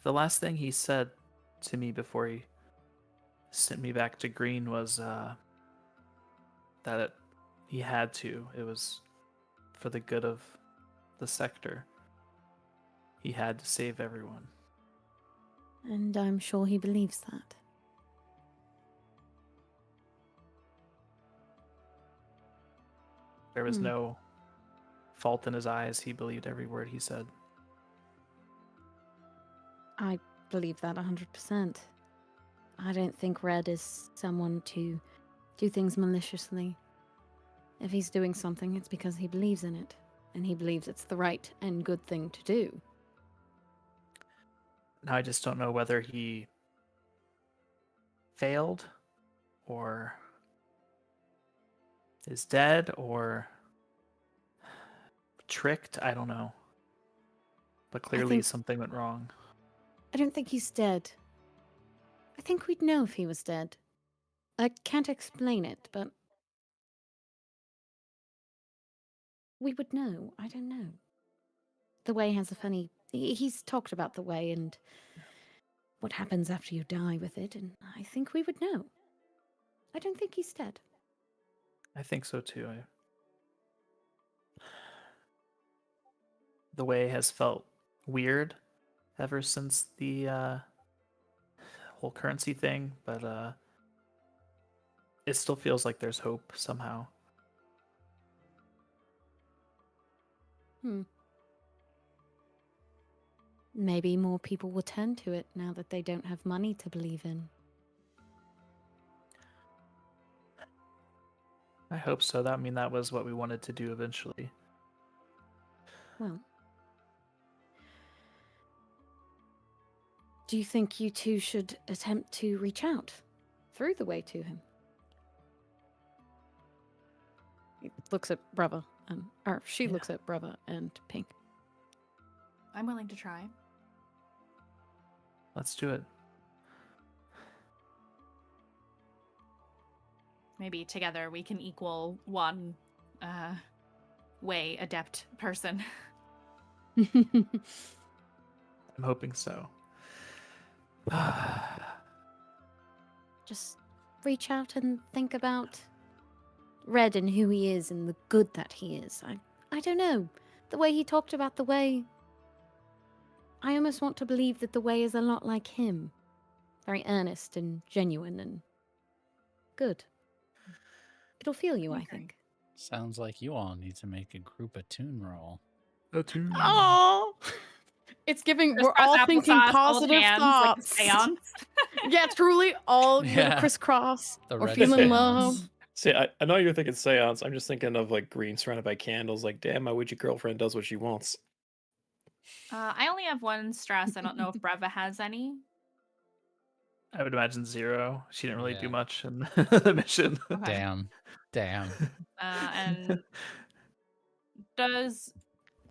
The last thing he said to me before he sent me back to Green was that he had to. It was for the good of the sector. He had to save everyone. And I'm sure he believes that. There was no fault in his eyes. He believed every word he said. I believe that 100%. I don't think Red is someone to do things maliciously. If he's doing something, it's because he believes in it, and he believes it's the right and good thing to do. Now I just don't know whether he failed or is dead or tricked. I don't know. But clearly think- something went wrong. I don't think he's dead. I think we'd know if he was dead. I can't explain it, but we would know. I don't know. The Way has a funny... He's talked about the Way and what happens after you die with it, and I think we would know. I don't think he's dead. I think so too. The Way has felt weird ever since the whole currency thing, but it still feels like there's hope somehow. Maybe more people will turn to it now that they don't have money to believe in. I hope so. That was what we wanted to do eventually. Well, do you think you two should attempt to reach out through the way to him? He looks at Brother, or she looks at Brother and Pink. I'm willing to try. Let's do it. Maybe together we can equal one way adept person. I'm hoping so. Just reach out and think about Red and who he is and the good that he is. I don't know. The way he talked about the way, I almost want to believe that the way is a lot like him. Very earnest and genuine and good. It'll feel you, I Okay. think. Sounds like you all need to make a group attune roll. Attune. Oh, it's giving. We're Crisscross all thinking applesauce, hold positive hands, thoughts. Like a seance. Yeah, truly, all Yeah. crisscross. The We're red feeling seance. love. See, I know you're thinking seance. I'm just thinking of like green surrounded by candles. Like, damn, my witchy girlfriend does what she wants. I only have one stress. I don't know if Breva has any. I would imagine 0. She didn't really Yeah. do much in the mission. Okay. Damn. And does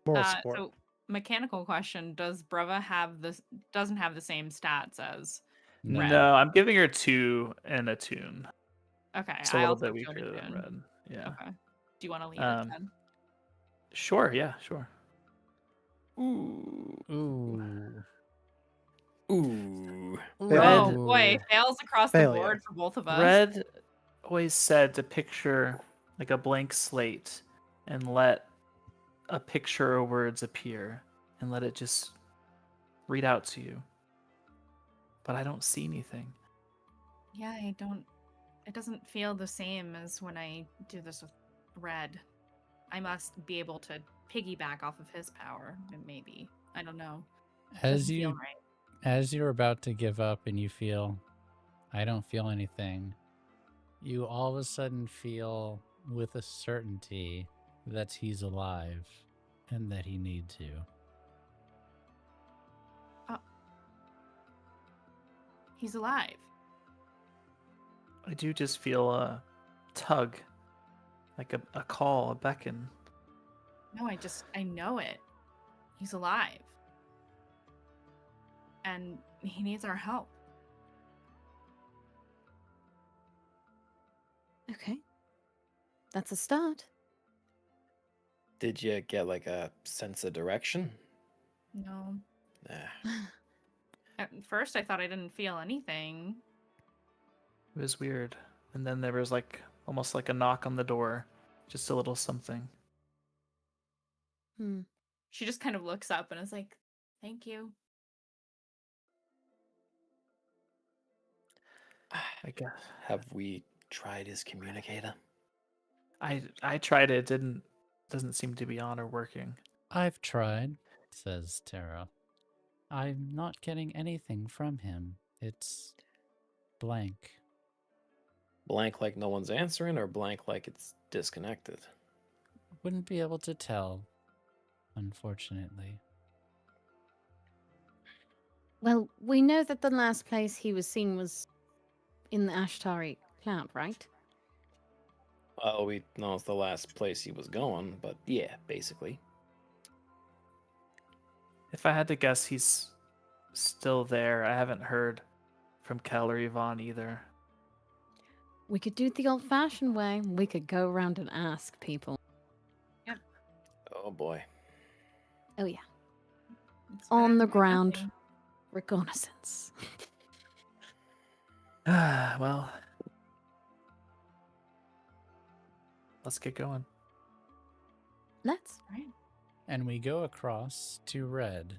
Moral support. so mechanical question, does Breva have this doesn't have the same stats as No. No, I'm giving her 2 and attune. okay, It's a I little also bit have weaker Jordan than June. Red. Yeah. Okay. Do you want to lead Um, it then? Sure, yeah, sure. Ooh. Ooh. Ooh. Red- Oh boy, fails across the Failure. board for both of us. Red always said to picture like a blank slate and let a picture or words appear and let it just read out to you. But I don't see anything. Yeah, I don't. It doesn't feel the same as when I do this with Red. I must be able to piggyback off of his power, maybe. I don't know. As Doesn't you feel right. As you're about to give up and you feel, I don't feel anything, you all of a sudden feel with a certainty that he's alive and that he needs you. He's alive. I do just feel a tug, like a call, a beckon. No, I know it. He's alive. And he needs our help. Okay. That's a start. Did you get like a sense of direction? No. Nah. At first, I thought I didn't feel anything. It was weird. And then there was like almost like a knock on the door, just a little something. Hmm. She just kind of looks up and is like, "Thank you." I guess Have we tried his communicator? I tried it. Doesn't seem to be on or working. I've tried, says Tara. I'm not getting anything from him. It's blank. Blank like no one's answering, or blank like it's disconnected? Wouldn't be able to tell, unfortunately. Well, we know that the last place he was seen was in the Ashtari cloud, right? Well, we know it's the last place he was going, but yeah, basically. If I had to guess, he's still there. I haven't heard from Kel or Yvonne either. We could do it the old-fashioned way. We could go around and ask people. Oh boy. Oh yeah, It's on better the than ground, nothing. reconnaissance. Well, let's get going. Let's. Right. And we go across to Red.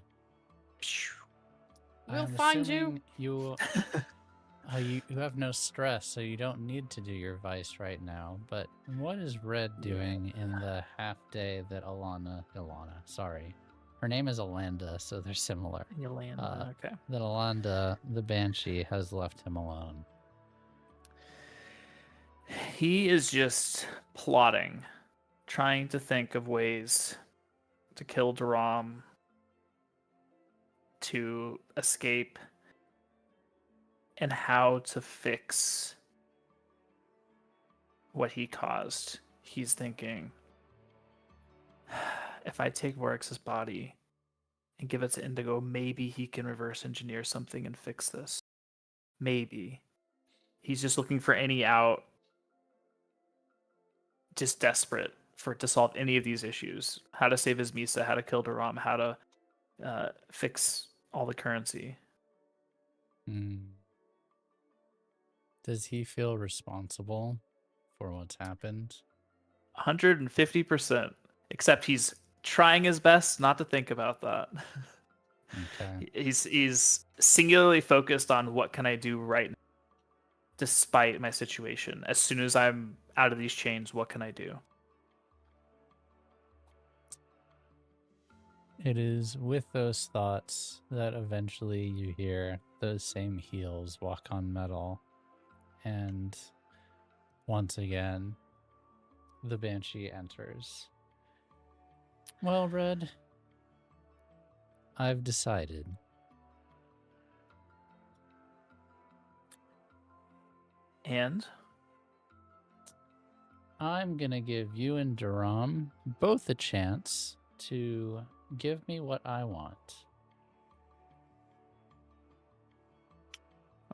We'll I'm find you. assuming you have no stress, so you don't need to do your vice right now. But what is Red doing in the half day that sorry. Her name is Alanda, so they're similar. Yolanda, okay. That Alanda, the Banshee, has left him alone. He is just plotting, trying to think of ways to kill Duram, to escape, and how to fix what he caused. He's thinking, if I take Vorex's body and give it to Indigo, maybe he can reverse engineer something and fix this. Maybe. He's just looking for any out, just desperate to solve any of these issues. How to save his Misa, how to kill Duram, how to fix all the currency. Does he feel responsible for what's happened? 150%. Except he's trying his best not to think about that. Okay. He's singularly focused on what can I do right now, despite my situation. As soon as I'm out of these chains, what can I do? It is with those thoughts that eventually you hear those same heels walk on metal. And once again, the Banshee enters. Well, Red, I've decided. And I'm going to give you and Duram both a chance to give me what I want.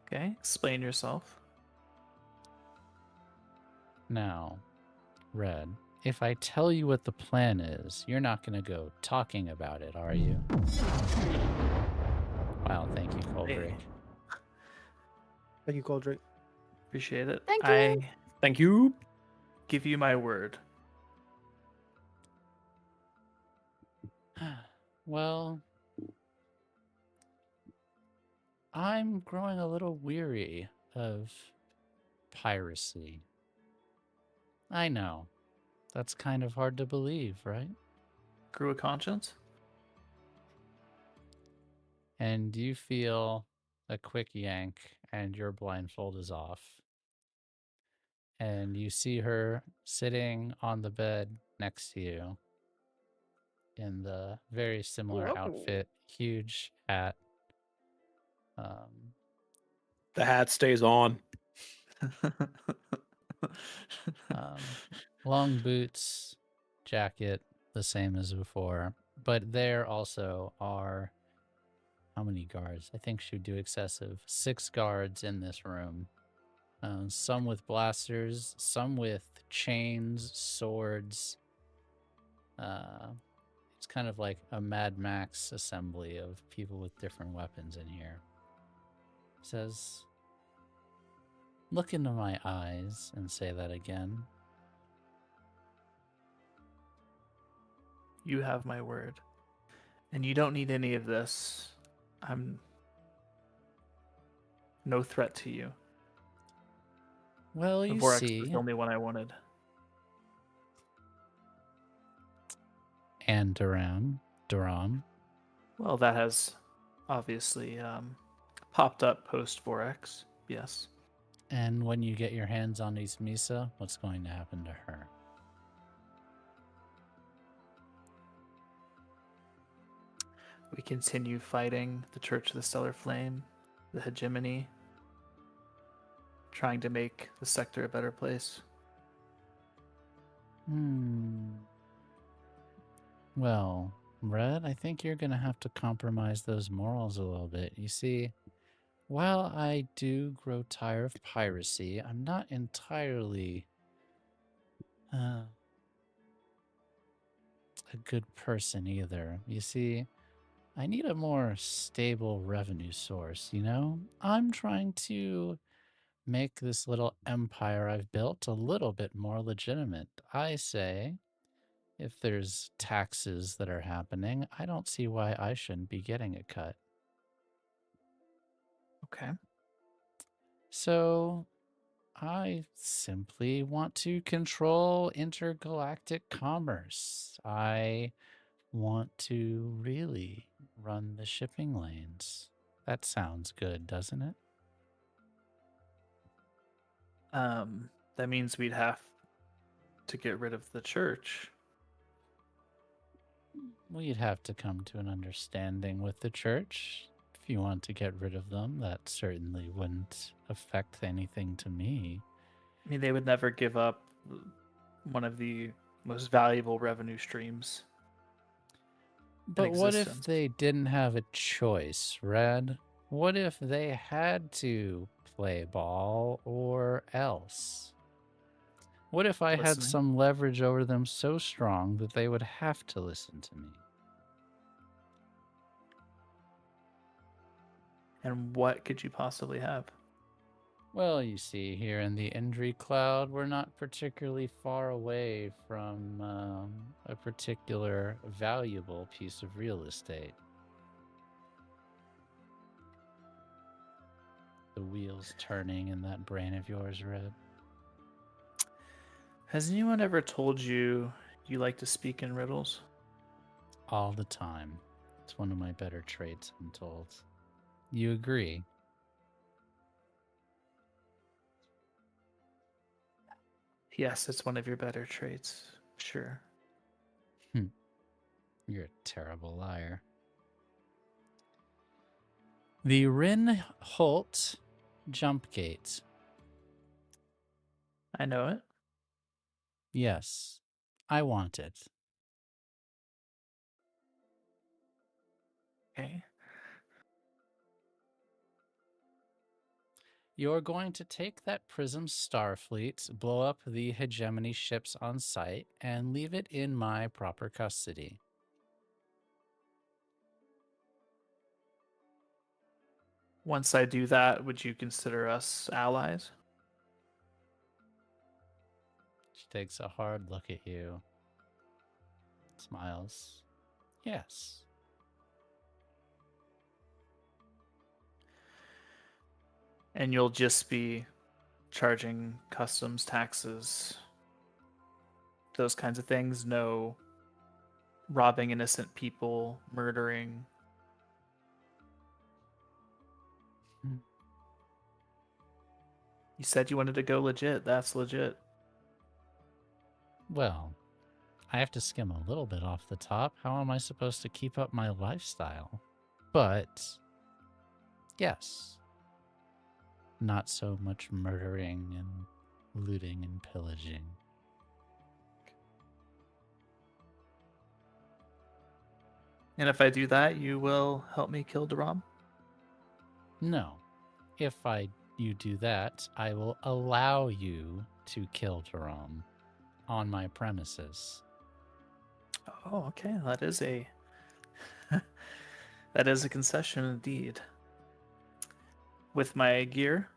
okay, explain yourself. Now, Red, if I tell you what the plan is, you're not going to go talking about it, are you? Wow, thank you, Coldrake. Thank you, Coldrake. Appreciate it. Thank you. I Thank you. give you my word. Well, I'm growing a little weary of piracy. I know. That's kind of hard to believe, right? Grew a conscience? And you feel a quick yank, and your blindfold is off. And you see her sitting on the bed next to you in the very similar Whoa. outfit, huge hat. Um, The hat stays on. long boots, jacket, the same as before. But there also are, how many guards? I think should do excessive. 6 guards in this room. Some with blasters, some with chains, swords. It's kind of like a Mad Max assembly of people with different weapons in here. Says, look into my eyes and say that again. You have my word. And you don't need any of this. I'm no threat to you. Well, The you Vorax see, was the only one I wanted. and Duram. Well, that has obviously popped up post Vorax. Yes. And when you get your hands on Misa, what's going to happen to her? We continue fighting the Church of the Stellar Flame, the hegemony, trying to make the sector a better place. Well, Red, I think you're going to have to compromise those morals a little bit. You see, while I do grow tired of piracy, I'm not entirely a good person either. You see, I need a more stable revenue source, you know? I'm trying to make this little empire I've built a little bit more legitimate. I say, if there's taxes that are happening, I don't see why I shouldn't be getting a cut. Okay. So, I simply want to control intergalactic commerce. I want to really run the shipping lanes. That sounds good, doesn't it? That means we'd have to get rid of the church. We'd have to come to an understanding with the church. If you want to get rid of them, that certainly wouldn't affect anything to me. I mean, they would never give up one of the most valuable revenue streams. But what if existence. they didn't have a choice, Red? What if they had to play ball or else? What if I had Listening. some leverage over them so strong that they would have to listen to me? And what could you possibly have? Well, you see, here in the injury cloud, we're not particularly far away from a particular valuable piece of real estate. The wheels turning in that brain of yours, Red. Has anyone ever told you you like to speak in riddles? All the time. It's one of my better traits, I'm told. You agree? Yes, it's one of your better traits. Sure. You're a terrible liar. The Rin Holt jump gate. I know it. Yes, I want it. Okay. You're going to take that Prism Starfleet, blow up the hegemony ships on site, and leave it in my proper custody. Once I do that, would you consider us allies? She takes a hard look at you, smiles. Yes. And you'll just be charging customs taxes, those kinds of things. No robbing innocent people, murdering. You said you wanted to go legit. That's legit. Well, I have to skim a little bit off the top. How am I supposed to keep up my lifestyle? But, yes. Not so much murdering and looting and pillaging. And if I do that, you will help me kill Duram? No. If you do that, I will allow you to kill Jerome on my premises. Oh, okay. That is a that is a concession indeed. With my gear?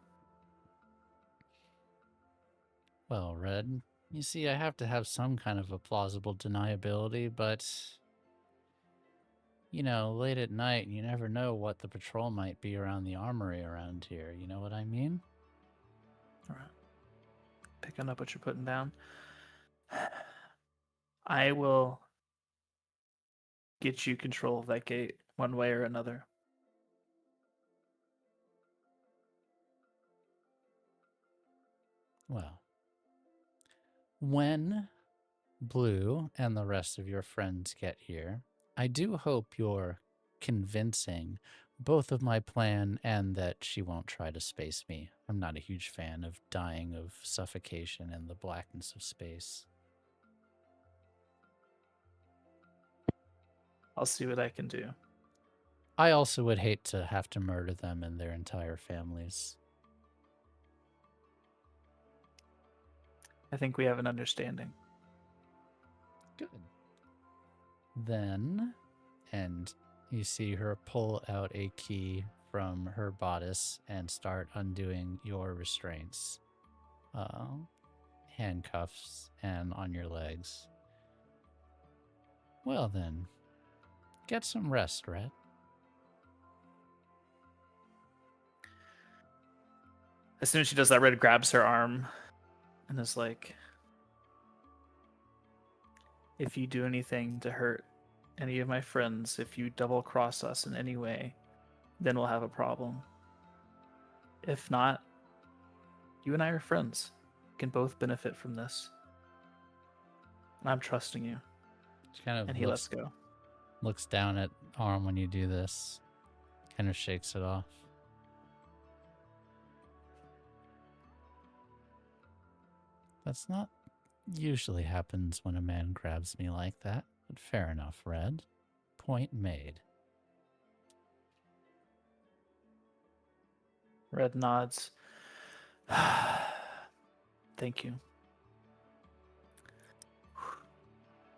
Well, Red, you see, I have to have some kind of a plausible deniability, but you know, late at night, you never know what the patrol might be around the armory around here. You know what I mean? All right. Picking up what you're putting down. I will get you control of that gate one way or another. Well, when Blue and the rest of your friends get here, I do hope you're convincing both of my plan and that she won't try to space me. I'm not a huge fan of dying of suffocation in the blackness of space. I'll see what I can do. I also would hate to have to murder them and their entire families. I think we have an understanding. Good. Then, and you see her pull out a key from her bodice and start undoing your restraints. Handcuffs and on your legs. Well then, get some rest, Red. As soon as she does that, Red grabs her arm and is like, if you do anything to hurt any of my friends, if you double cross us in any way, then we'll have a problem. If not, you and I are friends. We can both benefit from this. And I'm trusting you. She kind of And he lets go. looks down at Arm when you do this, kind of shakes it off. That's not usually happens when a man grabs me like that, but fair enough, Red. Point made. Red nods. Thank you.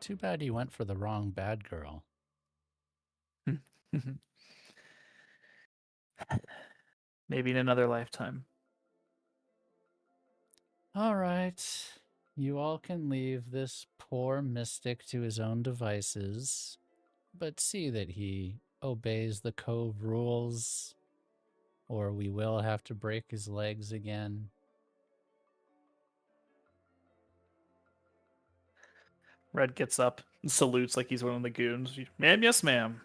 Too bad you went for the wrong bad girl. Maybe in another lifetime. All right. You all can leave this poor mystic to his own devices, but see that he obeys the cove rules, or we will have to break his legs again. Red gets up and salutes like he's one of the goons. Ma'am, yes, ma'am.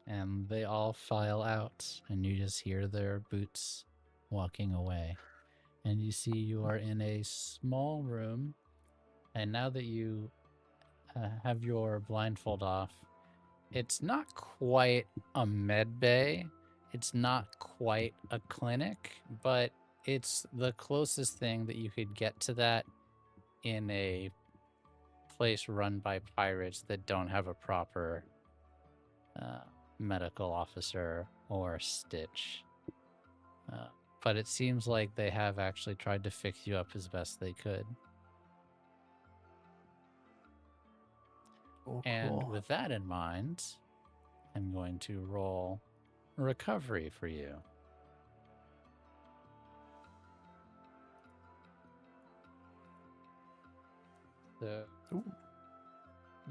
And they all file out, and you just hear their boots walking away. And you see you are in a small room, and now that you have your blindfold off, it's not quite a med bay, it's not quite a clinic, but it's the closest thing that you could get to that in a place run by pirates that don't have a proper medical officer or stitch. But it seems like they have actually tried to fix you up as best they could. Oh, And cool. with that in mind, I'm going to roll recovery for you. So,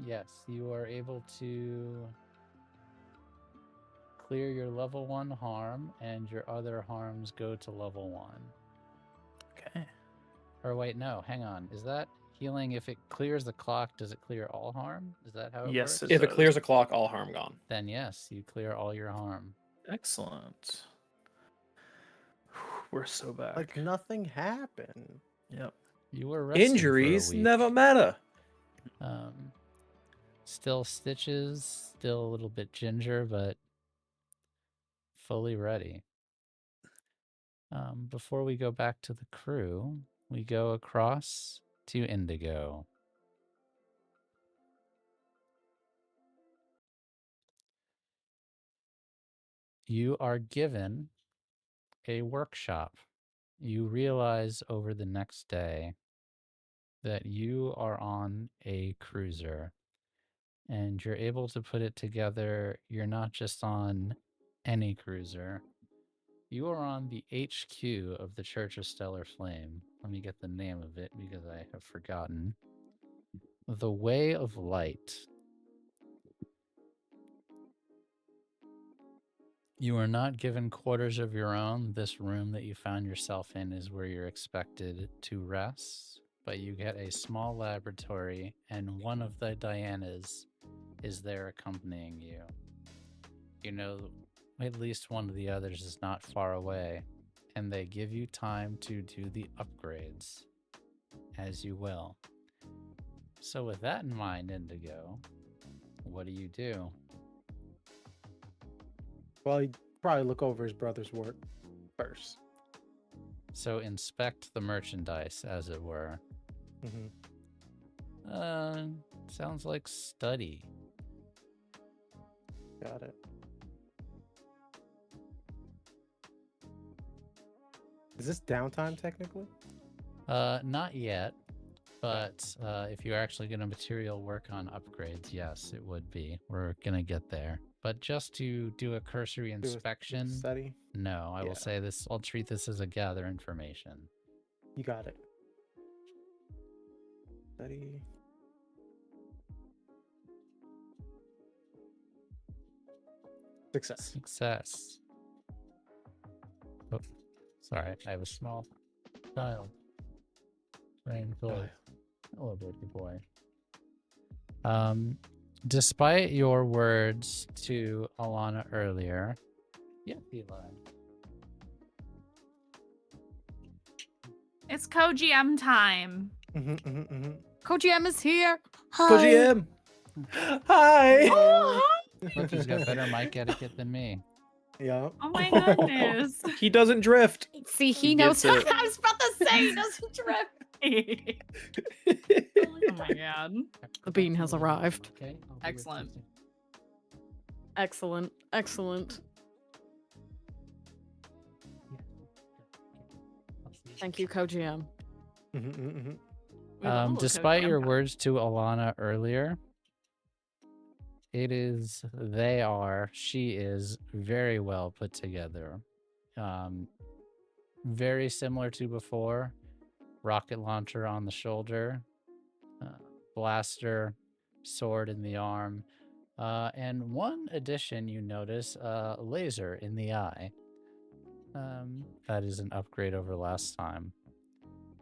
yes, you are able to clear your level 1 harm, and your other harms go to level 1. Okay. Or wait, no, hang on. Is that healing? If it clears the clock, does it clear all harm? Is that how it Yes, works? If it does. clears a clock, all harm gone. Then yes, you clear all your harm. Excellent. We're so back. Like nothing happened. Yep. You were resting for a Injuries week. never matter. Still stitches, still a little bit ginger, but fully ready. Before we go back to the crew, we go across to Indigo. You are given a workshop. You realize over the next day that you are on a cruiser, and you're able to put it together. You're not just on any cruiser. You are on the HQ of the Church of Stellar Flame. Let me get the name of it because I have forgotten. The Way of Light. You are not given quarters of your own. This room that you found yourself in is where you're expected to rest, but you get a small laboratory, and one of the Dianas is there accompanying you. You know, at least one of the others is not far away, and they give you time to do the upgrades as you will. So with that in mind, Indigo, what do you do? Well, he'd probably look over his brother's work first. So inspect the merchandise, as it were. Sounds like study. Got it. Is this downtime technically? Not yet, but if you're actually going to material work on upgrades, yes, it would be. We're going to get there. But just to do a cursory inspection, Study? no, I Yeah. will say this, I'll treat this as a gather information. You got it. Study. Success. Success. Oh, sorry, I have a small child. Playing toys. Hello, baby boy. Despite your words to Alana earlier, yeah, Eli. It's co-GM time. Co-GM is here. Co-GM. Hi. Butcher's got better mic etiquette than me. Yeah. Oh my goodness. He doesn't drift. See, he He knows. gets it. I was about to say he doesn't drift. Oh my god. The bean has arrived. Okay. I'll be with Excellent. you. Excellent. Excellent. Thank you, co-GM. Mhm. We love a little Despite your co-GM. words to Alana earlier, she is very well put together. Very similar to before. Rocket launcher on the shoulder, blaster, sword in the arm, and one addition you notice, laser in the eye. That is an upgrade over last time.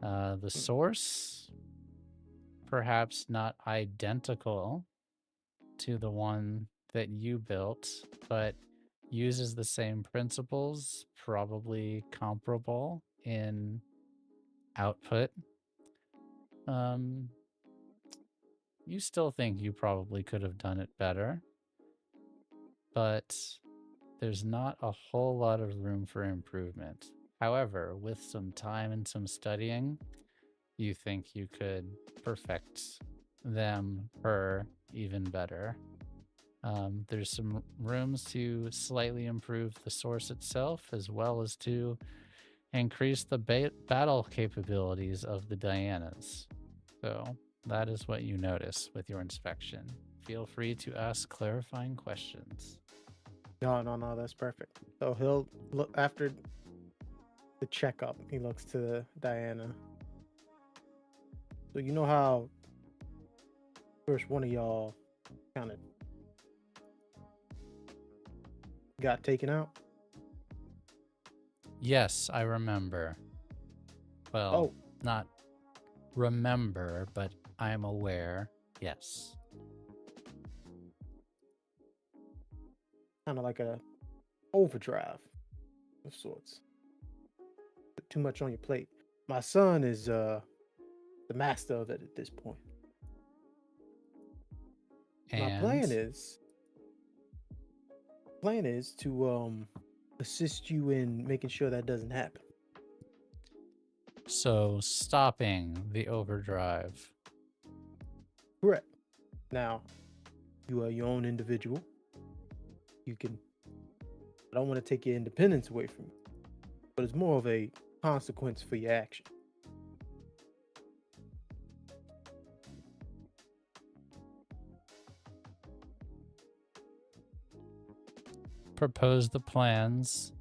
The source, perhaps not identical to the one that you built, but uses the same principles, probably comparable in output. You still think you probably could have done it better, but there's not a whole lot of room for improvement. However, with some time and some studying, you think you could perfect her even better. There's some rooms to slightly improve the source itself, as well as to increase the battle capabilities of the Dianas. So that is what you notice with your inspection. Feel free to ask clarifying questions. No, that's perfect. So he'll look after the checkup. He looks to Diana. So you know how first one of y'all kind of got taken out? Yes, I remember. Well, not remember, but I'm aware. Yes. Kind of like a overdrive of sorts. Put too much on your plate. My son is the master of it at this point. My plan is to assist you in making sure that doesn't happen. So stopping the overdrive. Correct. Now, you are your own individual. I don't want to take your independence away from you, but it's more of a consequence for your action. Propose the plans.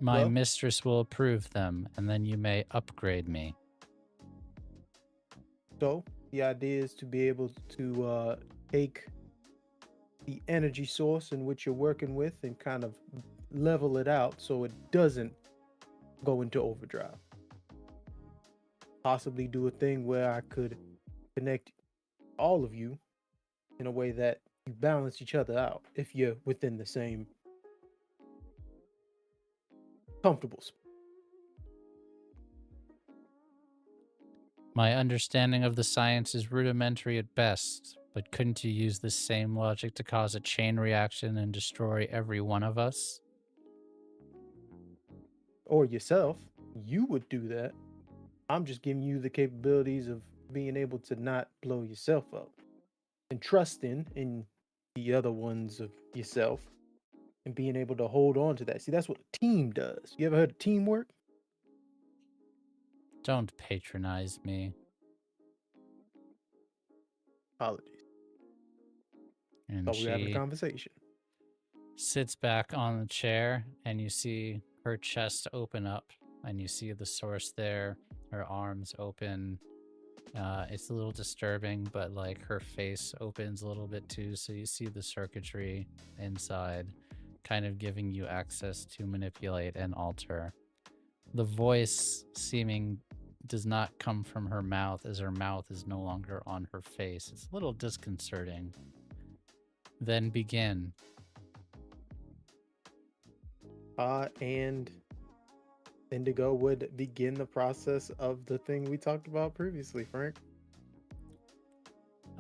My Well- mistress will approve them, and then you may upgrade me. So the idea is to be able to take the energy source in which you're working with and kind of level it out so it doesn't go into overdrive. Possibly do a thing where I could connect all of you in a way that you balance each other out if you're within the same comfortable space. My understanding of the science is rudimentary at best, but couldn't you use the same logic to cause a chain reaction and destroy every one of us? Or yourself, you would do that. I'm just giving you the capabilities of being able to not blow yourself up and trusting in the other ones of yourself and being able to hold on to that. See, that's what a team does. You ever heard of teamwork? Don't patronize me. Apologies. And Thought we were having a she conversation. sits back on the chair, and you see her chest open up, and you see the source there, her arms open. It's a little disturbing, but like her face opens a little bit too, so you see the circuitry inside, kind of giving you access to manipulate and alter. The voice seeming does not come from her mouth, as her mouth is no longer on her face. It's a little disconcerting. Then begin. And Indigo would begin the process of the thing we talked about previously, Frank.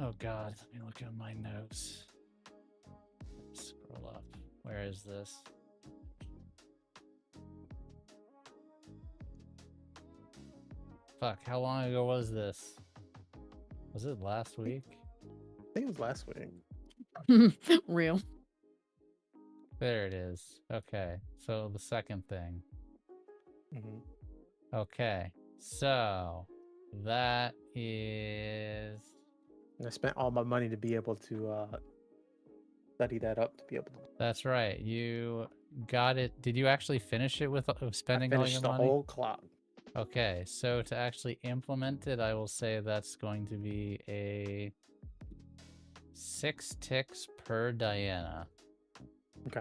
Oh God, let me look at my notes. Scroll up. Where is this? Fuck, how long ago was this? Was it last week? I think it was last week. Real. There it is. Okay, so the second thing. Hmm. Okay, so that is... And I spent all my money to be able to study that up to be able to. That's right. You got it. Did you actually finish it with spending all your Finished the money? whole clock. Okay, so to actually implement it, I will say that's going to be a 6 ticks per Diana. Okay.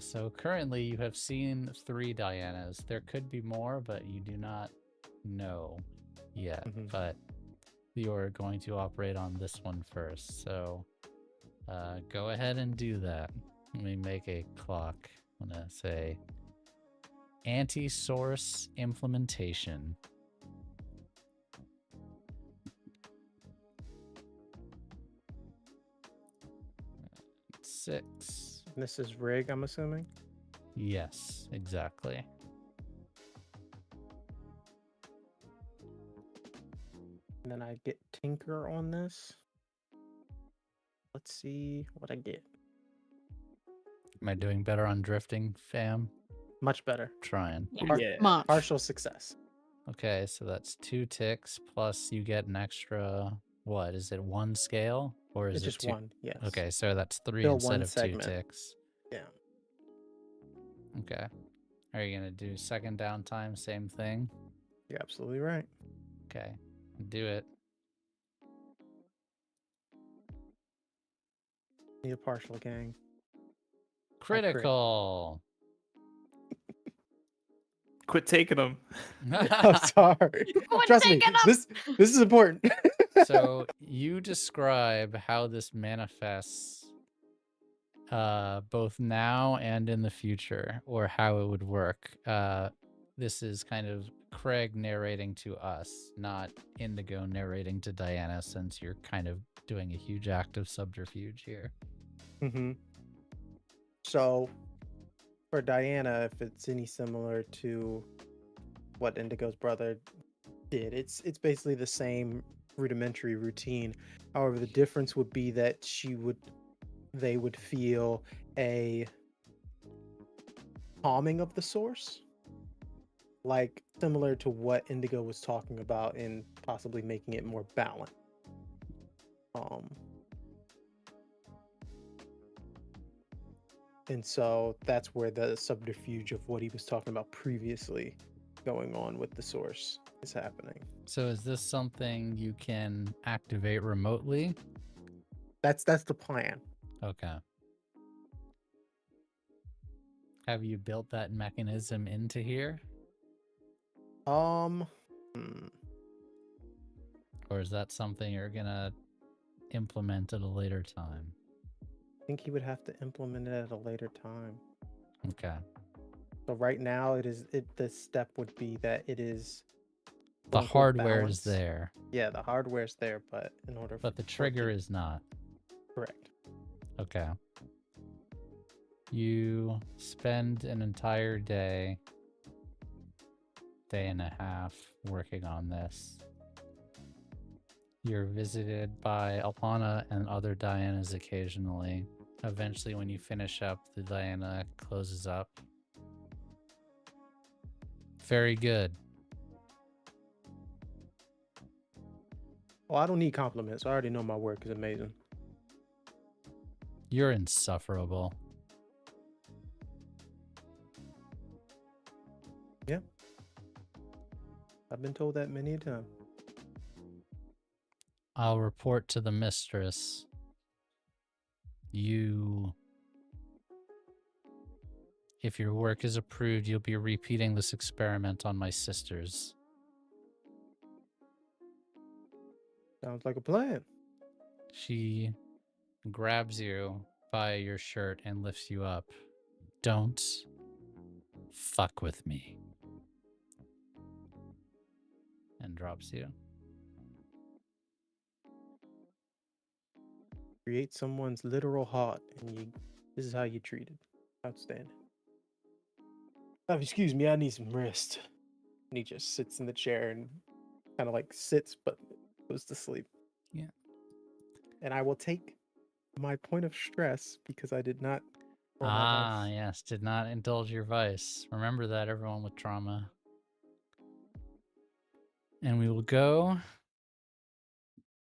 So currently you have seen 3 Dianas. There could be more, but you do not know yet. Mhm. But you're going to operate on this one first. So go ahead and do that. Let me make a clock. I'm going to say anti-source implementation. Six. This is rig, I'm assuming. Yes, exactly. And then I get Tinker on this. Let's see what I get. Am I doing better on drifting, fam? Much better. Trying. Yeah. Much. Partial success. Okay, so that's 2 ticks plus you get an extra. What is it? 1 scale or is It's it just 2? one, yes. Okay, so that's 3 Fill instead one of 2 segment. ticks. Yeah. Okay. Are you gonna do second downtime? Same thing. You're absolutely right. Okay, do it. Need a partial, gang. crit. Critical. Quit taking them. I'm sorry. Quit Trust me, taking 'em! this is important. So you describe how this manifests both now and in the future, or how it would work. This is kind of Craig narrating to us, not Indigo narrating to Diana, since you're kind of doing a huge act of subterfuge here. Mm-hmm. So, for Diana, if it's any similar to what Indigo's brother did, it's basically the same rudimentary routine. However, the difference would be that they would feel a calming of the source, like similar to what Indigo was talking about in possibly making it more balanced. And so that's where the subterfuge of what he was talking about previously going on with the source is happening. So is this something you can activate remotely? That's the plan. Okay. Have you built that mechanism into here? Hmm. Or is that something you're gonna implement at a later time? I think he would have to implement it at a later time. Okay. So right now the step would be that it is The quote-unquote hardware is balanced. there, Yeah, the hardware's there, but in order but the for it to- trigger is not. correct. Okay. You spend an entire day and a half working on this. You're visited by Alana and other Dianas occasionally. Eventually, when you finish up, the Diana closes up. Very good. Well, I don't need compliments. I already know my work is amazing. You're insufferable. Yeah. I've been told that many a time. I'll report to the mistress. If your work is approved, you'll be repeating this experiment on my sisters. Sounds like a plan. She grabs you by your shirt and lifts you up. Don't fuck with me. And drops you. create someone's literal heart, and this is how you treat it. Outstanding. Excuse me, I need some rest. And he just sits in the chair and kind of like sits, but goes to sleep. Yeah. And I will take my point of stress because I did not. roll my dice. Yes. Did not indulge your vice. Remember that, everyone with trauma. And we will go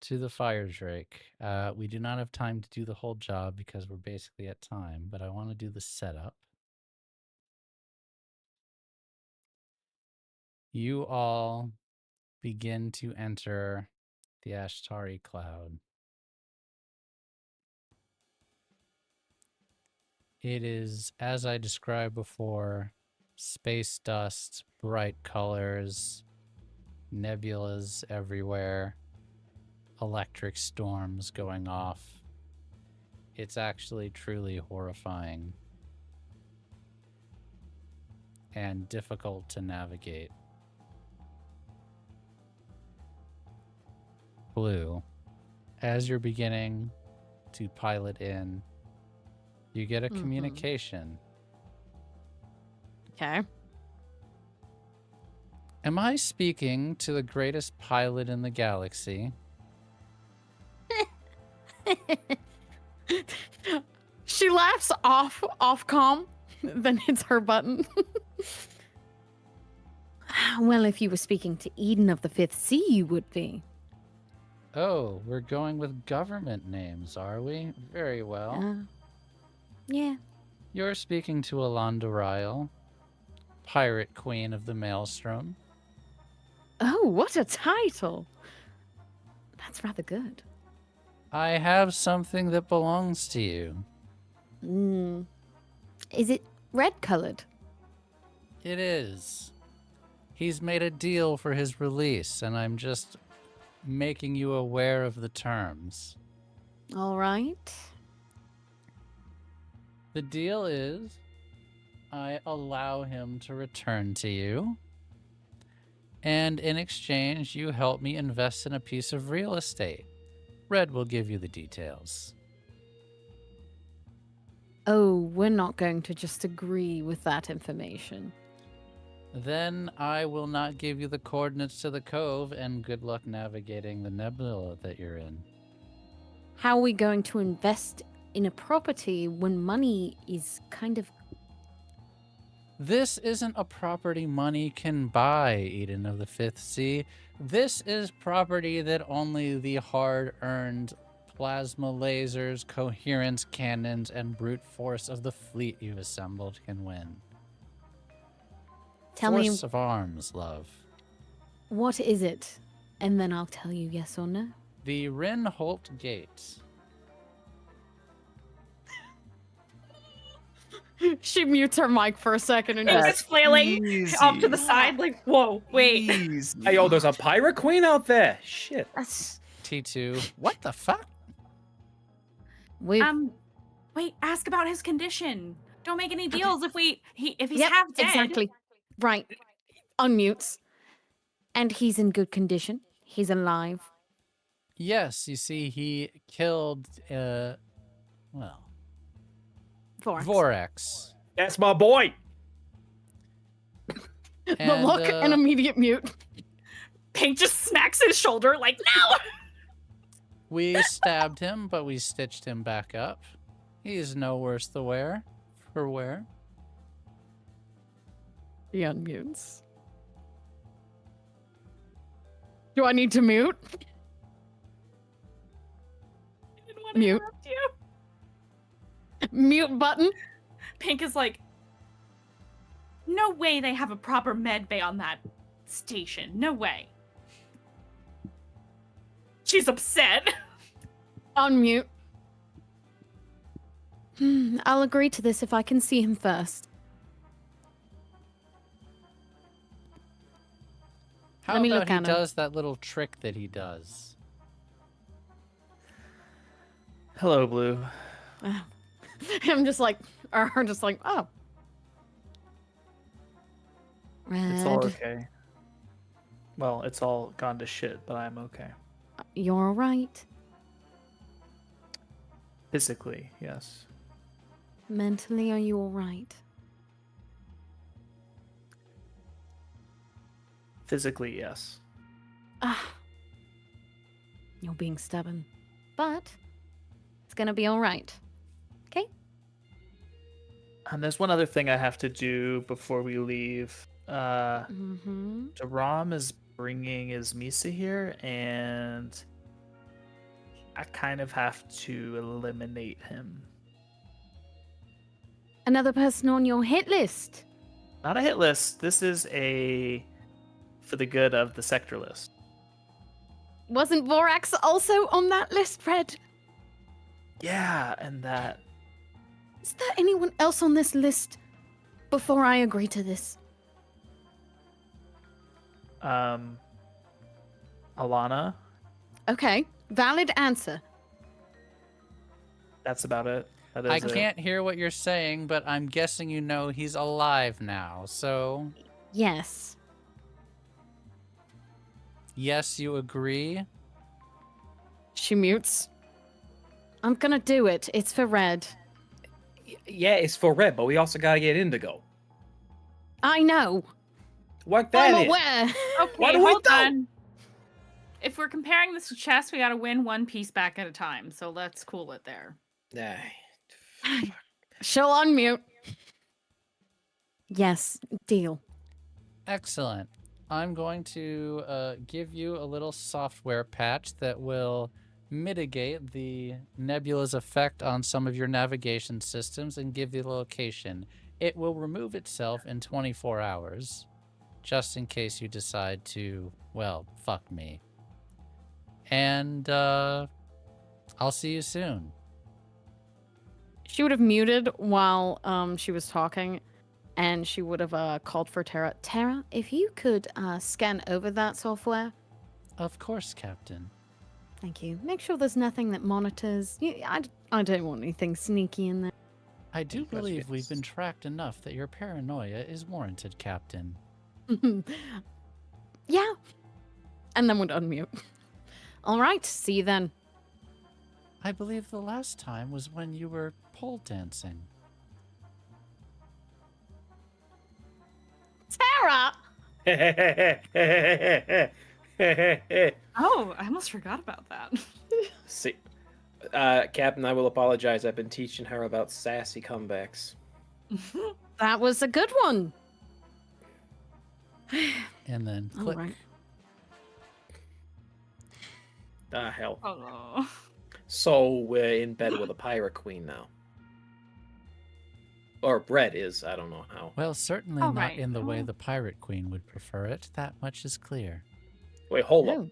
to the Firedrake. We do not have time to do the whole job because we're basically at time, but I want to do the setup. You all begin to enter the Ashtari cloud. It is, as I described before, space dust, bright colors, nebulas everywhere, electric storms going off. It's actually truly horrifying and difficult to navigate. Blue, as you're beginning to pilot in, you get a communication. Okay. Am I speaking to the greatest pilot in the galaxy? She laughs off calm, then hits her button. Well, if you were speaking to Eden of the Fifth Sea, you would be. Oh, we're going with government names, are we? Very well. Yeah. You're speaking to Alonda Ryle, Pirate Queen of the Maelstrom. Oh, what a title. That's rather good. I have something that belongs to you. Is it red-colored? It is. He's made a deal for his release, and I'm just making you aware of the terms. All right. The deal is I allow him to return to you, and in exchange, you help me invest in a piece of real estate. Red will give you the details. Oh, we're not going to just agree with that information. Then I will not give you the coordinates to the cove, and good luck navigating the nebula that you're in. How are we going to invest in a property when money is kind of... This isn't a property money can buy, Eden of the Fifth Sea. This is property that only the hard-earned plasma lasers, coherence cannons, and brute force of the fleet you've assembled can win. Tell me, Force of arms, love. what is it? And then I'll tell you yes or no. The Rinholt Gate. She mutes her mic for a second and He's just just flailing off to the side, like, whoa, wait. Hey, yo, there's a pirate queen out there. Shit. That's... T2. What the fuck? We've... Wait, ask about his condition. Don't make any deals if he's Yep, half dead. exactly. Right. Unmutes. And he's in good condition. He's alive. Yes, you see, he killed, Vorax. That's my boy. the look and immediate mute. Pink just smacks his shoulder like, no! We stabbed him, but we stitched him back up. He's no worse for wear. He unmutes. Do I need to mute? I didn't want to Mute. interrupt you. Mute button? Pink is like, no way they have a proper med bay on that station. No way. She's upset. Unmute. I'll agree to this if I can see him first. How Let me about look he at him. does that little trick that he does? Hello, Blue. I'm just like, or her just like, oh. Red, It's all okay. Well, it's all gone to shit, but I'm okay. you're all right. Physically, yes. Mentally, are you all right? Physically, yes. Ah, you're being stubborn. But it's gonna be all right. Okay? And there's one other thing I have to do before we leave. Mm-hmm. Daram is bringing his Misa here, and I kind of have to eliminate him. Another person on your hit list. Not a hit list. This is a for the good of the sector list. Wasn't Vorax also on that list, Fred? Yeah, and that Is there anyone else on this list before I agree to this? Alana. Okay, valid answer. That's about it. That is I it. can't hear what you're saying, but I'm guessing you know he's alive now. So, Yes. yes, you agree? She mutes. I'm gonna do it. It's for Red. Yeah, it's for red, but we also gotta get indigo. I know. What that I'm is? aware. Okay, What do we hold do? on. If we're comparing this to chess, we gotta win one piece back at a time. So let's cool it there. Ay, She'll unmute. Yes, deal. Excellent. I'm going to give you a little software patch that will mitigate the nebula's effect on some of your navigation systems and give you the location. It will remove itself in 24 hours, just in case you decide to, well, fuck me. And I'll see you soon. She would have muted while she was talking, and she would have called for Tara. Tara, if you could scan over that software. Of course, Captain. Thank you. Make sure there's nothing that monitors. I don't want anything sneaky in there. I do Yes, believe we've been yes. tracked enough that your paranoia is warranted, Captain. Yeah. And then would unmute. All right. See you then. I believe the last time was when you were pole dancing. Tara! Oh, I almost forgot about that. See, Captain, I will apologize. I've been teaching her about sassy comebacks. That was a good one. And then All click. right. Ah, hell. Oh. So we're in bed with a pirate queen now. Or Brett is. I don't know how. Well, certainly All not right. in the way Oh. the Pirate Queen would prefer it. That much is clear. Wait, hold up.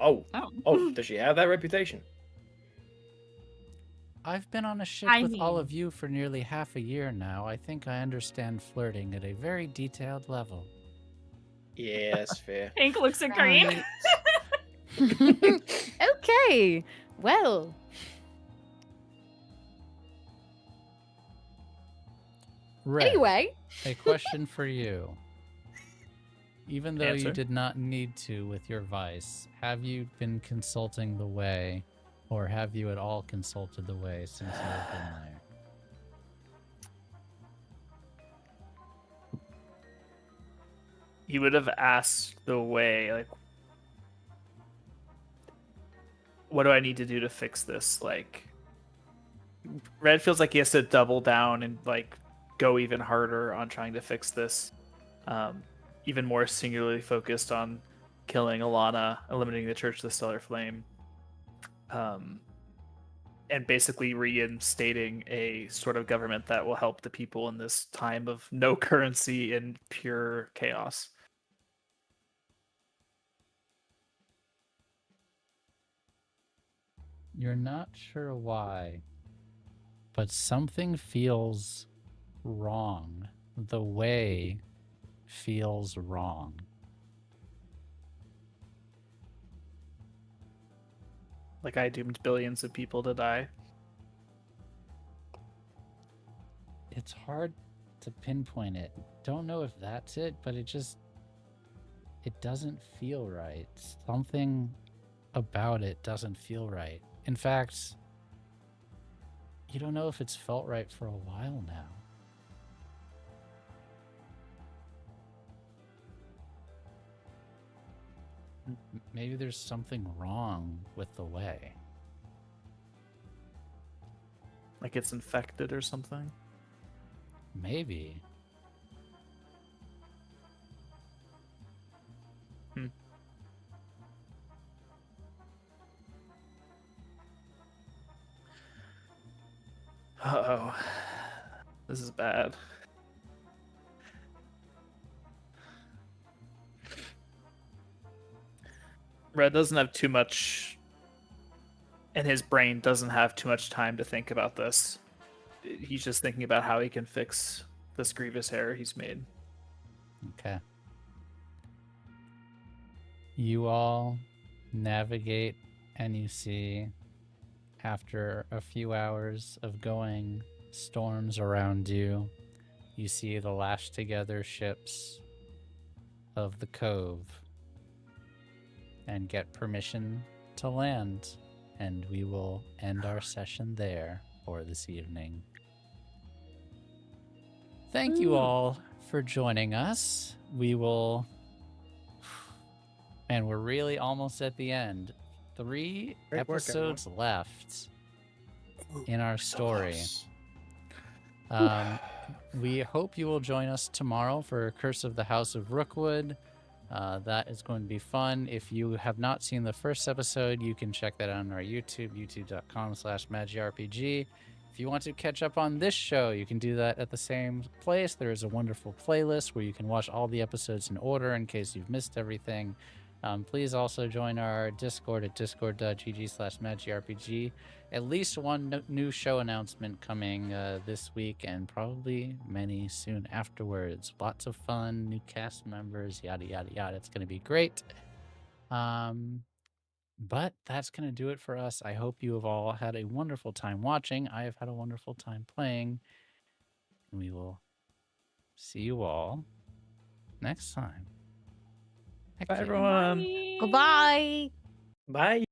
Oh. Oh, does she have that reputation? I've been on a ship I with all mean- of you for nearly half a year now. I think I understand flirting at a very detailed level. Yes, fair. Pink looks at green. Okay. Well. Red, Anyway. a question for you. Even though you Answer. did not need to with your vice, have you been consulting the way, or have you at all consulted the way since you have been there? He would have asked the way, like, what do I need to do to fix this? Like, Red feels like he has to double down and like go even harder on trying to fix this. Even more singularly focused on killing Alana, eliminating the Church of the Stellar Flame, and basically reinstating a sort of government that will help the people in this time of no currency and pure chaos. You're not sure why, but something feels wrong. The way feels wrong. Like I doomed billions of people to die. It's hard to pinpoint it. Don't know if that's it, but it doesn't feel right. Something about it doesn't feel right. In fact, you don't know if it's felt right for a while now. Maybe there's something wrong with the way. Like it's infected or something. Maybe. Uh-oh. This is bad. Red doesn't have too much, and his brain doesn't have too much time to think about this. He's just thinking about how he can fix this grievous error he's made. Okay. You all navigate and you see, after a few hours of going storms around you, you see the lashed together ships of the Cove and get permission to land. And we will end our session there for this evening. Thank you all for joining us. We will... And we're really almost at the end. 3 Great work, episodes left in our story. We hope you will join us tomorrow for Curse of the House of Rookwood. That is going to be fun. If you have not seen the first episode, you can check that out on our YouTube, youtube.com/MagiRPG. If you want to catch up on this show, you can do that at the same place. There is a wonderful playlist where you can watch all the episodes in order in case you've missed everything. Please also join our Discord at discord.gg/MagiRPG. At least one new show announcement coming this week, and probably many soon afterwards. Lots of fun, new cast members, yada, yada, yada. It's going to be great. But that's going to do it for us. I hope you have all had a wonderful time watching. I have had a wonderful time playing. And we will see you all next time. Bye, everyone. Goodbye. Bye.